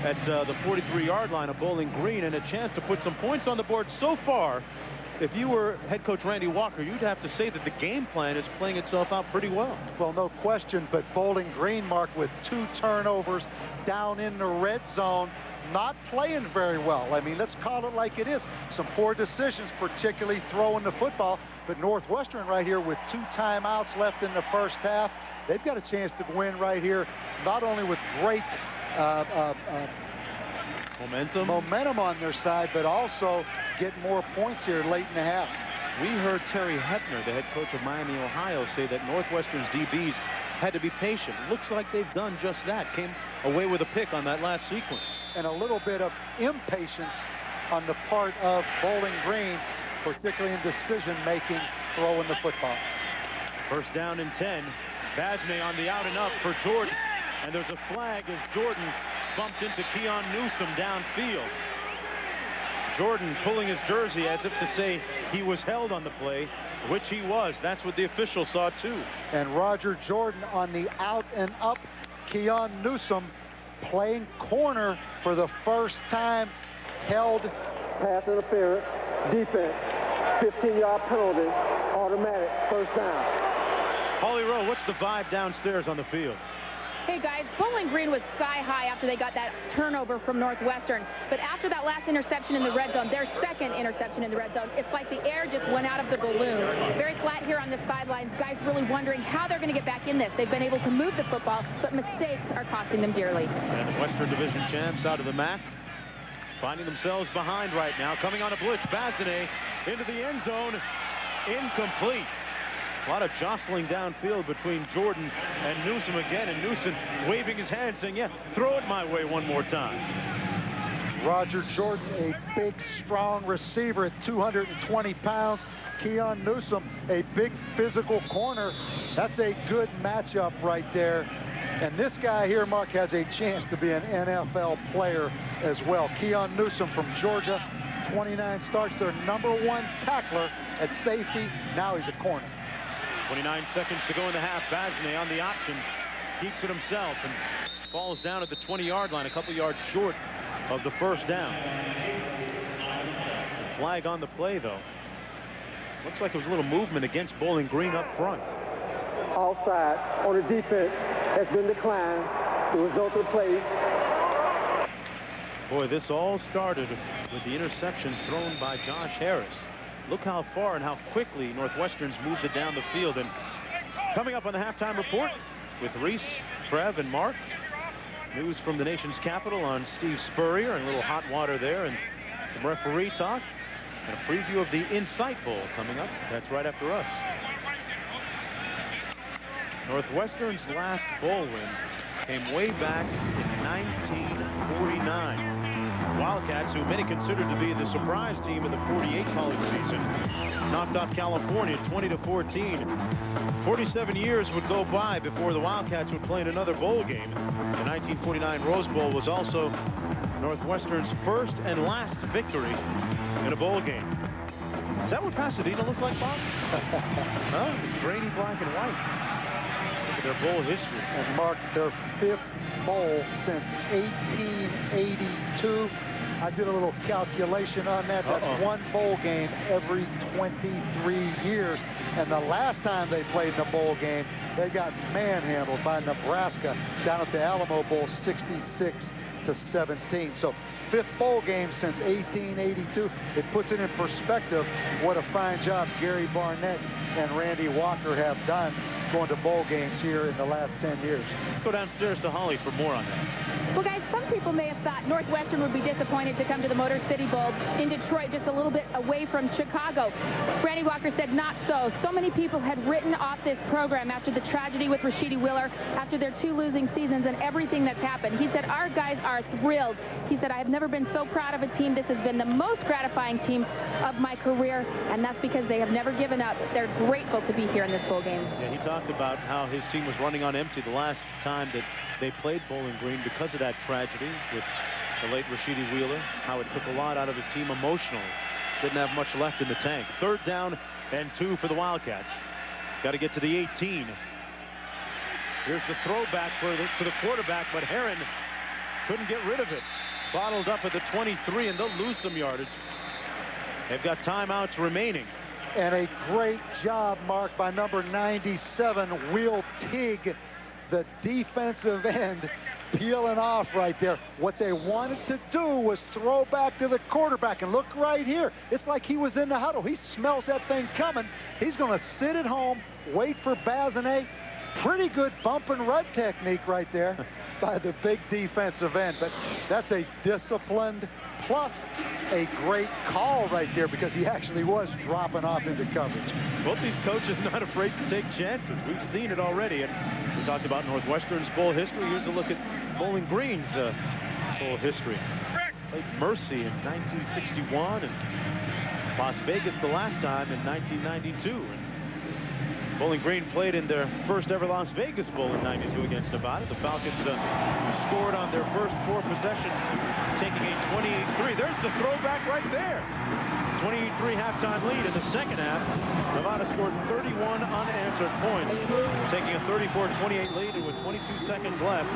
at the 43-yard line of Bowling Green and a chance to put some points on the board. So far, if you were head coach Randy Walker, you'd have to say that the game plan is playing itself out pretty well. Well, no question, but Bowling Green, Mark, with 2 turnovers down in the red zone, not playing very well. I mean, let's call it like it is. Some poor decisions, particularly throwing the football. But Northwestern right here with 2 timeouts left in the first half. They've got a chance to win right here, not only with great momentum on their side, but also get more points here late in the half. We heard Terry Hepner, the head coach of Miami, Ohio, say that Northwestern's DBs had to be patient. Looks like they've done just that. Came away with a pick on that last sequence. And a little bit of impatience on the part of Bowling Green, particularly in decision-making, throwing the football. First down and 10. Basney on the out and up for Jordan. And there's a flag as Jordan bumped into Keon Newsome downfield. Jordan pulling his jersey as if to say he was held on the play, which he was. That's what the official saw too. And Roger Jordan on the out and up. Keon Newsome playing corner for the first time, held. Pass interference, defense, 15-yard penalty, automatic, first down. Holly Rowe, what's the vibe downstairs on the field? Hey guys, Bowling Green was sky high after they got that turnover from Northwestern. But after that last interception in the red zone, their second interception in the red zone, it's like the air just went out of the balloon. Very flat here on the sidelines. Guys really wondering how they're going to get back in this. They've been able to move the football, but mistakes are costing them dearly. And Western Division champs out of the MAC, finding themselves behind right now. Coming on a blitz, Basney into the end zone, incomplete. A lot of jostling downfield between Jordan and Newsome again, and Newsome waving his hand saying, yeah, throw it my way one more time. Roger Jordan, a big, strong receiver at 220 pounds. Keon Newsome, a big physical corner. That's a good matchup right there. And this guy here, Mark, has a chance to be an NFL player as well. Keon Newsome from Georgia, 29 starts, their #1 tackler at safety. Now he's a corner. 29 seconds to go in the half. Basney on the option, keeps it himself and falls down at the 20-yard line, a couple yards short of the first down. The flag on the play, though. Looks like it was a little movement against Bowling Green up front. Offside on the defense has been declined. The result of the play. Boy, this all started with the interception thrown by Josh Harris. Look how far and how quickly Northwestern's moved it down the field. And coming up on the halftime report with Reese, Trev, and Mark. News from the nation's capital on Steve Spurrier and a little hot water there and some referee talk. And a preview of the Insight Bowl coming up. That's right after us. Northwestern's last bowl win came way back in 1949. Wildcats, who many considered to be the surprise team in the 48 college season, knocked off California 20-14. 47 years would go by before the Wildcats would play in another bowl game. The 1949 Rose Bowl was also Northwestern's first and last victory in a bowl game. Is that what Pasadena looked like, Bob? Huh? It's grainy black and white. Look at their bowl history. And Mark, their 5th bowl since 1882. I did a little calculation on that. That's one bowl game every 23 years. And the last time they played in a bowl game, they got manhandled by Nebraska down at the Alamo Bowl, 66-17. So 5th bowl game since 1882. It puts it in perspective what a fine job Gary Barnett and Randy Walker have done going to bowl games here in the last 10 years. Let's go downstairs to Holly for more on that. Well, guys, some people may have thought Northwestern would be disappointed to come to the Motor City Bowl in Detroit, just a little bit away from Chicago. Randy Walker said not so. So many people had written off this program after the tragedy with Rashidi Wheeler, after their 2 losing seasons and everything that's happened. He said, our guys are thrilled. He said, I have never been so proud of a team. This has been the most gratifying team of my career, and that's because they have never given up. They're grateful to be here in this bowl game. Yeah, he talked about how his team was running on empty the last time that they played Bowling Green because of that tragedy with the late Rashidi Wheeler, how it took a lot out of his team emotionally. Didn't have much left in the tank. 3rd down and 2 for the Wildcats. Got to get to the 18. Here's the throwback to the quarterback, but Heron couldn't get rid of it. Bottled up at the 23, and they'll lose some yardage. They've got timeouts remaining. And a great job, Mark, by number 97, Will Teague, the defensive end, peeling off right there. What they wanted to do was throw back to the quarterback. And look right here. It's like he was in the huddle. He smells that thing coming. He's going to sit at home, wait for Bazinet. Pretty good bump and run technique right there by the big defensive end. But that's a disciplined plus a great call right there, because he actually was dropping off into coverage. Both these coaches not afraid to take chances. We've seen it already. And we talked about Northwestern's bowl history. Here's a look at Bowling Green's bowl history. Played Mercy in 1961 and Las Vegas the last time in 1992. And Bowling Green played in their first ever Las Vegas Bowl in '92 against Nevada. The Falcons scored on their first 4 possessions, taking a 28-3. There's the throwback right there. 28-3 halftime lead in the second half. Nevada scored 31 unanswered points, taking a 34-28 lead, and with 22 seconds left,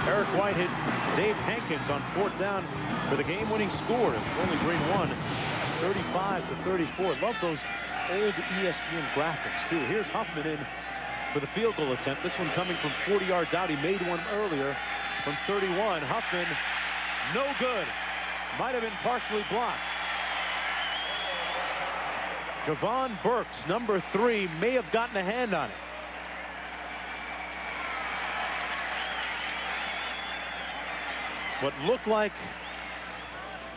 Eric White hit Dave Hankins on 4th down for the game-winning score as Bowling Green won 35-34. Love those old ESPN graphics too. Here's Huffman in for the field goal attempt. This one coming from 40 yards out. He made one earlier from 31. Huffman, no good. Might have been partially blocked. Javon Burks, number 3, may have gotten a hand on it. What looked like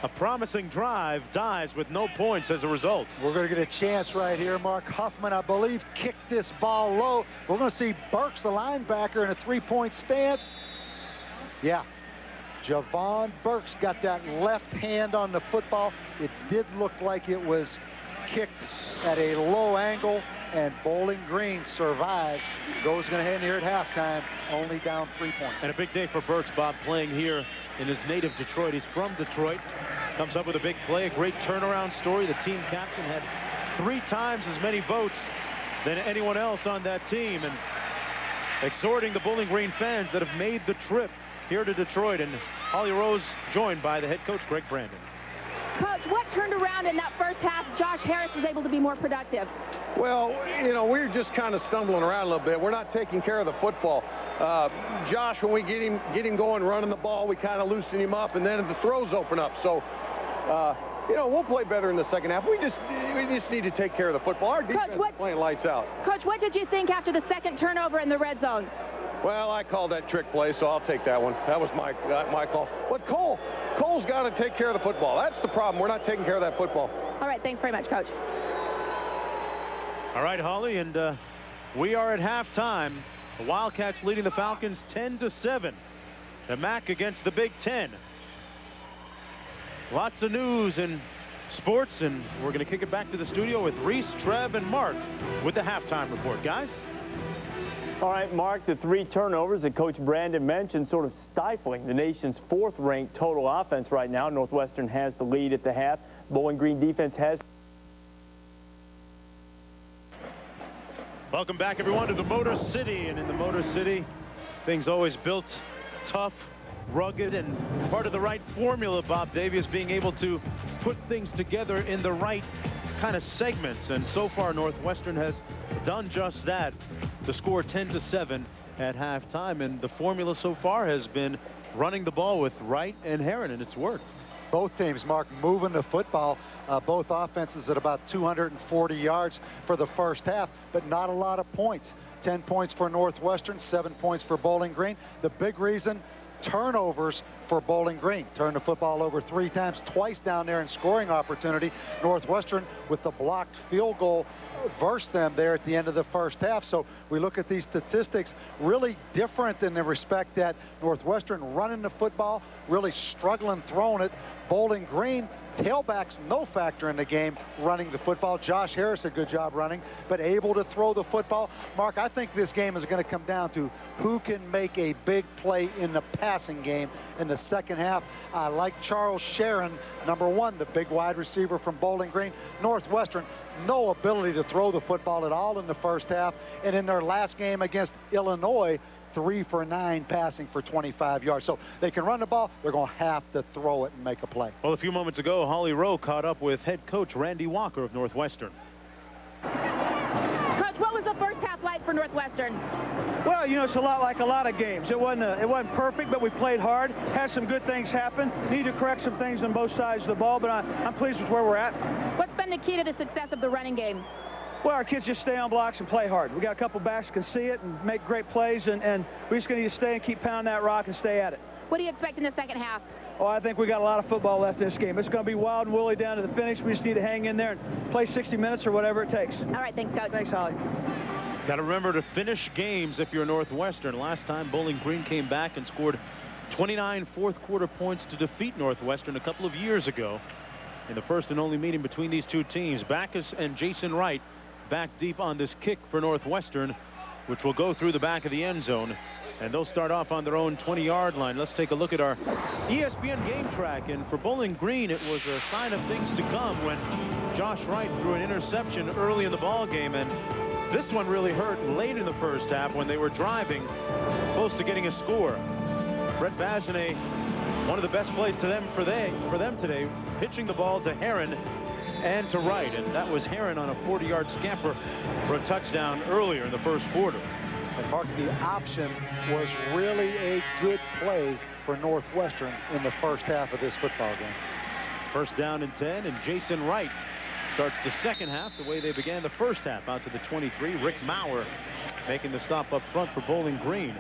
a promising drive dies with no points as a result. We're going to get a chance right here. Mark Huffman, I believe, kicked this ball low. We're going to see Burks, the linebacker, in a 3-point stance. Yeah. Javon Burks got that left hand on the football. It did look like it was kicked at a low angle, and Bowling Green survives. Goes going to end here at halftime, only down 3 points. And a big day for Burks, Bob, playing here in his native Detroit. He's from Detroit. Comes up with a big play, a great turnaround story. The team captain had 3 times as many votes than anyone else on that team, and exhorting the Bowling Green fans that have made the trip here to Detroit. And Holly Rose joined by the head coach, Greg Brandon. Coach, what turned around in that first half? Josh Harris was able to be more productive. Well, you know, we're just kind of stumbling around a little bit. We're not taking care of the football. Josh, when we get him going, running the ball, we kind of loosen him up, and then the throws open up. So, you know, we'll play better in the second half. We just need to take care of the football. Our defense is playing lights out. Coach, what did you think after the second turnover in the red zone? Well, I called that trick play, so I'll take that one. That was my call. But Cole's got to take care of the football. That's the problem. We're not taking care of that football. All right, thanks very much, Coach. All right, Holly, and we are at halftime. The Wildcats leading the Falcons 10-7. The MAC against the Big Ten. Lots of news in sports, and we're going to kick it back to the studio with Reese, Trev, and Mark with the halftime report. Guys? All right, Mark, the 3 turnovers that Coach Brandon mentioned sort of stifling the nation's 4th-ranked total offense right now. Northwestern has the lead at the half. Bowling Green defense has... Welcome back, everyone, to the Motor City. And in the Motor City, things always built tough, rugged, and part of the right formula, Bob Davies, being able to put things together in the right kind of segments. And so far, Northwestern has done just that to score 10-7 at halftime. And the formula so far has been running the ball with Wright and Heron, and it's worked. Both teams, Mark, moving the football. Both offenses at about 240 yards for the first half, but not a lot of points. 10 points for Northwestern, 7 points for Bowling Green. The big reason, turnovers for Bowling Green. Turned the football over 3 times, twice down there in scoring opportunity. Northwestern with the blocked field goal versed them there at the end of the first half. So we look at these statistics, really different in the respect that Northwestern running the football, really struggling throwing it. Bowling Green, tailbacks no factor in the game running the football. Josh Harris a good job running, but able to throw the football. Mark, I think this game is going to come down to who can make a big play in the passing game in the second half. I like Charles Sharon, #1, the big wide receiver from Bowling Green. Northwestern, no ability to throw the football at all in the first half. And in their last game against Illinois, 3 for 9 passing for 25 yards. So they can run the ball. They're going to have to throw it and make a play. Well, a few moments ago, Holly Rowe caught up with head coach Randy Walker of Northwestern. Coach, what was the first half like for Northwestern? Well, you know, it's a lot like a lot of games. It wasn't perfect, but we played hard. Had some good things happen. Need to correct some things on both sides of the ball, but I'm pleased with where we're at. What's been the key to the success of the running game? Well, our kids just stay on blocks and play hard. We got a couple backs that can see it and make great plays, and we just going to need to stay and keep pounding that rock and stay at it. What do you expect in the second half? Oh, I think we got a lot of football left in this game. It's going to be wild and woolly down to the finish. We just need to hang in there and play 60 minutes or whatever it takes. All right, thanks, Coach. Thanks, Holly. Got to remember to finish games if you're Northwestern. Last time, Bowling Green came back and scored 29 fourth-quarter points to defeat Northwestern a couple of years ago in the first and only meeting between these two teams. Backus and Jason Wright back deep on this kick for Northwestern, which will go through the back of the end zone, and they'll start off on their own 20-yard line. Let's take a look at our ESPN game track, and for Bowling Green, it was a sign of things to come when Josh Wright threw an interception early in the ball game, and this one really hurt late in the first half when they were driving close to getting a score. Brett Bazinet, one of the best plays for them today, pitching the ball to Heron and to Wright, and that was Heron on a 40-yard scamper for a touchdown earlier in the first quarter. And Mark, the option was really a good play for Northwestern in the first half of this football game. First down and 10, and Jason Wright starts the second half the way they began the first half, out to the 23. Rick Maurer making the stop up front for Bowling Green.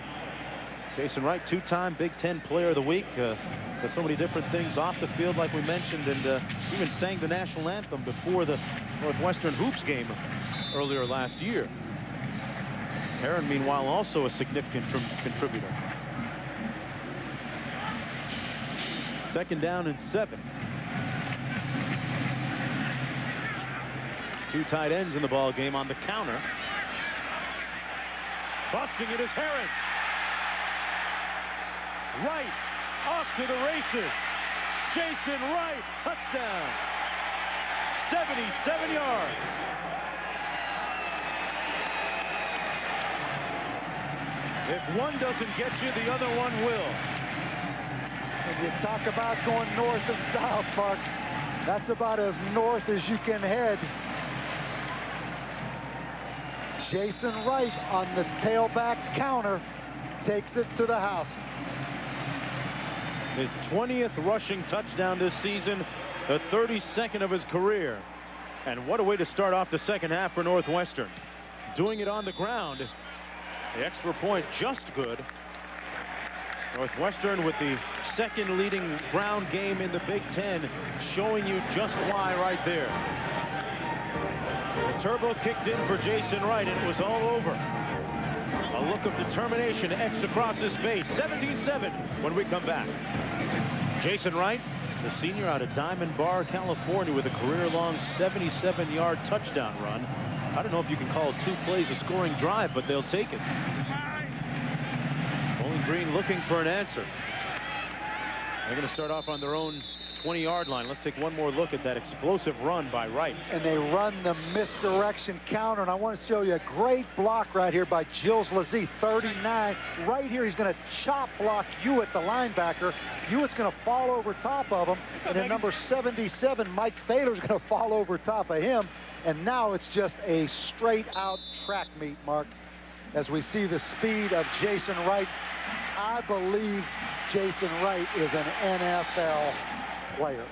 Jason Wright, 2-time Big Ten Player of the Week. Does so many different things off the field, like we mentioned, and even sang the national anthem before the Northwestern Hoops game earlier last year. Heron, meanwhile, also a significant contributor. Second down and 7. 2 tight ends in the ball game on the counter. Busting it is Heron. Wright off to the races. Jason Wright, touchdown. 77 yards. If one doesn't get you, the other one will. And you talk about going north and south, Mark. That's about as north as you can head. Jason Wright on the tailback counter takes it to the house. His 20th rushing touchdown this season, the 32nd of his career. And what a way to start off the second half for Northwestern. Doing it on the ground. The extra point just good. Northwestern with the second leading ground game in the Big Ten, showing you just why right there. The turbo kicked in for Jason Wright, and it was all over. A look of determination etched across his face. 17-7 when we come back. Jason Wright the senior out of Diamond Bar, California, with a career-long 77-yard touchdown run. I don't know if you can call 2 plays a scoring drive, but they'll take it. Bowling Green looking for an answer. They're going to start off on their own 20-yard line. Let's take one more look at that explosive run by Wright. And they run the misdirection counter, and I want to show you a great block right here by Gilles Lazzie, 39. Right here, he's going to chop block Hewitt, the linebacker. Hewitt's going to fall over top of him, and then number 77, Mike Thaler's going to fall over top of him. And now it's just a straight-out track meet, Mark, as we see the speed of Jason Wright. I believe Jason Wright is an NFL player.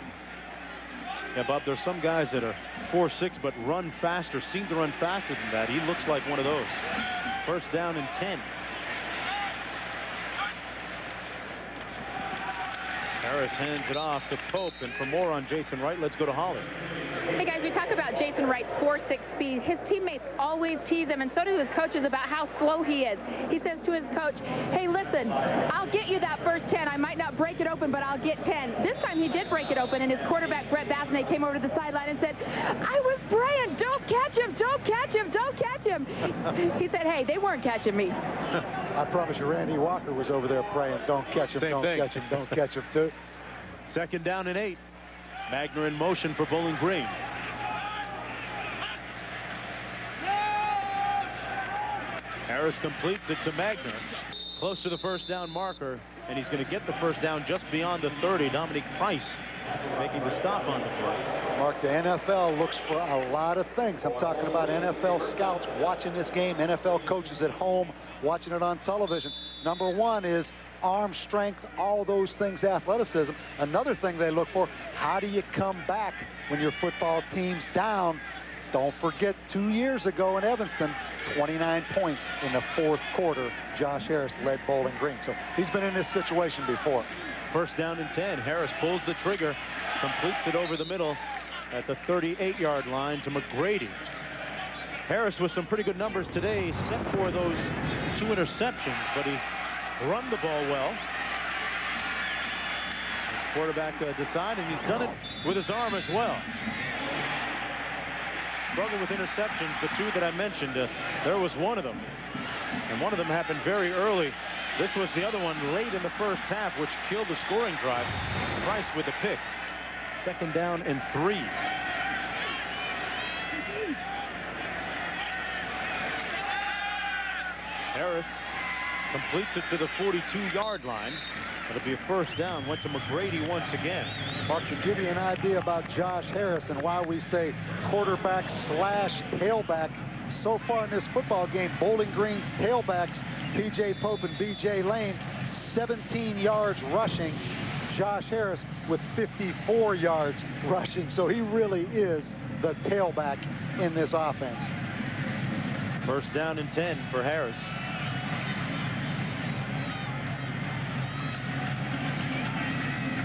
Yeah, Bob, there's some guys that are 4'6", but run faster, seem to run faster than that. He looks like one of those. First down and 10. Harris hands it off to Pope, and for more on Jason Wright, let's go to Holly. Hey guys, we talk about Jason Wright's 4'6" speed. His teammates always tease him, and so do his coaches, about how slow he is. He says to his coach, hey, listen, I'll get you that first 10. I might not break it open, but I'll get 10. This time he did break it open, and his quarterback, Brett Basnet, came over to the sideline and said, I was praying, don't catch him, don't catch him, don't catch him. He said, hey, they weren't catching me. I promise you, Randy Walker was over there praying, don't catch him, don't catch him, don't catch him, too. Second down and 8. Magner in motion for Bowling Green. Harris completes it to Magner, close to the first down marker, and he's going to get the first down just beyond the 30. Dominic Price making the stop on the play. Mark, the NFL looks for a lot of things. I'm talking about NFL scouts watching this game, NFL coaches at home watching it on television. Number one is arm strength, all those things, athleticism. Another thing they look for, how do you come back when your football team's down? Don't forget 2 years ago in Evanston, 29 points in the 4th quarter. Josh Harris led Bowling Green. So he's been in this situation before. First down and 10. Harris pulls the trigger, completes it over the middle at the 38-yard line to McGrady. Harris with some pretty good numbers today, except for those 2 interceptions, but he's run the ball well. The quarterback decided he's done it with his arm as well. Struggled with interceptions, the 2 that I mentioned. There was one of them, and one of them happened very early. This was the other one late in the first half, which killed the scoring drive. Price with a pick. Second down and 3. Harris completes it to the 42-yard line. It'll be a first down. Went to McGrady once again. Mark, to give you an idea about Josh Harris and why we say quarterback slash tailback, so far in this football game, Bowling Green's tailbacks, P.J. Pope and B.J. Lane, 17 yards rushing. Josh Harris with 54 yards rushing. So he really is the tailback in this offense. First down and 10 for Harris.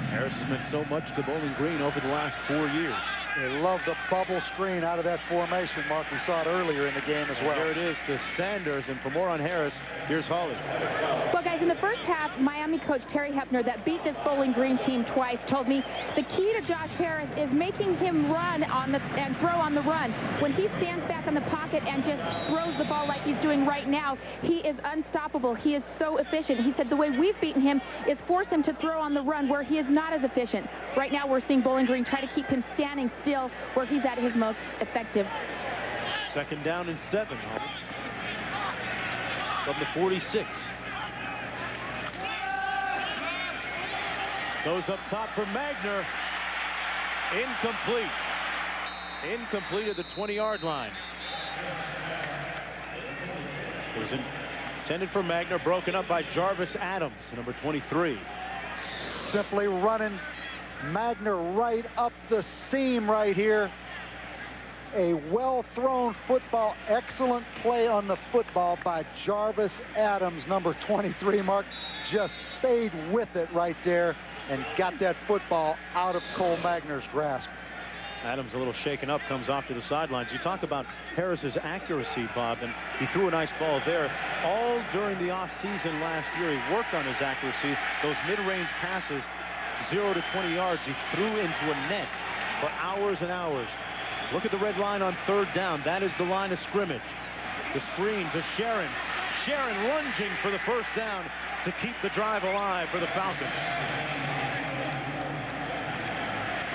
Harris has meant so much to Bowling Green over the last 4 years. They love the bubble screen out of that formation, Mark. We saw it earlier in the game as well. Here it is to Sanders, and for more on Harris, here's Holly. Well, guys, in the first half, Miami coach Terry Hepner, that beat this Bowling Green team twice, told me the key to Josh Harris is making him run on the and throw on the run. When he stands back in the pocket and just throws the ball like he's doing right now, he is unstoppable. He is so efficient. He said the way we've beaten him is force him to throw on the run where he is not as efficient. Right now, we're seeing Bowling Green try to keep him standing still where he's at his most effective. Second down and 7. From the 46. Goes up top for Magner. Incomplete. Incomplete at the 20-yard line. It was intended for Magner, broken up by Jarvis Adams, number 23. Simply running Magner right up the seam right here. A well-thrown football, excellent play on the football by Jarvis Adams, number 23, Mark. Just stayed with it right there and got that football out of Cole Magner's grasp. Adams a little shaken up, comes off to the sidelines. You talk about Harris's accuracy, Bob, and he threw a nice ball there. All during the offseason last year, he worked on his accuracy. Those mid-range passes 0 to 20 yards. He threw into a net for hours and hours. Look at the red line on 3rd down. That is the line of scrimmage. The screen to Sharon. Sharon lunging for the 1st down to keep the drive alive for the Falcons.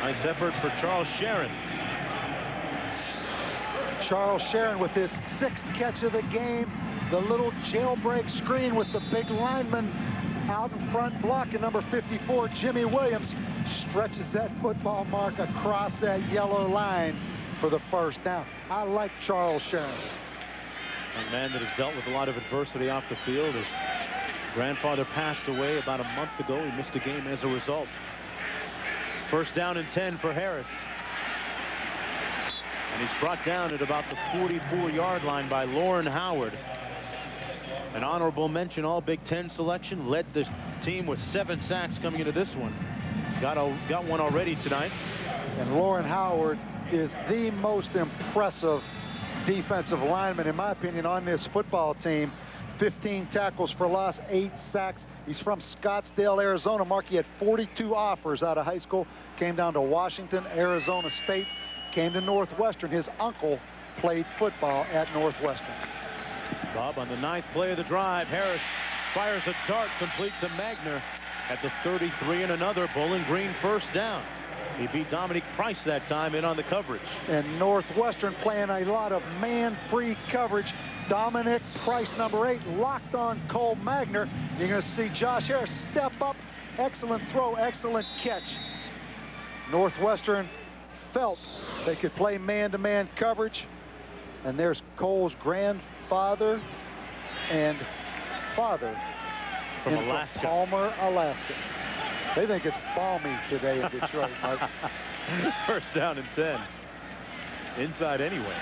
Nice effort for Charles Sharon. Charles Sharon with his 6th catch of the game. The little jailbreak screen with the big lineman out in front blocking. Number 54, Jimmy Williams, stretches that football mark across that yellow line for the 1st down. I like Charles Sharon. A man that has dealt with a lot of adversity off the field. His grandfather passed away about a month ago. He missed a game as a result. 1st down and 10 for Harris. And he's brought down at about the 44-yard line by Lauren Howard. An honorable mention All Big Ten selection. Led the team with 7 sacks coming into this one. Got one already tonight. And Lauren Howard is the most impressive defensive lineman, in my opinion, on this football team. 15 tackles for loss, 8 sacks. He's from Scottsdale, Arizona. Mark, he had 42 offers out of high school. Came down to Washington, Arizona State. Came to Northwestern. His uncle played football at Northwestern. Bob, on the 9th play of the drive, Harris fires a dart complete to Magner at the 33, and another Bowling Green 1st down. He beat Dominic Price that time in on the coverage. And Northwestern playing a lot of man-free coverage. Dominic Price, number 8, locked on Cole Magner. You're going to see Josh Harris step up. Excellent throw, excellent catch. Northwestern felt they could play man-to-man coverage. And there's Cole's grandfather and father from in Alaska. Palmer, Alaska. They think it's balmy today in Detroit, Mark. 1st down and 10. Inside anyway.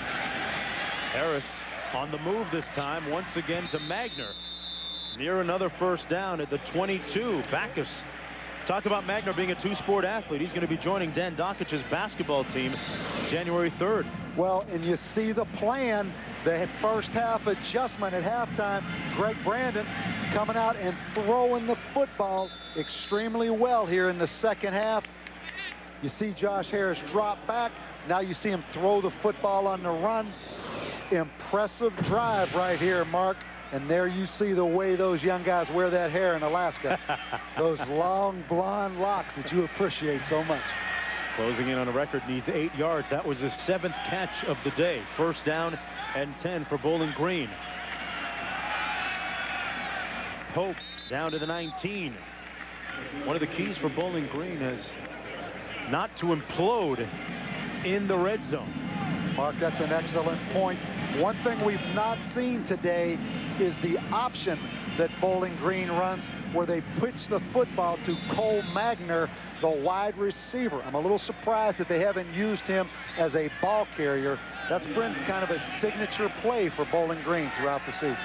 Harris on the move this time, once again to Magner. Near another 1st down at the 22. Backus. Talk about Magner being a 2-sport athlete. He's going to be joining Dan Dockich's basketball team January 3rd. Well, and you see the plan. The 1st half adjustment at halftime. Greg Brandon coming out and throwing the football extremely well here in the 2nd half. You see Josh Harris drop back. Now you see him throw the football on the run. Impressive drive right here, Mark. And there you see the way those young guys wear that hair in Alaska. Those long blonde locks that you appreciate so much. Closing in on a record, needs 8 yards. That was his 7th catch of the day. 1st down and 10 for Bowling Green. Pope down to the 19. One of the keys for Bowling Green is not to implode in the red zone. Mark, that's an excellent point. One thing we've not seen today is the option that Bowling Green runs, where they pitch the football to Cole Magner, the wide receiver. I'm a little surprised that they haven't used him as a ball carrier. That's been kind of a signature play for Bowling Green throughout the season.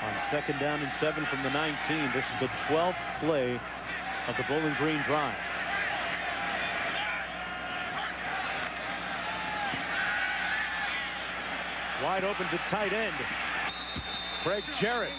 On 2nd down and 7 from the 19, this is the 12th play of the Bowling Green drive. Wide open to tight end, Craig Jarrett.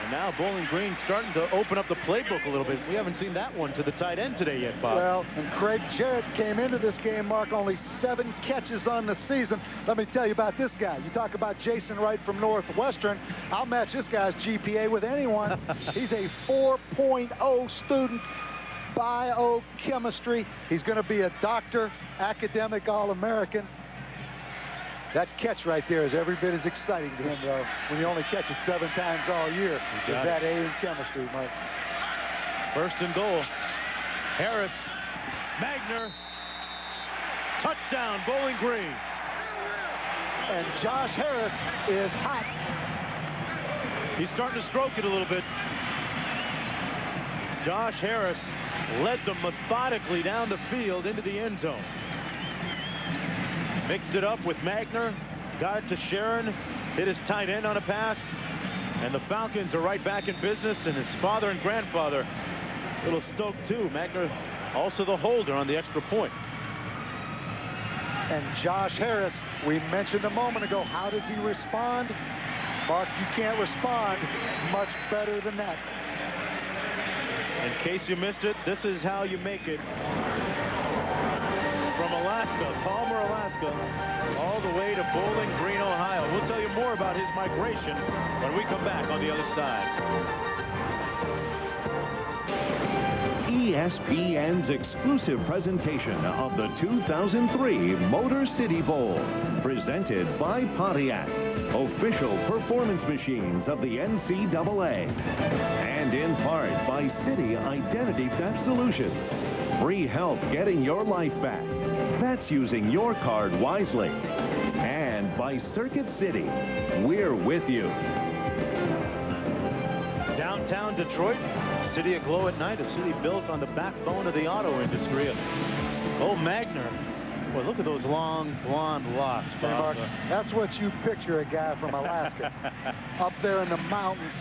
And now Bowling Green starting to open up the playbook a little bit. We haven't seen that one to the tight end today yet, Bob. Well, and Craig Jarrett came into this game, Mark, only 7 catches on the season. Let me tell you about this guy. You talk about Jason Wright from Northwestern. I'll match this guy's GPA with anyone. He's a 4.0 student, biochemistry. He's going to be a doctor, academic All-American. That catch right there is every bit as exciting to him, though, when you only catch it 7 times all year. Is that A in chemistry, Mike? 1st and goal. Harris, Magner, touchdown, Bowling Green. And Josh Harris is hot. He's starting to stroke it a little bit. Josh Harris led them methodically down the field into the end zone. Mixed it up with Magner, got it to Sharon, hit his tight end on a pass, and the Falcons are right back in business, and his father and grandfather a little stoked too. Magner also the holder on the extra point. And Josh Harris, we mentioned a moment ago, how does he respond? Mark, you can't respond much better than that. In case you missed it, this is how you make it. From Alaska, Palmer, Alaska, all the way to Bowling Green, Ohio. We'll tell you more about his migration when we come back on the other side. ESPN's exclusive presentation of the 2003 Motor City Bowl, presented by Pontiac, official performance machines of the NCAA, and in part by City Identity Theft Solutions. Free help getting your life back. That's using your card wisely. And by Circuit City, we're with you. Downtown Detroit, city aglow at night, a city built on the backbone of the auto industry. Cole Magner. Boy, look at those long blonde locks, Bob. Hey, Mark, that's what you picture a guy from Alaska up there in the mountains.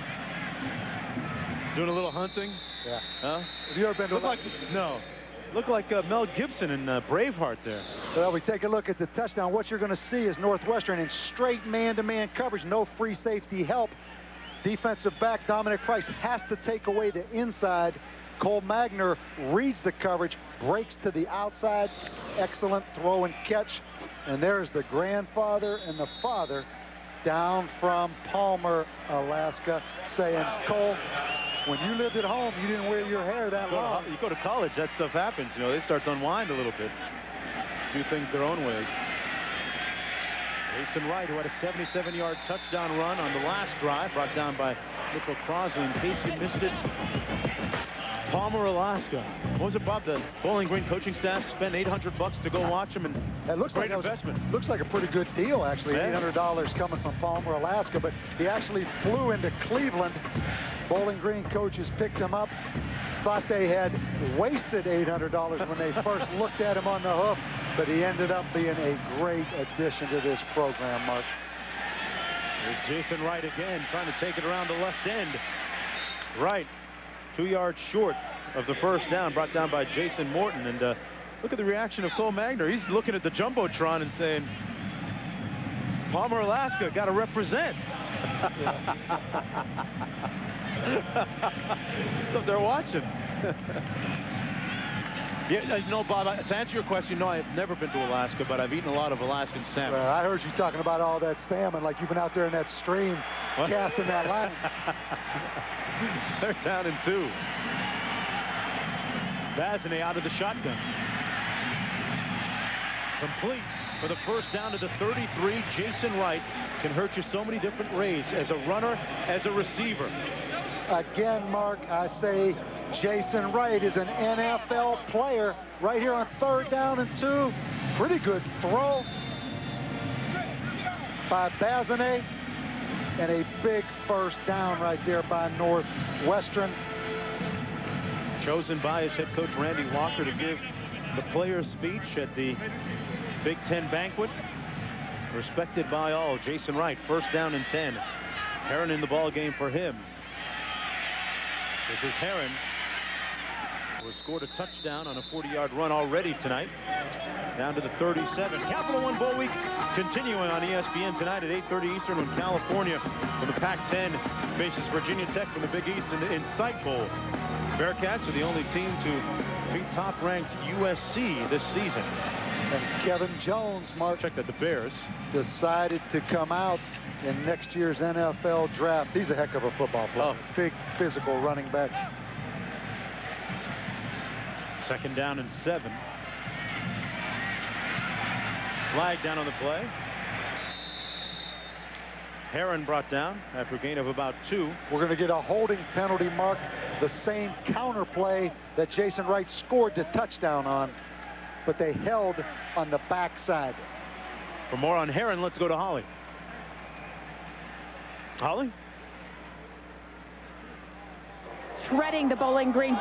Doing a little hunting? Yeah. Huh? Have you ever been to Alaska? No. Look like Mel Gibson in Braveheart there. Well, we take a look at the touchdown. What you're going to see is Northwestern in straight man-to-man coverage, no free safety help. Defensive back Dominic Price has to take away the inside. Cole Magner reads the coverage, breaks to the outside. Excellent throw and catch. And there's the grandfather and the father down from Palmer, Alaska, saying, Cole, when you lived at home, you didn't wear your hair that long. You go to college, that stuff happens. You know, they start to unwind a little bit, do things their own way. Jason Wright, who had a 77-yard touchdown run on the last drive, brought down by Mitchell Crosley. In case you missed it, Palmer, Alaska. What was it, Bob? The Bowling Green coaching staff spent $800 to go watch him, and it looks great like investment. Looks like a pretty good deal, actually. Yeah. $800 coming from Palmer, Alaska, but he actually flew into Cleveland. Bowling Green coaches picked him up. Thought they had wasted $800 when they first looked at him on the hoof, but he ended up being a great addition to this program, Mark. There's Jason Wright again, trying to take it around the left end. Wright, 2 yards short of the first down, brought down by Jason Morton. And look at the reaction of Cole Magner. He's looking at the Jumbotron and saying, Palmer, Alaska, got to represent. So they're watching. Yeah, you know, Bob, to answer your question, no, I've never been to Alaska, but I've eaten a lot of Alaskan salmon. Well, I heard you talking about all that salmon, like you've been out there in that stream, casting that line. They're down in 2. Basney out of the shotgun. Complete for the first down to the 33. Jason Wright can hurt you so many different ways, as a runner, as a receiver. Again, Mark, I say Jason Wright is an NFL player right here on 3rd down and 2. Pretty good throw by Basney, and a big first down right there by Northwestern. Chosen by his head coach Randy Walker to give the players' speech at the Big Ten banquet. Respected by all. Jason Wright, 1st down and 10. Heron in the ball game for him. This is Heron, who has scored a touchdown on a 40-yard run already tonight. Down to the 37. Capital One Bowl Week continuing on ESPN tonight at 8:30 Eastern, when California from the Pac-10 faces Virginia Tech from the Big East in the Insight Bowl. Bearcats are the only team to beat top-ranked USC this season. And Kevin Jones, Mark, check that the Bears decided to come out in next year's NFL draft. He's a heck of a football player. Oh. Big physical running back. 2nd down and 7. Flag down on the play. Heron brought down after a gain of about 2. We're going to get a holding penalty, Mark. The same counter play that Jason Wright scored the touchdown on, but they held on the backside. For more on Heron, let's go to Holly. Holly? Shredding the Bowling Green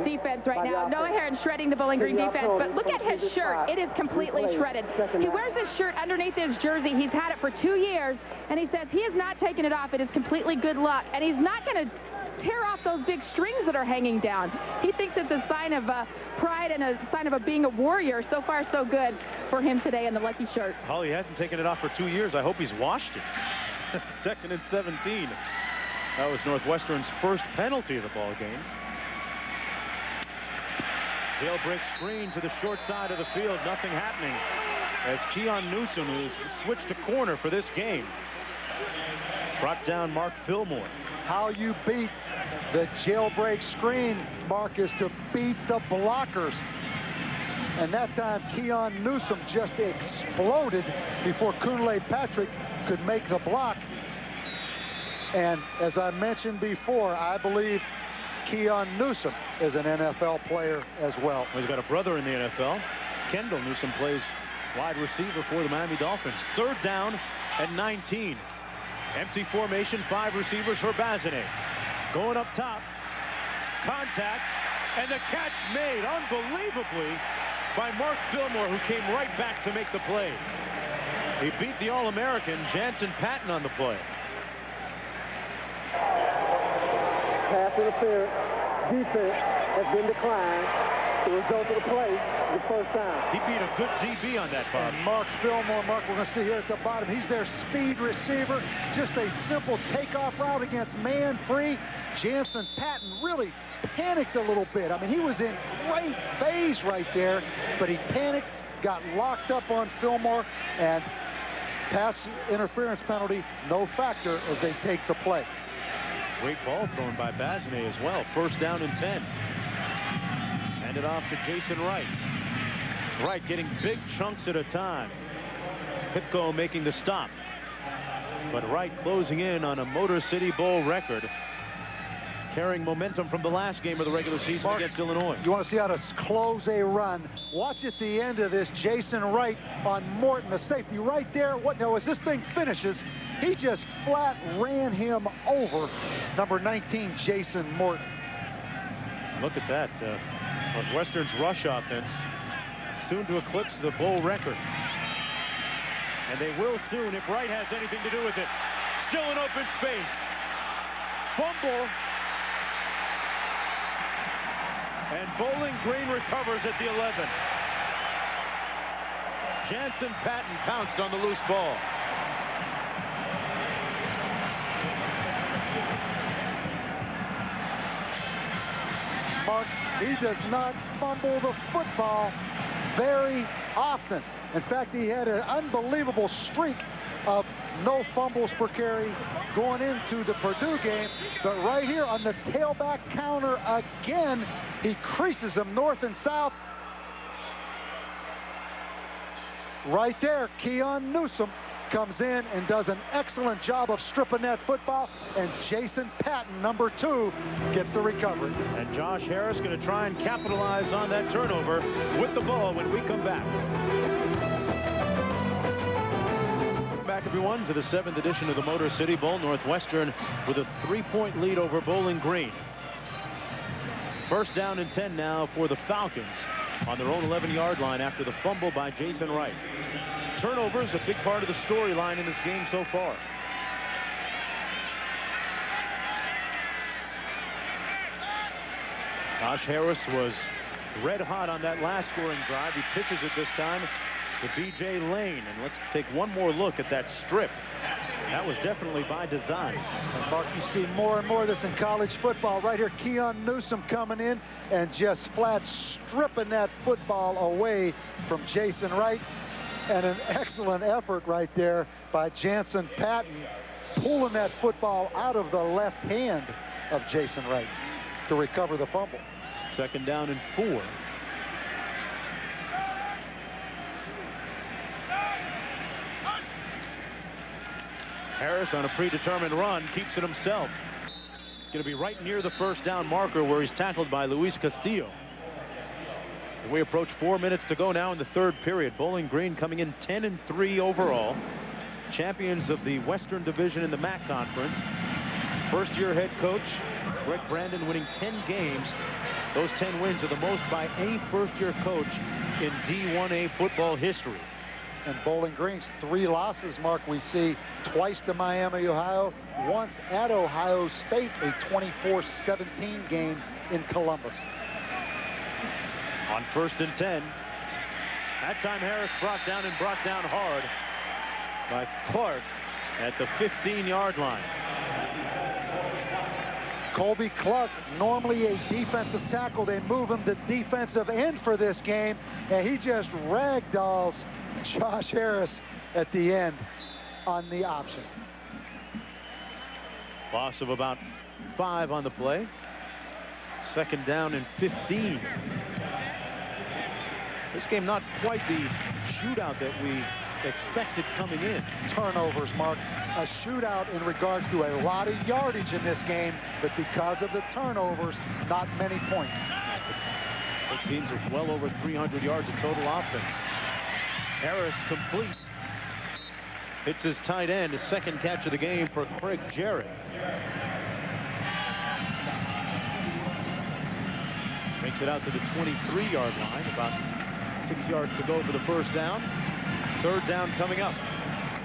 defense right now. Noah Heron shredding the Bowling Green defense, but look at his shirt. It is completely shredded. He wears this shirt underneath his jersey. He's had it for 2 years, and he says he is not taking it off. It is completely good luck, and he's not going to tear off those big strings that are hanging down. He thinks it's a sign of pride and a sign of being a warrior. So far, so good for him today in the lucky shirt. Holly hasn't taken it off for 2 years. I hope he's washed it. 2nd and 17. That was Northwestern's first penalty of the ball game. Jailbreak screen to the short side of the field. Nothing happening as Keon Newsom, who's switched to corner for this game, brought down Mark Fillmore. How you beat the jailbreak screen, Mark, is to beat the blockers. And that time, Keon Newsom just exploded before Kunle Patrick could make the block. And as I mentioned before, I believe Keon Newsom is an NFL player as well. He's got a brother in the NFL. Kendall Newsom plays wide receiver for the Miami Dolphins. Third down at 19. Empty formation, 5 receivers for Bazinet. Going up top. Contact. And the catch made unbelievably by Mark Fillmore, who came right back to make the play. He beat the All-American Jansen Patton on the play. Pass interference, defense has been declined. The result of the play is the first down. He beat a good DB on that, Bob. And Mark Fillmore, Mark, we're going to see here at the bottom, he's their speed receiver. Just a simple takeoff route against man free. Jansen Patton really panicked a little bit. I mean, he was in great phase right there, but he panicked, got locked up on Fillmore, and pass interference penalty, no factor as they take the play. Great ball thrown by Bazinet as well. First down and 10. Handed off to Jason Wright. Wright getting big chunks at a time. Pipko making the stop. But Wright closing in on a Motor City Bowl record, carrying momentum from the last game of the regular season against Illinois. You want to see how to close a run. Watch at the end of this, Jason Wright on Morton, the safety right there. What now, as this thing finishes, he just flat ran him over. Number 19, Jason Morton. Look at that. Northwestern's rush offense soon to eclipse the bowl record. And they will soon if Wright has anything to do with it. Still in open space. Fumble. And Bowling Green recovers at the 11. Jansen Patton pounced on the loose ball. Mark, he does not fumble the football very often. In fact, he had an unbelievable streak of no fumbles per carry going into the Purdue game. But right here on the tailback counter again, he creases them north and south. Right there, Keon Newsom comes in and does an excellent job of stripping that football, and Jason Patton, number 2, gets the recovery. And Josh Harris going to try and capitalize on that turnover with the ball when we come back. Back, everyone, to the 7th edition of the Motor City Bowl. Northwestern with a 3-point lead over Bowling Green. First down and 10 now for the Falcons on their own 11-yard line after the fumble by Jason Wright. Turnovers, a big part of the storyline in this game so far. Josh Harris was red hot on that last scoring drive. He pitches it this time to B.J. Lane. And let's take one more look at that strip. That was definitely by design. And Mark, you see more and more of this in college football. Right here, Keon Newsom coming in and just flat stripping that football away from Jason Wright. And an excellent effort right there by Jansen Patton, pulling that football out of the left hand of Jason Wright to recover the fumble. Second down and 4. Harris on a predetermined run keeps it himself. It's going to be right near the first down marker where he's tackled by Luis Castillo. We approach 4 minutes to go now in the third period. Bowling Green coming in 10-3 overall. Champions of the Western Division in the MAC Conference. First-year head coach Greg Brandon winning 10 games. Those 10 wins are the most by any first-year coach in D1A football history. And Bowling Green's 3 losses, Mark, we see twice to Miami, Ohio, once at Ohio State, a 24-17 game in Columbus. On 1st and 10. That time Harris brought down hard by Clark at the 15-yard line. Colby Clark, normally a defensive tackle. They move him to defensive end for this game, and he just ragdolls Josh Harris at the end on the option. Loss of about 5 on the play. 2nd down and 15. This game not quite the shootout that we expected coming in. Turnovers, Mark. A shootout in regards to a lot of yardage in this game, but because of the turnovers, not many points. Both teams are well over 300 yards of total offense. Harris complete. Hits his tight end, his 2nd catch of the game for Craig Jarrett. Makes it out to the 23-yard line. About 6 yards to go for the 1st down. 3rd down coming up.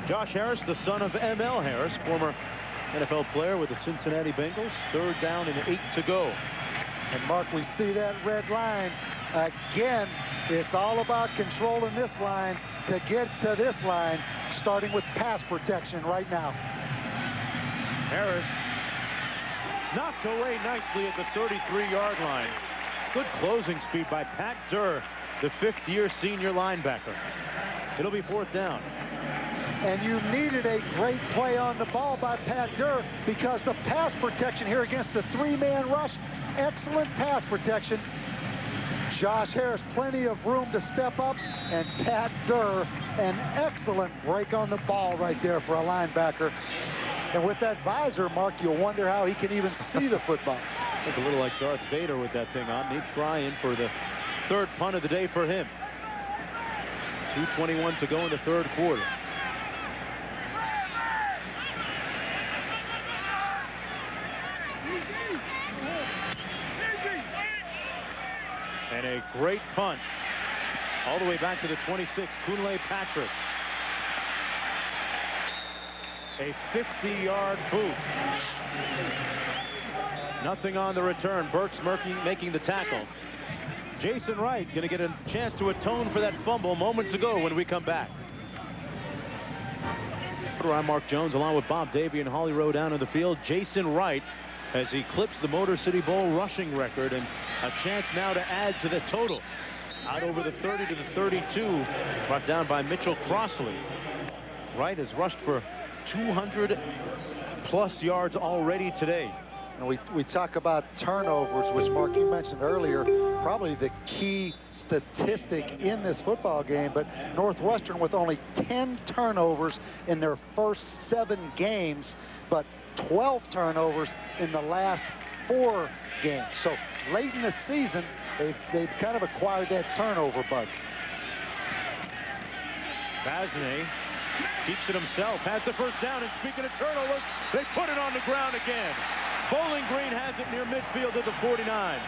Josh Harris, the son of M.L. Harris, former NFL player with the Cincinnati Bengals. 3rd down and 8 to go. And Mark, we see that red line again. It's all about controlling this line to get to this line, starting with pass protection right now. Harris knocked away nicely at the 33-yard line. Good closing speed by Pat Durr, the 5th-year senior linebacker. It'll be 4th down. And you needed a great play on the ball by Pat Durr, because the pass protection here against the 3-man rush, excellent pass protection. Josh Harris, plenty of room to step up, and Pat Durr, an excellent break on the ball right there for a linebacker. And with that visor, Mark, you'll wonder how he can even see the football. Look a little like Darth Vader with that thing on. Nate Fry in for the 3rd punt of the day for him. 2:21 to go in the 3rd quarter. And a great punt all the way back to the 26. Kunle Patrick. A 50-yard boot. Nothing on the return. Burks making the tackle. Jason Wright going to get a chance to atone for that fumble moments ago when we come back. I'm Mark Jones along with Bob Davey and Holly Rowe down in the field. Jason Wright has eclipsed the Motor City Bowl rushing record, and a chance now to add to the total. Out over the 30 to the 32, brought down by Mitchell Crossley. Wright has rushed for 200+ yards already today. And we talk about turnovers, which, Mark, you mentioned earlier, probably the key statistic in this football game, but Northwestern with only 10 turnovers in their first 7 games, but 12 turnovers in the last 4 games. So late in the season, they've kind of acquired that turnover bug. Basney keeps it himself, has the 1st down, and speaking of turnovers, they put it on the ground again. Bowling Green has it near midfield at the 49.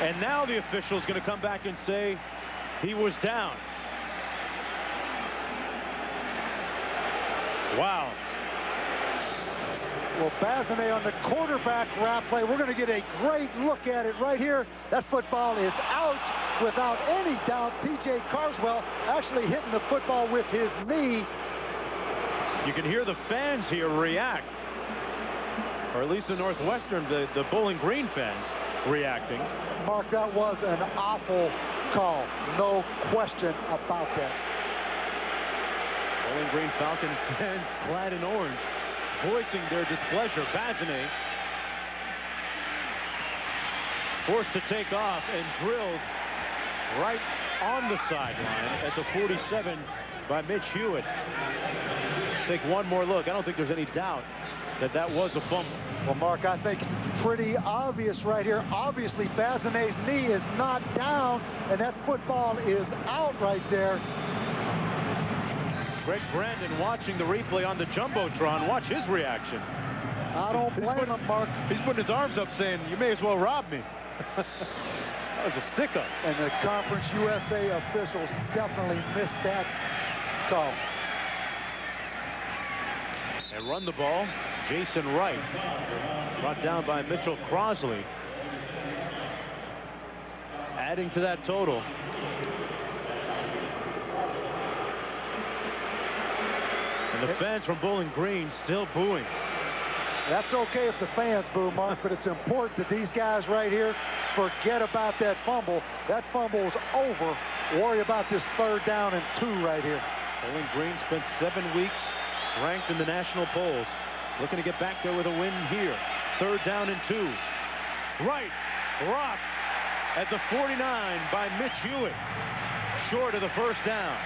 And now the official is going to come back and say he was down. Wow. Well, Basney on the quarterback wrap play. We're going to get a great look at it right here. That football is out without any doubt. P.J. Carswell actually hitting the football with his knee. You can hear the fans here react. Or at least the Northwestern, the Bowling Green fans reacting. Mark, that was an awful call. No question about that. Bowling Green Falcon fans clad in orange, voicing their displeasure. Basney forced to take off and drilled right on the sideline at the 47 by Mitch Hewitt. Let's take one more look. I don't think there's any doubt that that was a fumble. Well, Mark, I think it's pretty obvious right here. Obviously, Basney's knee is not down, and that football is out right there. Greg Brandon watching the replay on the Jumbotron. Watch his reaction. I don't blame him, Mark. He's putting his arms up saying, you may as well rob me. That was a stick-up. And the Conference USA officials definitely missed that call. And run the ball, Jason Wright. Brought down by Mitchell Crossley. Adding to that total. And the fans from Bowling Green still booing. That's okay if the fans boo, Mark, but it's important that these guys right here forget about that fumble. That fumble is over. Worry about this 3rd down and 2 right here. Bowling Green spent 7 weeks ranked in the national polls. Looking to get back there with a win here. 3rd down and 2. Right, rocked at the 49 by Mitch Hewitt. Short of the 1st down.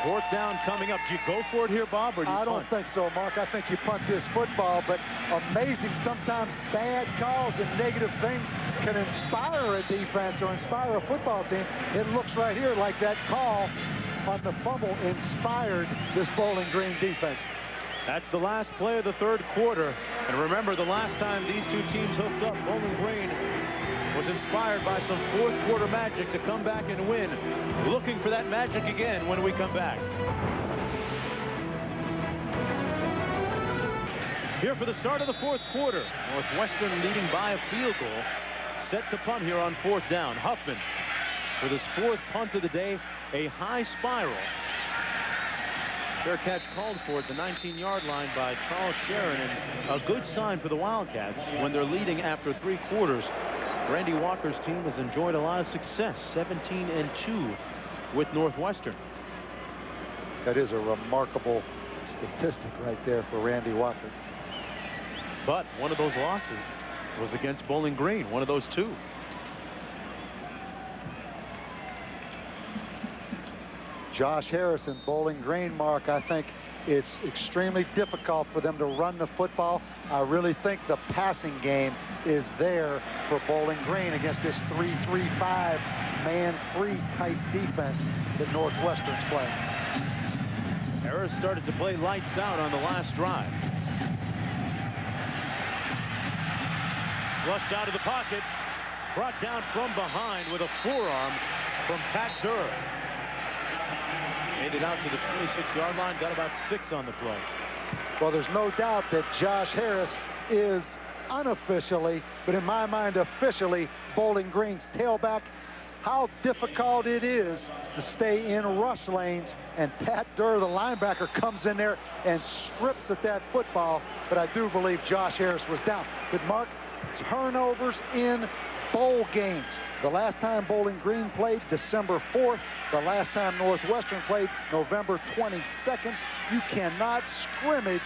4th down coming up. Do you go for it here, Bob, or do you I don't punt? think so, Mark. I think you punt this football, but amazing sometimes bad calls and negative things can inspire a defense or inspire a football team. It looks right here like that call on the fumble inspired this Bowling Green defense. That's the last play of the 3rd quarter. And remember, the last time these two teams hooked up, Bowling Green was inspired by some 4th quarter magic to come back and win. Looking for that magic again when we come back. Here for the start of the 4th quarter. Northwestern leading by a field goal. Set to punt here on 4th down. Huffman with his 4th punt of the day. A high spiral. Bearcats called for at the 19-yard line by Charles Sharon, and a good sign for the Wildcats when they're leading after 3 quarters. Randy Walker's team has enjoyed a lot of success, 17-2 with Northwestern. That is a remarkable statistic right there for Randy Walker. But one of those losses was against Bowling Green, one of those 2. Josh Harris and Bowling Green, Mark, I think it's extremely difficult for them to run the football. I really think the passing game is there for Bowling Green against this 3-3-5 man-free type defense that Northwestern's playing. Harris started to play lights out on the last drive. Flushed out of the pocket, brought down from behind with a forearm from Pat Durr. Made it out to the 26-yard line, got about 6 on the play. Well, there's no doubt that Josh Harris is unofficially, but in my mind officially, Bowling Green's tailback. How difficult it is to stay in rush lanes, and Pat Durr, the linebacker, comes in there and strips at that football, but I do believe Josh Harris was down. But Mark, turnovers in bowl games. The last time Bowling Green played, December 4th. The last time Northwestern played, November 22nd. You cannot scrimmage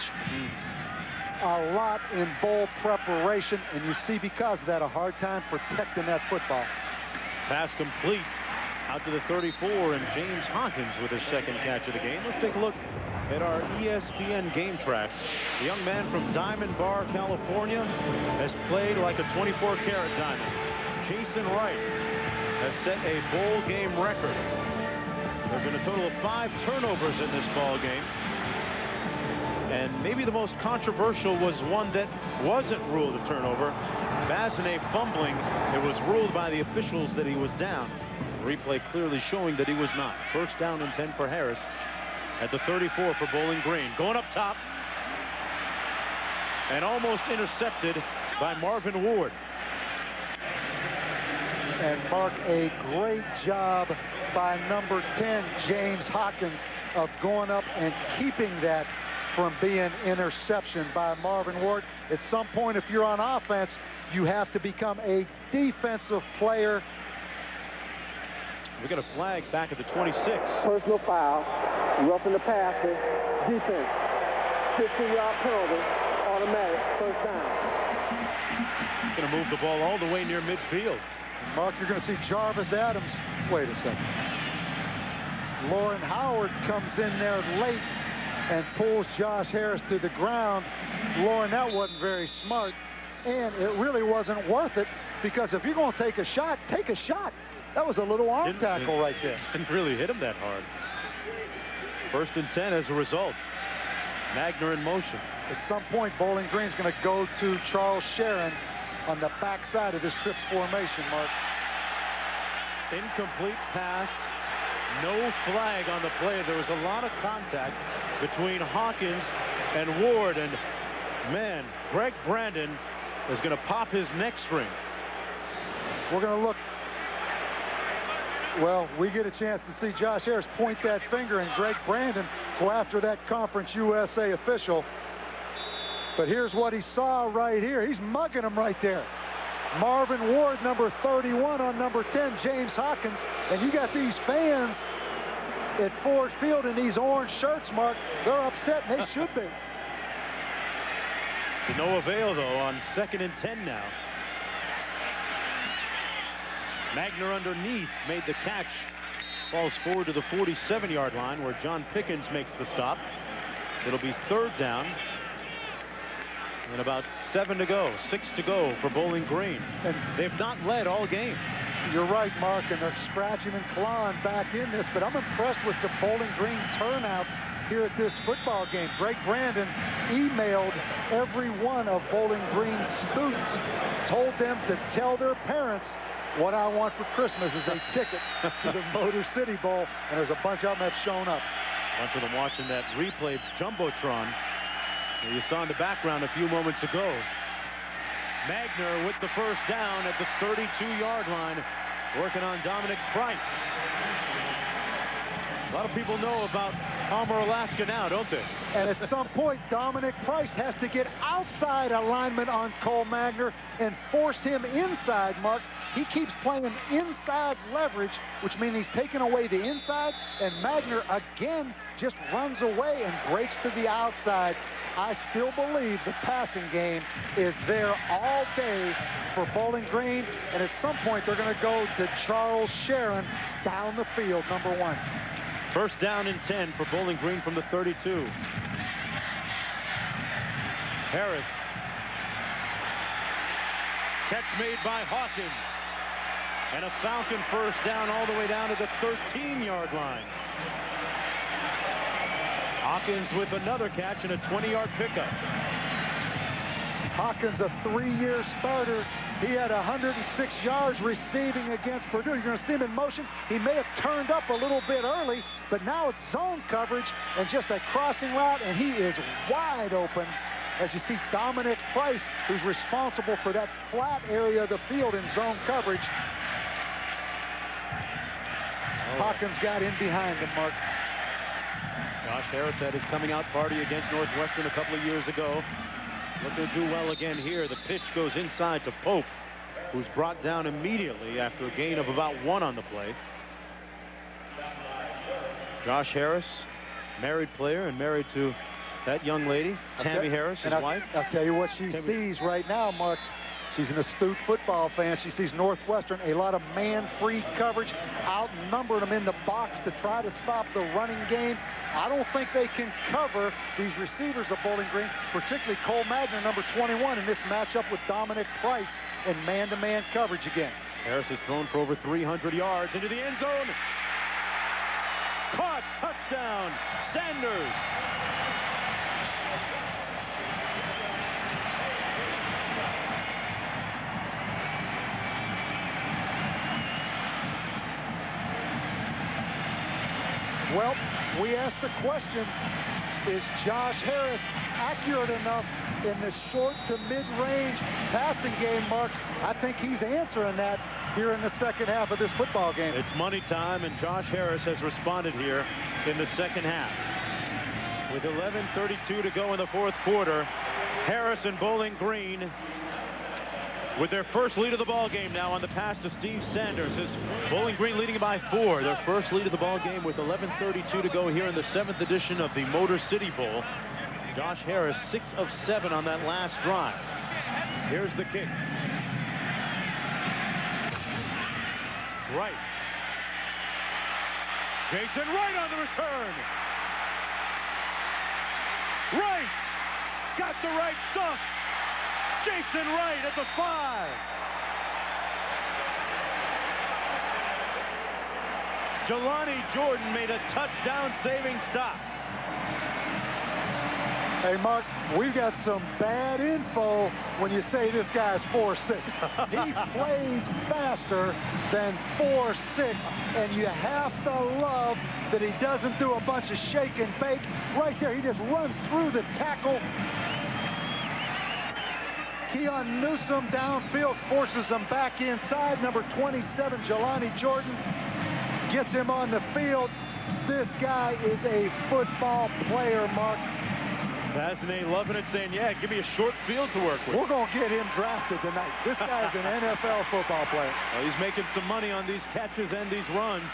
a lot in bowl preparation, and you see because of that a hard time protecting that football. Pass complete out to the 34, and James Hawkins with his 2nd catch of the game. Let's take a look at our ESPN game track. The young man from Diamond Bar, California, has played like a 24-karat diamond. Jason Wright has set a bowl game record. There have been a total of 5 turnovers in this ball game. And maybe the most controversial was one that wasn't ruled a turnover. Bazinet fumbling. It was ruled by the officials that he was down. The replay clearly showing that he was not. 1st down and 10 for Harris at the 34 for Bowling Green. Going up top. And almost intercepted by Marvin Ward. And Mark, a great job by number 10, James Hawkins, of going up and keeping that from being interception by Marvin Ward. At some point, if you're on offense, you have to become a defensive player. We got a flag back at the 26. Personal foul, roughing the passer, defense, 15-yard penalty, automatic, 1st down. Going to move the ball all the way near midfield. Mark, you're going to see Jarvis Adams. Wait a second. Lauren Howard comes in there late and pulls Josh Harris to the ground. Lauren, that wasn't very smart, and it really wasn't worth it, because if you're going to take a shot, take a shot. That was a little arm tackle right there. Didn't really hit him that hard. 1st and 10 as a result. Magner in motion. At some point, Bowling Green's going to go to Charles Sharon on the backside of this trips formation, Mark. Incomplete pass. No flag on the play. There was a lot of contact between Hawkins and Ward, and man, Greg Brandon is going to pop his neck string. We're going to look. Well, we get a chance to see Josh Harris point that finger, and Greg Brandon go after that Conference USA official. But here's what he saw right here. He's mugging him right there. Marvin Ward, number 31, on number 10, James Hawkins. And you got these fans at Ford Field in these orange shirts, Mark. They're upset, and they should be. To no avail, though, on 2nd and 10 now. Magner underneath made the catch. Falls forward to the 47-yard line where John Pickens makes the stop. It'll be 3rd down. And about 7 to go, 6 to go for Bowling Green. And they've not led all game. You're right, Mark, and they're scratching and clawing back in this, but I'm impressed with the Bowling Green turnout here at this football game. Greg Brandon emailed every one of Bowling Green's students, told them to tell their parents what I want for Christmas is a ticket to the Motor City Bowl, and there's a bunch of them that have shown up. A bunch of them watching that replay Jumbotron that you saw in the background a few moments ago. Magner with the 1st down at the 32-yard line, working on Dominic Price. A lot of people know about Palmer, Alaska now, don't they? And at some point, Dominic Price has to get outside alignment on Cole Magner and force him inside, Mark. He keeps playing inside leverage, which means he's taking away the inside, and Magner again just runs away and breaks to the outside. I still believe the passing game is there all day for Bowling Green, and at some point they're going to go to Charles Sharon down the field, number 1. 1st down and 10 for Bowling Green from the 32. Harris. Catch made by Hawkins. And a Falcon 1st down all the way down to the 13-yard line. Hawkins with another catch and a 20-yard pickup. Hawkins, a 3-year starter. He had 106 yards receiving against Purdue. You're going to see him in motion. He may have turned up a little bit early, but now it's zone coverage and just a crossing route, and he is wide open. As you see Dominic Price, who's responsible for that flat area of the field in zone coverage. Hawkins got in behind him, Mark. Josh Harris had his coming out party against Northwestern a couple of years ago. Looking to do well again here. The pitch goes inside to Pope, who's brought down immediately after a gain of about 1 on the play. Josh Harris, married player and married to that young lady, Tammy Harris, his wife. I'll tell you what she sees right now, Mark. She's an astute football fan. She sees Northwestern, a lot of man-free coverage, outnumbering them in the box to try to stop the running game. I don't think they can cover these receivers of Bowling Green, particularly Cole Magner, number 21, in this matchup with Dominic Price in man-to-man coverage again. Harris has thrown for over 300 yards into the end zone. Caught, touchdown, Sanders. Well, we asked the question, is Josh Harris accurate enough in the short to mid-range passing game, Mark? I think he's answering that here in the 2nd half of this football game. It's money time, and Josh Harris has responded here in the 2nd half. With 11:32 to go in the 4th quarter, Harris and Bowling Green with their first lead of the ball game now on the pass to Steve Sanders. Is Bowling Green leading by 4. Their first lead of the ball game with 11:32 to go here in the 7th edition of the Motor City Bowl. Josh Harris 6 of 7 on that last drive. Here's the kick. Right. Jason Wright on the return. Wright got the right stuff. Jason Wright at the 5. Jelani Jordan made a touchdown-saving stop. Hey, Mark, we've got some bad info when you say this guy's 4'6". He plays faster than 4'6", and you have to love that he doesn't do a bunch of shake and bake. Right there, he just runs through the tackle. Keon Newsom downfield forces him back inside. Number 27, Jelani Jordan, gets him on the field. This guy is a football player, Mark. Fascinating, loving it, saying, yeah, give me a short field to work with. We're going to get him drafted tonight. This guy is an NFL football player. Well, he's making some money on these catches and these runs.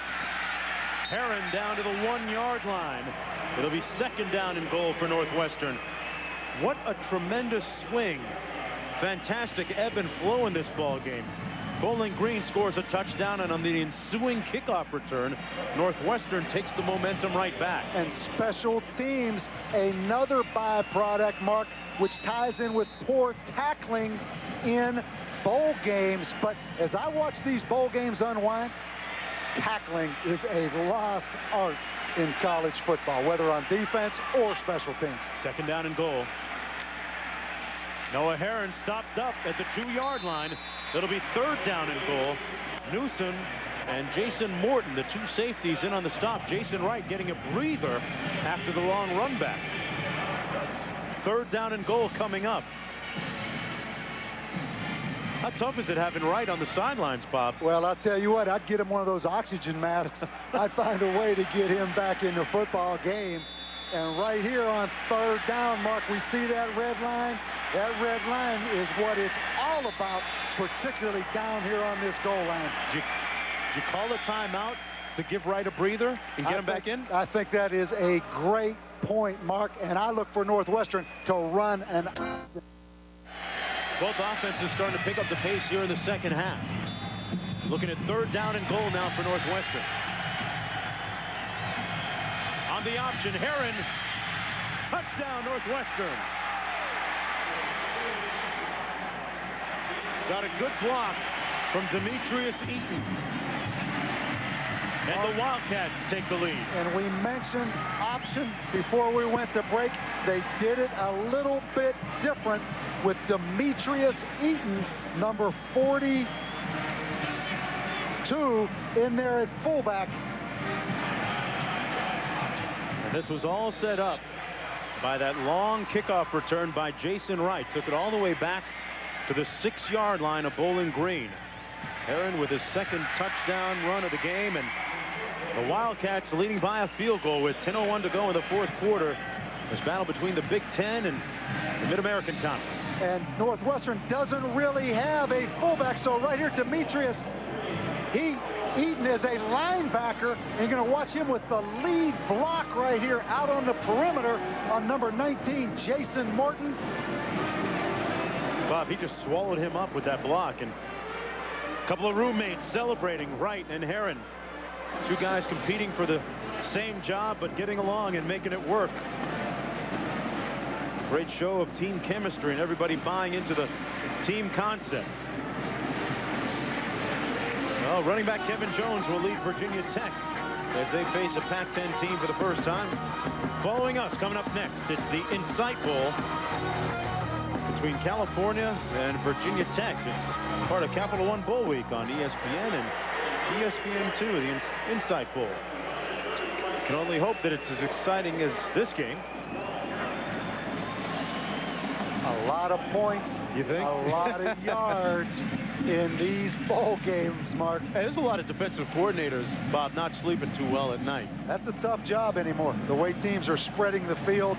Herron down to the 1-yard line. It'll be 2nd down and goal for Northwestern. What a tremendous swing. Fantastic ebb and flow in this ball game. Bowling Green scores a touchdown, and on the ensuing kickoff return, Northwestern takes the momentum right back. And special teams, another byproduct, Mark, which ties in with poor tackling in bowl games. But as I watch these bowl games unwind, tackling is a lost art in college football, whether on defense or special teams. 2nd down and goal. Noah Herron stopped up at the 2-yard line. It'll be 3rd down and goal. Newsom and Jason Morton, the 2 safeties, in on the stop. Jason Wright getting a breather after the long run back. 3rd down and goal coming up. How tough is it having Wright on the sidelines, Bob? Well, I'll tell you what, I'd get him one of those oxygen masks. I'd find a way to get him back in the football game. And right here on 3rd down, Mark, we see that red line. That red line is what it's all about, particularly down here on this goal line. Did you call a timeout to give Wright a breather and get him back in? I think that is a great point, Mark, and I look for Northwestern to run an... Both offenses starting to pick up the pace here in the 2nd half. Looking at 3rd down and goal now for Northwestern. On the option, Herron. Touchdown, Northwestern. Got a good block from Demetrius Eaton. And the Wildcats take the lead. And we mentioned option before we went to break. They did it a little bit different with Demetrius Eaton, number 42, in there at fullback. And this was all set up by that long kickoff return by Jason Wright. Took it all the way back to the 6-yard line of Bowling Green. Herron with his 2nd touchdown run of the game, and the Wildcats leading by a field goal with 10:01 to go in the 4th quarter. This battle between the Big Ten and the Mid-American Conference. And Northwestern doesn't really have a fullback, so right here, Demetrius, Eaton is a linebacker, and you're going to watch him with the lead block right here out on the perimeter on number 19, Jason Morton. Bob, he just swallowed him up with that block, and a couple of roommates celebrating, Wright and Herron. 2 guys competing for the same job, but getting along and making it work. Great show of team chemistry and everybody buying into the team concept. Well, running back Kevin Jones will lead Virginia Tech as they face a Pac-10 team for the first time. Following us, coming up next, it's the Insight Bowl between California and Virginia Tech. It's part of Capital One Bowl Week on ESPN and ESPN2, the Insight Bowl. Can only hope that it's as exciting as this game. A lot of points. You think? A lot of yards in these bowl games, Mark. Hey, there's a lot of defensive coordinators, Bob, not sleeping too well at night. That's a tough job anymore, the way teams are spreading the field.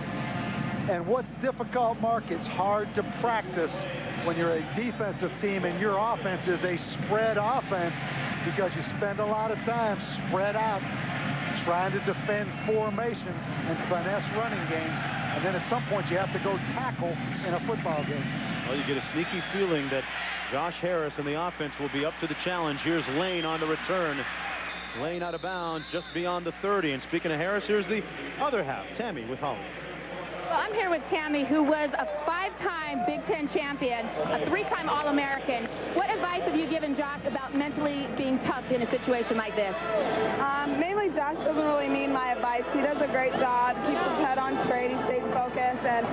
And what's difficult, Mark, it's hard to practice when you're a defensive team and your offense is a spread offense, because you spend a lot of time spread out trying to defend formations and finesse running games, and then at some point you have to go tackle in a football game. Well, you get a sneaky feeling that Josh Harris and the offense will be up to the challenge. Here's Lane on the return. Lane out of bounds just beyond the 30. And speaking of Harris, here's the other half. Tammy with Holly. Well, I'm here with Tammy, who was a 5-time Big Ten champion, a 3-time All-American. What advice have you given Josh about mentally being tough in a situation like this? Mainly, Josh doesn't really need my advice. He does a great job. He keeps his head on straight. He stays focused. And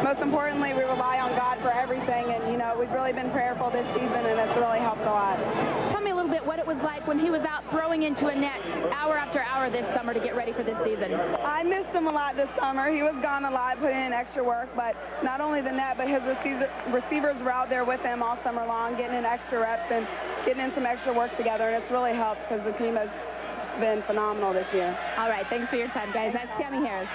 most importantly, we rely on God for everything. And, you know, we've really been prayerful this season, and it's really helped a lot. Tell me a little bit what it was like when he was out throwing into a net hour after hour this summer to get ready for this season. I missed him a lot this summer. He was gone a lot, putting in extra work. But not only the net, but his receivers were out there with him all summer long, getting in extra reps and getting in some extra work together. And it's really helped because the team has been phenomenal this year. All right, thanks for your time, guys. That's Tammy Harris.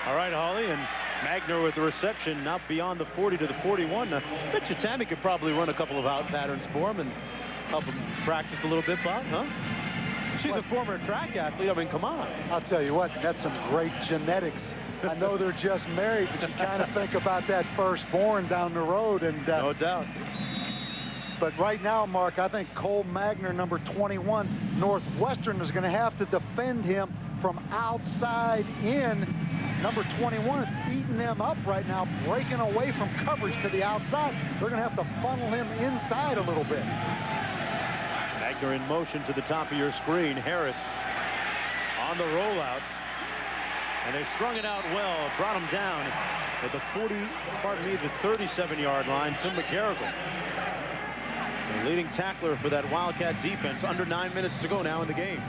All right, Holly, and Magner with the reception, now beyond the 40 to the 41. I bet you Tammy could probably run a couple of out patterns for him and help him practice a little bit, Bob, huh? She's a former track athlete. I mean, come on. I'll tell you what, that's some great genetics. I know they're just married, but you kind of think about that firstborn down the road. And no doubt. But right now, Mark, I think Cole Magner, number 21, Northwestern is going to have to defend him from outside in. Number 21 is eating them up right now, breaking away from coverage to the outside. They're going to have to funnel him inside a little bit. Magner in motion to the top of your screen. Harris on the rollout. And they strung it out well, brought him down at the 37-yard line. Tim McGarrigle, the leading tackler for that Wildcat defense. Under 9 minutes to go now in the game.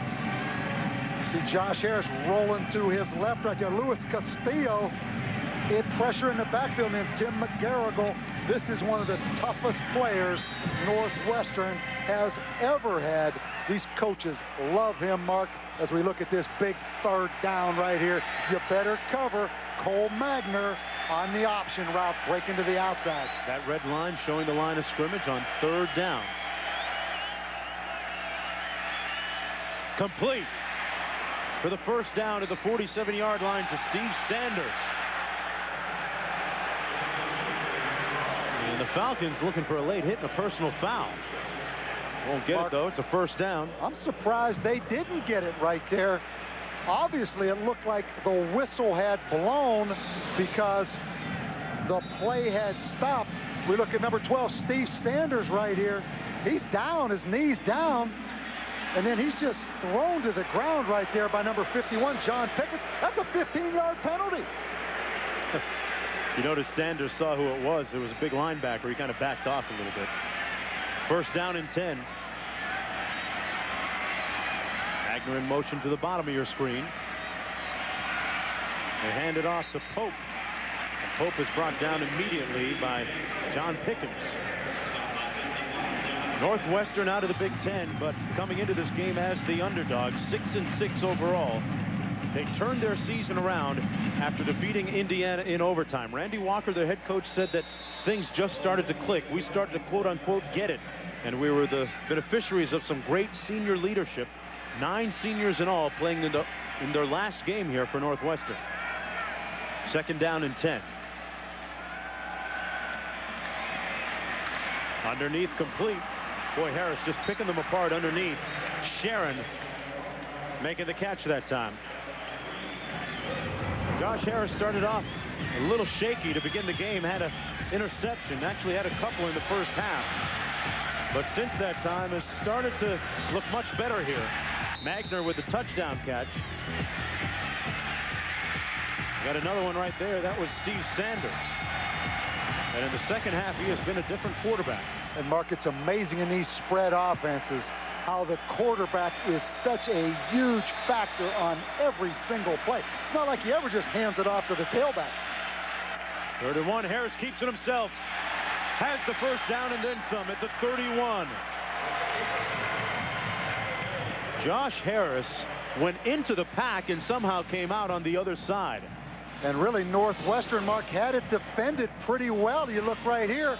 See Josh Harris rolling to his left right there. Luis Castillo in pressure in the backfield, and Tim McGarrigle. This is one of the toughest players Northwestern has ever had. These coaches love him, Mark, as we look at this big third down right here. You better cover Cole Magner on the option route, breaking to the outside. That red line showing the line of scrimmage on third down. Complete for the first down at the 47-yard line to Steve Sanders. And the Falcons looking for a late hit and a personal foul. Won't get it, though. It's a first down. I'm surprised they didn't get it right there. Obviously, it looked like the whistle had blown because the play had stopped. We look at number 12, Steve Sanders right here. He's down, his knee's down. And then he's just thrown to the ground right there by number 51, John Pickens. That's a 15-yard penalty. You notice Sanders saw who it was. It was a big linebacker. He kind of backed off a little bit. First down and 10. Magner in motion to the bottom of your screen. They hand it off to Pope. And Pope is brought down immediately by John Pickens. Northwestern out of the Big Ten, but coming into this game as the underdog, 6-6 overall. They turned their season around after defeating Indiana in overtime. Randy Walker, their head coach, said that things just started to click. We started to quote-unquote get it, and we were the beneficiaries of some great senior leadership. 9 seniors in all playing in their last game here for Northwestern. Second down and 10. Underneath, complete. Boy, Harris just picking them apart underneath. Sharon making the catch that time. Josh Harris started off a little shaky to begin the game, had an interception, actually had a couple in the first half. But since that time has started to look much better here. Magner with the touchdown catch. Got another one right there. That was Steve Sanders. And in the second half, he has been a different quarterback. And Mark, it's amazing in these spread offenses how the quarterback is such a huge factor on every single play. It's not like he ever just hands it off to the tailback. 3rd and 1. Harris keeps it himself. Has the first down and then some at the 31. Josh Harris went into the pack and somehow came out on the other side. And really, Northwestern, Mark, had it defended pretty well. You look right here.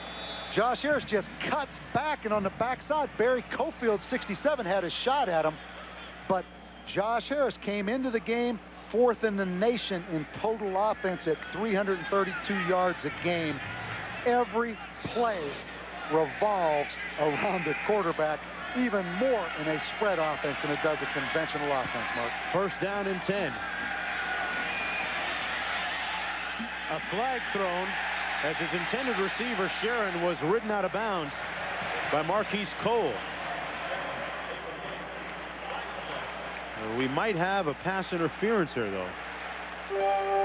Josh Harris just cuts back, and on the backside, Barry Cofield, 67, had a shot at him. But Josh Harris came into the game 4th in the nation in total offense at 332 yards a game. Every play revolves around the quarterback, even more in a spread offense than it does a conventional offense, Mark. First down and 10. A flag thrown as his intended receiver, Sharon, was ridden out of bounds by Marquise Cole. We might have a pass interference here, though,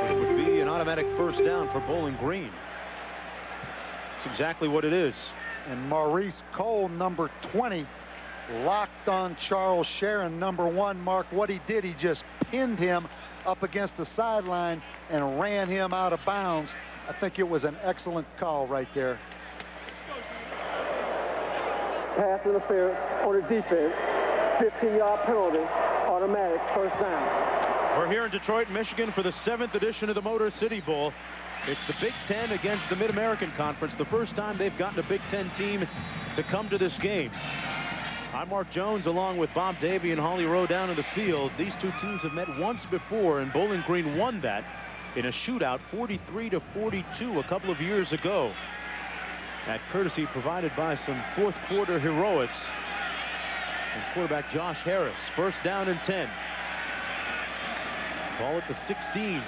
which would be an automatic first down for Bowling Green. That's exactly what it is. And Maurice Cole, number 20, locked on Charles Sharon, number 1. Mark, what he did, he just pinned him up against the sideline and ran him out of bounds. I think it was an excellent call right there. Pass interference on the defense, 15-yard penalty on automatic first down. We're here in Detroit, Michigan for the 7th edition of the Motor City Bowl. It's the Big Ten against the Mid-American Conference, the first time they've gotten a Big Ten team to come to this game. I'm Mark Jones along with Bob Davey and Holly Rowe down in the field. These two teams have met once before, and Bowling Green won that in a shootout 43-42 a couple of years ago. That courtesy provided by some fourth quarter heroics. And quarterback Josh Harris, first down and 10. Ball at the 16.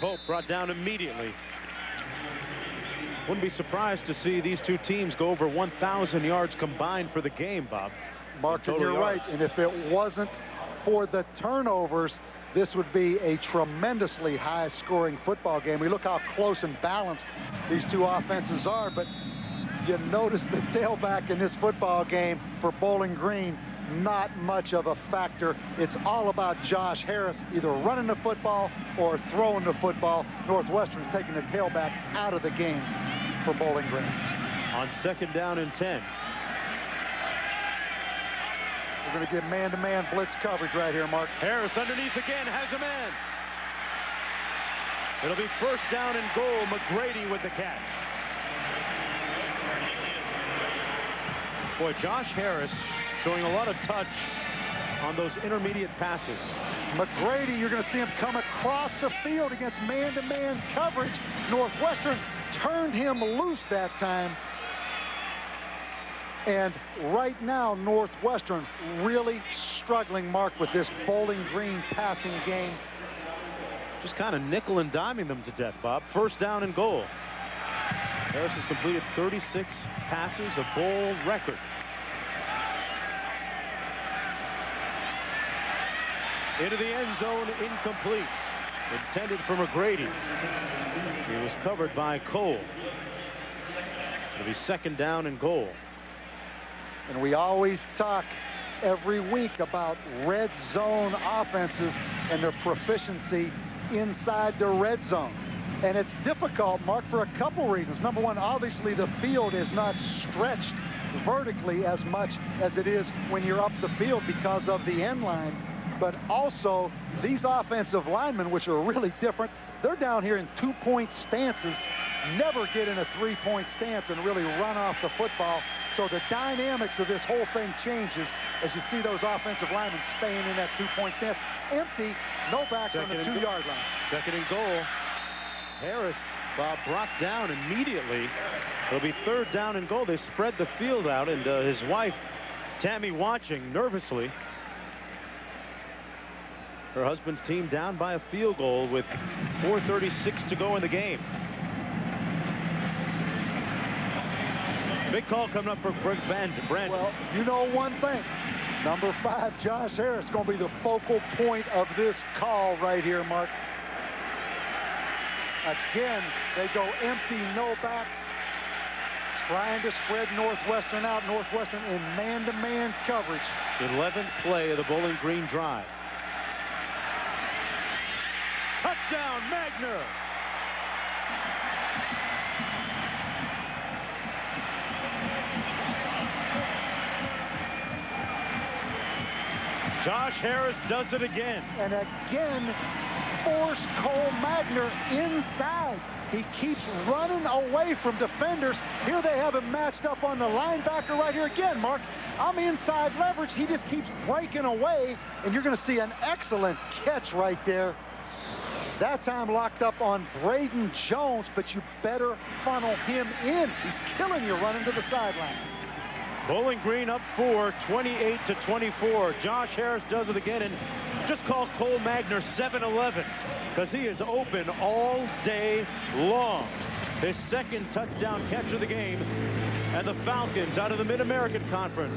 Pope brought down immediately. Wouldn't be surprised to see these two teams go over 1,000 yards combined for the game, Bob. Mark, you're right. And if it wasn't for the turnovers, this would be a tremendously high-scoring football game. We look how close and balanced these two offenses are, but you notice the tailback in this football game for Bowling Green, not much of a factor. It's all about Josh Harris either running the football or throwing the football. Northwestern's taking the tailback out of the game for Bowling Green. On second down and 10. We're going to get man-to-man blitz coverage right here, Mark. Harris underneath again, has a man. It'll be first down and goal. McGrady with the catch. Boy, Josh Harris showing a lot of touch on those intermediate passes. McGrady, you're going to see him come across the field against man-to-man coverage. Northwestern turned him loose that time. And right now, Northwestern really struggling, Mark, with this Bowling Green passing game. Just kind of nickel and diming them to death, Bob. First down and goal. Harris has completed 36 passes, a bowl record. Into the end zone, incomplete. Intended for McGrady. He was covered by Cole. It'll be second down and goal. And we always talk every week about red zone offenses and their proficiency inside the red zone. And it's difficult, Mark, for a couple reasons. Number one, obviously the field is not stretched vertically as much as it is when you're up the field because of the end line. But also, these offensive linemen, which are really different, they're down here in two-point stances, never get in a three-point stance and really run off the football. So the dynamics of this whole thing changes as you see those offensive linemen staying in that two-point stance. Empty, no backs on the 2-yard line. Second and goal. Harris, Bob, brought down immediately. It'll be third down and goal. They spread the field out, and his wife, Tammy, watching nervously. Her husband's team down by a field goal with 4:36 to go in the game. Big call coming up for Brandon. Well, you know one thing. Number 5, Josh Harris, going to be the focal point of this call right here, Mark. Again, they go empty, no backs, trying to spread Northwestern out. Northwestern in man-to-man coverage. 11th play of the Bowling Green drive. Touchdown, Magner. Josh Harris does it again. And again, force Cole Magner inside. He keeps running away from defenders. Here they have him matched up on the linebacker right here again, Mark. I'm inside leverage. He just keeps breaking away, and you're going to see an excellent catch right there. That time locked up on Braden Jones, but you better funnel him in. He's killing you running to the sideline. Bowling Green up 4, 28-24. Josh Harris does it again, and just call Cole Magner 7-11 because he is open all day long. His second touchdown catch of the game, and the Falcons out of the Mid-American Conference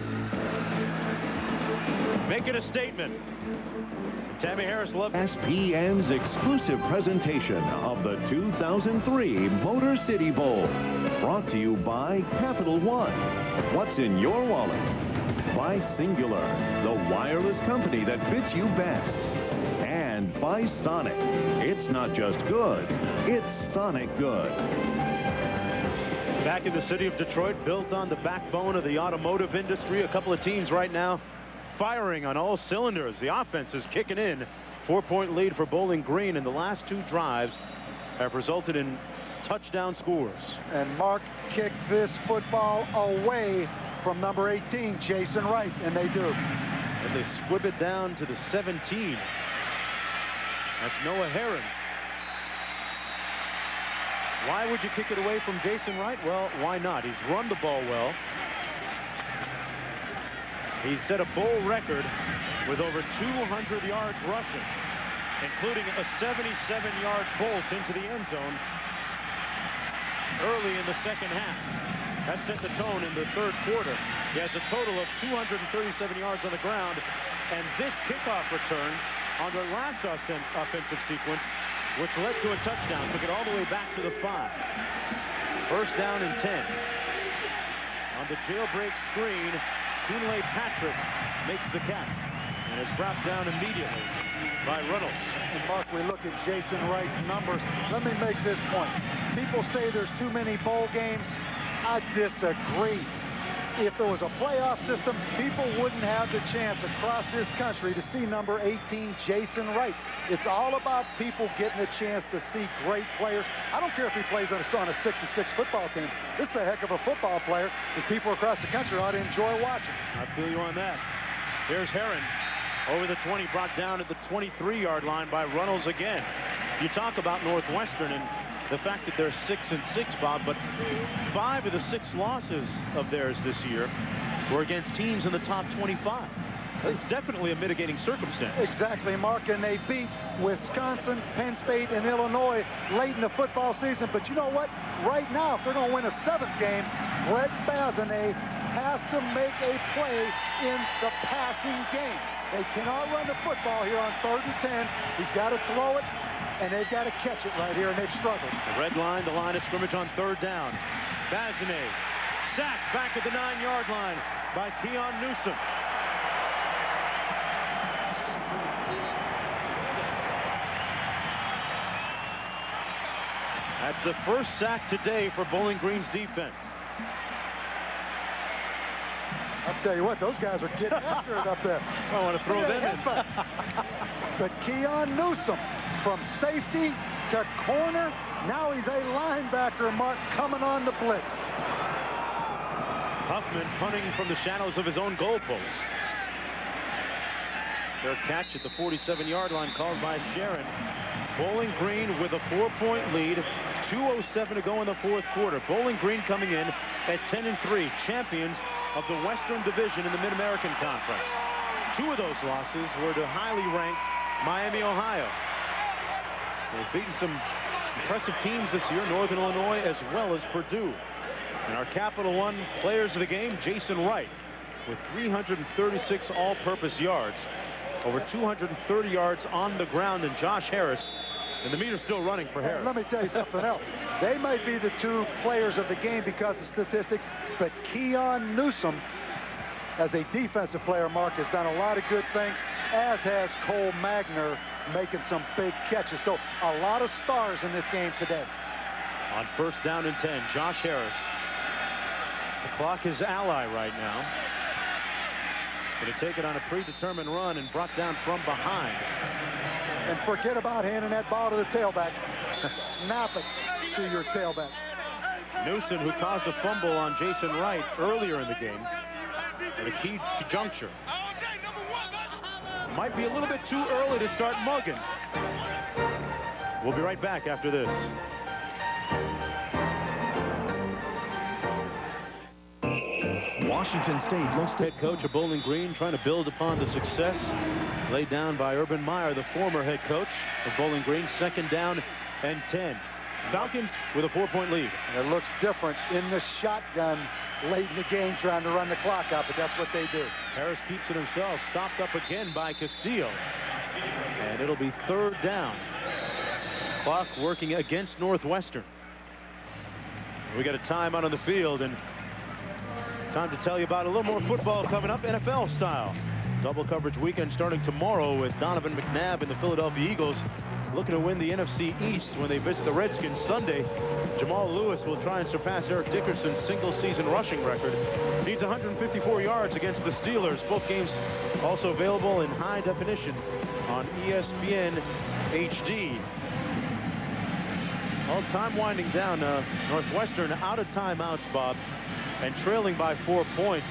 making a statement. Tammy Harris loves SPN's exclusive presentation of the 2003 Motor City Bowl. Brought to you by Capital One. What's in your wallet? By Singular, the wireless company that fits you best. And by Sonic. It's not just good, it's Sonic good. Back in the city of Detroit, built on the backbone of the automotive industry, a couple of teams right now firing on all cylinders. The offense is kicking in. 4-point lead for Bowling Green, and the last 2 drives have resulted in touchdown scores. And Mark kicked this football away from number 18, Jason Wright, and they do. And they squib it down to the 17. That's Noah Herron. Why would you kick it away from Jason Wright? Well, why not? He's run the ball well. He's set a bowl record with over 200 yards rushing, including a 77-yard bolt into the end zone early in the second half. That set the tone in the third quarter. He has a total of 237 yards on the ground, and this kickoff return on their last offensive sequence, which led to a touchdown, took it all the way back to the 5. First down and 10. On the jailbreak screen, Kunle Patrick makes the catch and is brought down immediately by Reynolds. And Mark, we look at Jason Wright's numbers. Let me make this point. People say there's too many bowl games. I disagree. If there was a playoff system, people wouldn't have the chance across this country to see number 18, Jason Wright. It's all about people getting a chance to see great players. I don't care if he plays on a 6-6 football team. This is a heck of a football player that people across the country ought to enjoy watching. I feel you on that. Here's Herron over the 20, brought down at the 23-yard line by Reynolds again. You talk about Northwestern and the fact that they're 6-6, Bob, but 5 of the 6 losses of theirs this year were against teams in the top 25. It's definitely a mitigating circumstance. Exactly, Mark, and they beat Wisconsin, Penn State, and Illinois late in the football season. But you know what? Right now, if they're going to win a 7th game, Brett Bazinet has to make a play in the passing game. They cannot run the football here on 3rd and 10. He's got to throw it, and they've got to catch it right here, and they've struggled. The red line, the line of scrimmage on 3rd down. Bazinet sacked back at the 9-yard line by Keon Newsom. That's the first sack today for Bowling Green's defense. I'll tell you what, those guys are getting after it up there. I want to throw them in. But Keon Newsom, from safety to corner, now he's a linebacker, Mark, coming on the blitz. Huffman punting from the shadows of his own goalpost. Their catch at the 47-yard line called by Sharon. Bowling Green with a 4-point lead. 2:07 to go in the 4th quarter. Bowling Green coming in at 10-3, champions of the Western Division in the Mid-American Conference. 2 of those losses were to highly ranked Miami, Ohio. They've beaten some impressive teams this year, Northern Illinois as well as Purdue. And our Capital One players of the game, Jason Wright, with 336 all-purpose yards, over 230 yards on the ground, and Josh Harris. And the meter's still running for Harris. Let me tell you something else. They might be the 2 players of the game because of statistics, but Keon Newsom, as a defensive player, Mark, has done a lot of good things, as has Cole Magner, making some big catches. So a lot of stars in this game today. On 1st down and 10, Josh Harris. The clock is ally right now. Going to take it on a predetermined run and brought down from behind. And forget about handing that ball to the tailback. Snap it to your tailback. Newsom, who caused a fumble on Jason Wright earlier in the game at a key juncture. Might be a little bit too early to start mugging. We'll be right back after this. Washington State looks to head coach of Bowling Green, trying to build upon the success laid down by Urban Meyer, the former head coach of Bowling Green. 2nd down and 10. Falcons with a 4-point lead. And it looks different in the shotgun late in the game, trying to run the clock out, but that's what they do. Harris keeps it himself, stopped up again by Castillo. And it'll be 3rd down. Clock working against Northwestern. We got a timeout on the field, and time to tell you about a little more football coming up, NFL style. Double coverage weekend starting tomorrow with Donovan McNabb and the Philadelphia Eagles looking to win the NFC East when they visit the Redskins Sunday. Jamal Lewis will try and surpass Eric Dickerson's single-season rushing record. Needs 154 yards against the Steelers. Both games also available in high definition on ESPN HD. Well, time winding down. Northwestern out of timeouts, Bob, and trailing by 4 points.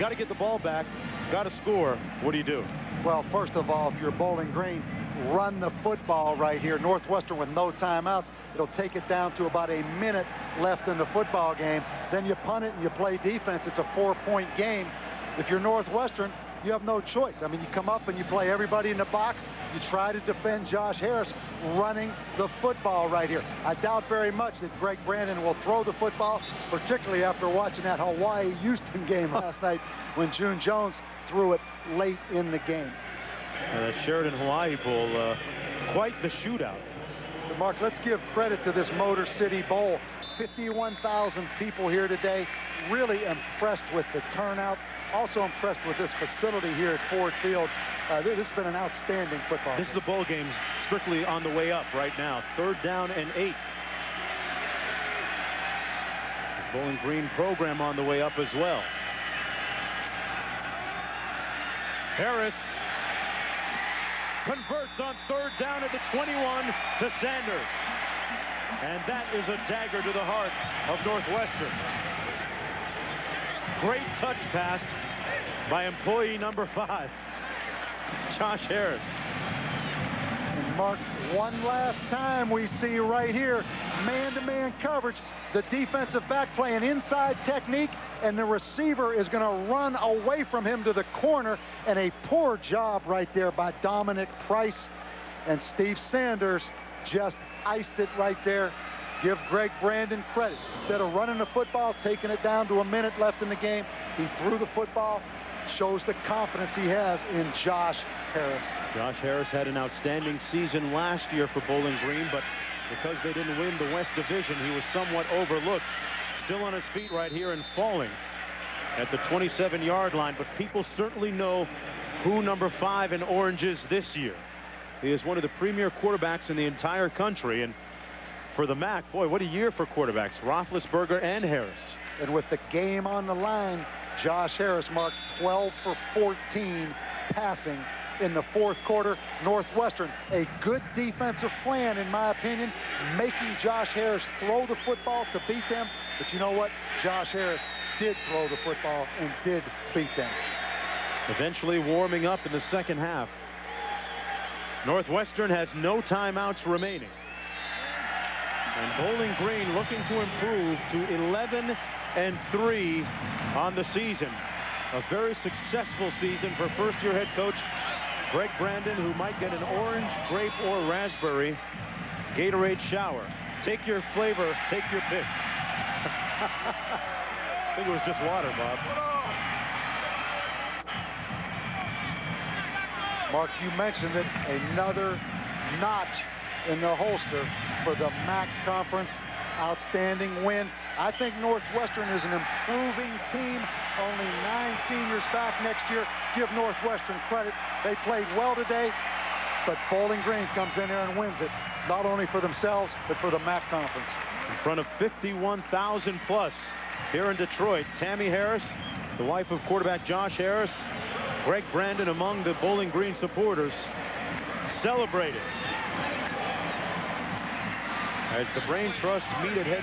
Got to get the ball back. Got to score. What do you do? Well, first of all, if you're Bowling Green, run the football right here. Northwestern with no timeouts. It'll take it down to about a minute left in the football game. Then you punt it and you play defense. It's a 4-point game. If you're Northwestern, you have no choice. I mean, you come up and you play everybody in the box. You try to defend Josh Harris running the football right here. I doubt very much that Greg Brandon will throw the football, particularly after watching that Hawaii-Houston game last night when June Jones threw it late in the game. The Sheridan Hawaii Bowl, quite the shootout. But Mark, let's give credit to this Motor City Bowl. 51,000 people here today. Really impressed with the turnout. Also impressed with this facility here at Ford Field. This has been an outstanding football. This is a bowl game strictly on the way up right now. 3rd down and 8. This Bowling Green program on the way up as well. Harris converts on 3rd down at the 21 to Sanders. And that is a dagger to the heart of Northwestern. Great touch pass by employee number 5, Josh Harris. And Mark, one last time we see right here, man-to-man coverage. The defensive back playing inside technique, and the receiver is going to run away from him to the corner, and a poor job right there by Dominic Price. And Steve Sanders just iced it right there. Give Greg Brandon credit. Instead of running the football, taking it down to a minute left in the game, he threw the football. Shows the confidence he has in Josh Harris. Josh Harris had an outstanding season last year for Bowling Green, but because they didn't win the West Division, he was somewhat overlooked. Still on his feet right here and falling at the 27-yard line, but people certainly know who number 5 in orange is this year. He is one of the premier quarterbacks in the entire country, and for the MAC, boy, what a year for quarterbacks. Roethlisberger and Harris. And with the game on the line, Josh Harris marked 12 for 14 passing in the 4th quarter. Northwestern, a good defensive plan, in my opinion, making Josh Harris throw the football to beat them. But you know what? Josh Harris did throw the football and did beat them. Eventually warming up in the second half. Northwestern has no timeouts remaining. And Bowling Green looking to improve to 11-3 on the season. A very successful season for first-year head coach Greg Brandon, who might get an orange, grape, or raspberry Gatorade shower. Take your flavor, take your pick. I think it was just water, Bob. Mark, you mentioned it, another notch in the holster for the MAC Conference. Outstanding win. I think Northwestern is an improving team. Only 9 seniors back next year. Give Northwestern credit. They played well today, but Bowling Green comes in there and wins it, not only for themselves, but for the MAC Conference. In front of 51,000 plus here in Detroit. Tammy Harris, the wife of quarterback Josh Harris, Greg Brandon among the Bowling Green supporters, celebrated as the Brain Trust meet at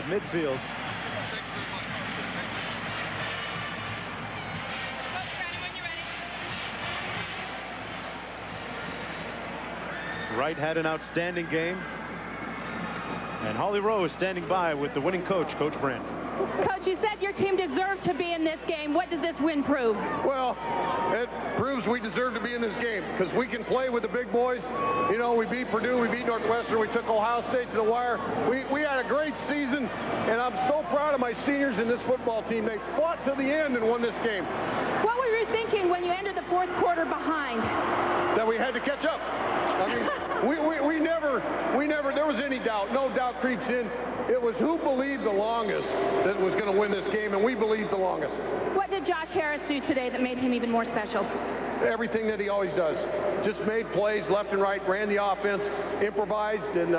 midfield. Wright had an outstanding game, and Holly Rowe is standing by with the winning coach, Coach Brandon. Coach, you said your team deserved to be in this game. What does this win prove? Well, it proves we deserve to be in this game because we can play with the big boys. You know, we beat Purdue, we beat Northwestern, we took Ohio State to the wire. We had a great season, and I'm so proud of my seniors and this football team. They fought to the end and won this game. What were you thinking when you entered the 4th quarter behind? That we had to catch up. I mean, we never, there was any doubt. No doubt creeps in. It was who believed the longest that was going to win this game, and we believed the longest. What did Josh Harris do today that made him even more special? everything that he always does. Just made plays left and right, ran the offense, improvised, and,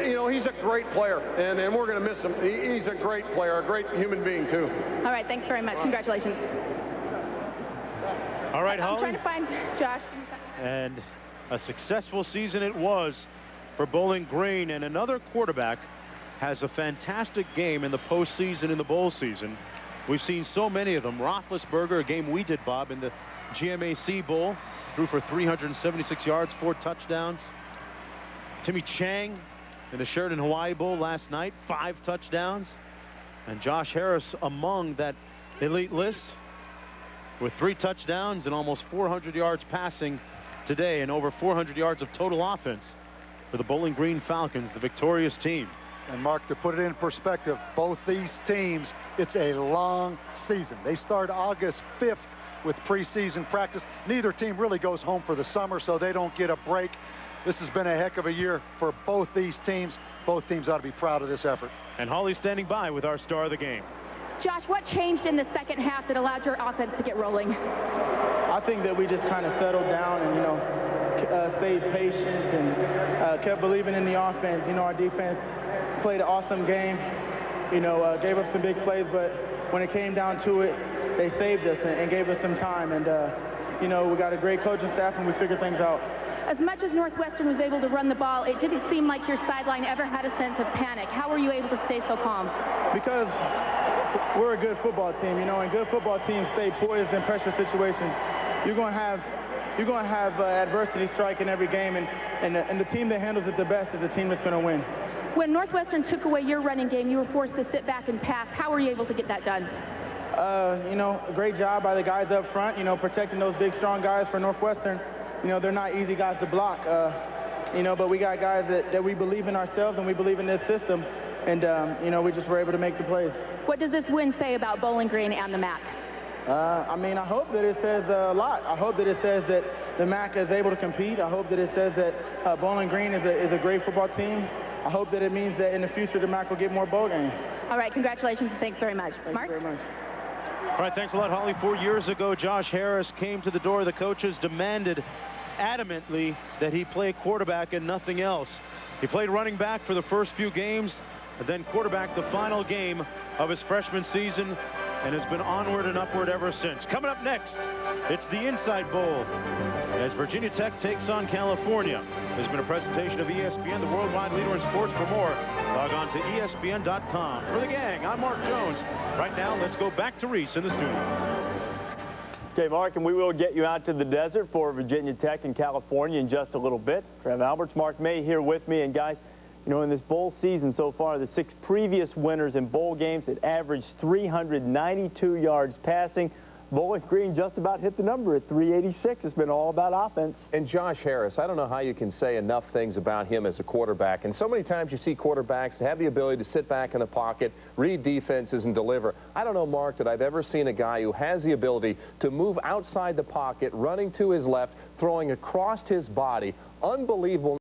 you know, he's a great player, and we're going to miss him. He's a great player, a great human being, too. All right, thanks very much. Congratulations. All right, Holly. I'm trying to find Josh. And a successful season it was for Bowling Green, and another quarterback has a fantastic game in the postseason, in the bowl season. We've seen so many of them. Roethlisberger, a game we did, Bob, in the GMAC Bowl, threw for 376 yards, 4 touchdowns. Timmy Chang in the Sheridan Hawaii Bowl last night, 5 touchdowns. And Josh Harris among that elite list with 3 touchdowns and almost 400 yards passing today, and over 400 yards of total offense for the Bowling Green Falcons, the victorious team. And Mark, to put it in perspective, both these teams, it's a long season. They start August 5th with preseason practice. Neither team really goes home for the summer, so they don't get a break. This has been a heck of a year for both these teams. Both teams ought to be proud of this effort. And Holly's standing by with our star of the game. Josh, what changed in the second half that allowed your offense to get rolling? I think that we just kind of settled down and, you know, stayed patient and kept believing in the offense. You know, our defense played an awesome game, you know, gave up some big plays, but when it came down to it, they saved us and gave us some time. And, you know, we got a great coaching staff and we figured things out. As much as Northwestern was able to run the ball, it didn't seem like your sideline ever had a sense of panic. How were you able to stay so calm? Because we're a good football team, you know, and good football teams stay poised in pressure situations. You're going to have adversity strike in every game, and the team that handles it the best is the team that's going to win. When Northwestern took away your running game, you were forced to sit back and pass. How were you able to get that done? You know, a great job by the guys up front, you know, protecting those big, strong guys for Northwestern. You know, they're not easy guys to block, you know, but we got guys that we believe in ourselves and we believe in this system, and, you know, we just were able to make the plays. What does this win say about Bowling Green and the MAC? I mean, I hope that it says a lot. I hope that it says that the MAC is able to compete. I hope that it says that Bowling Green is a great football team. I hope that it means that in the future the MAC will get more bowl games. All right, congratulations and thanks very much. Mark? Thank you very much. All right, thanks a lot, Holly. 4 years ago, Josh Harris came to the door. The coaches demanded adamantly that he play quarterback and nothing else. He played running back for the first few games, and then quarterback the final game of his freshman season, and has been onward and upward ever since. Coming up next, it's the Inside Bowl as Virginia Tech takes on California. This has been a presentation of ESPN, the worldwide leader in sports. For more, log on to ESPN.com. For the gang, I'm Mark Jones. Right now, let's go back to Reese in the studio. Okay, Mark, and we will get you out to the desert for Virginia Tech in California in just a little bit. Trev Alberts, Mark May here with me. And guys, you know, in this bowl season so far, the 6 previous winners in bowl games had averaged 392 yards passing. Bowling Green just about hit the number at 386. It's been all about offense. And Josh Harris, I don't know how you can say enough things about him as a quarterback. And so many times you see quarterbacks have the ability to sit back in the pocket, read defenses, and deliver. I don't know, Mark, that I've ever seen a guy who has the ability to move outside the pocket, running to his left, throwing across his body. Unbelievable.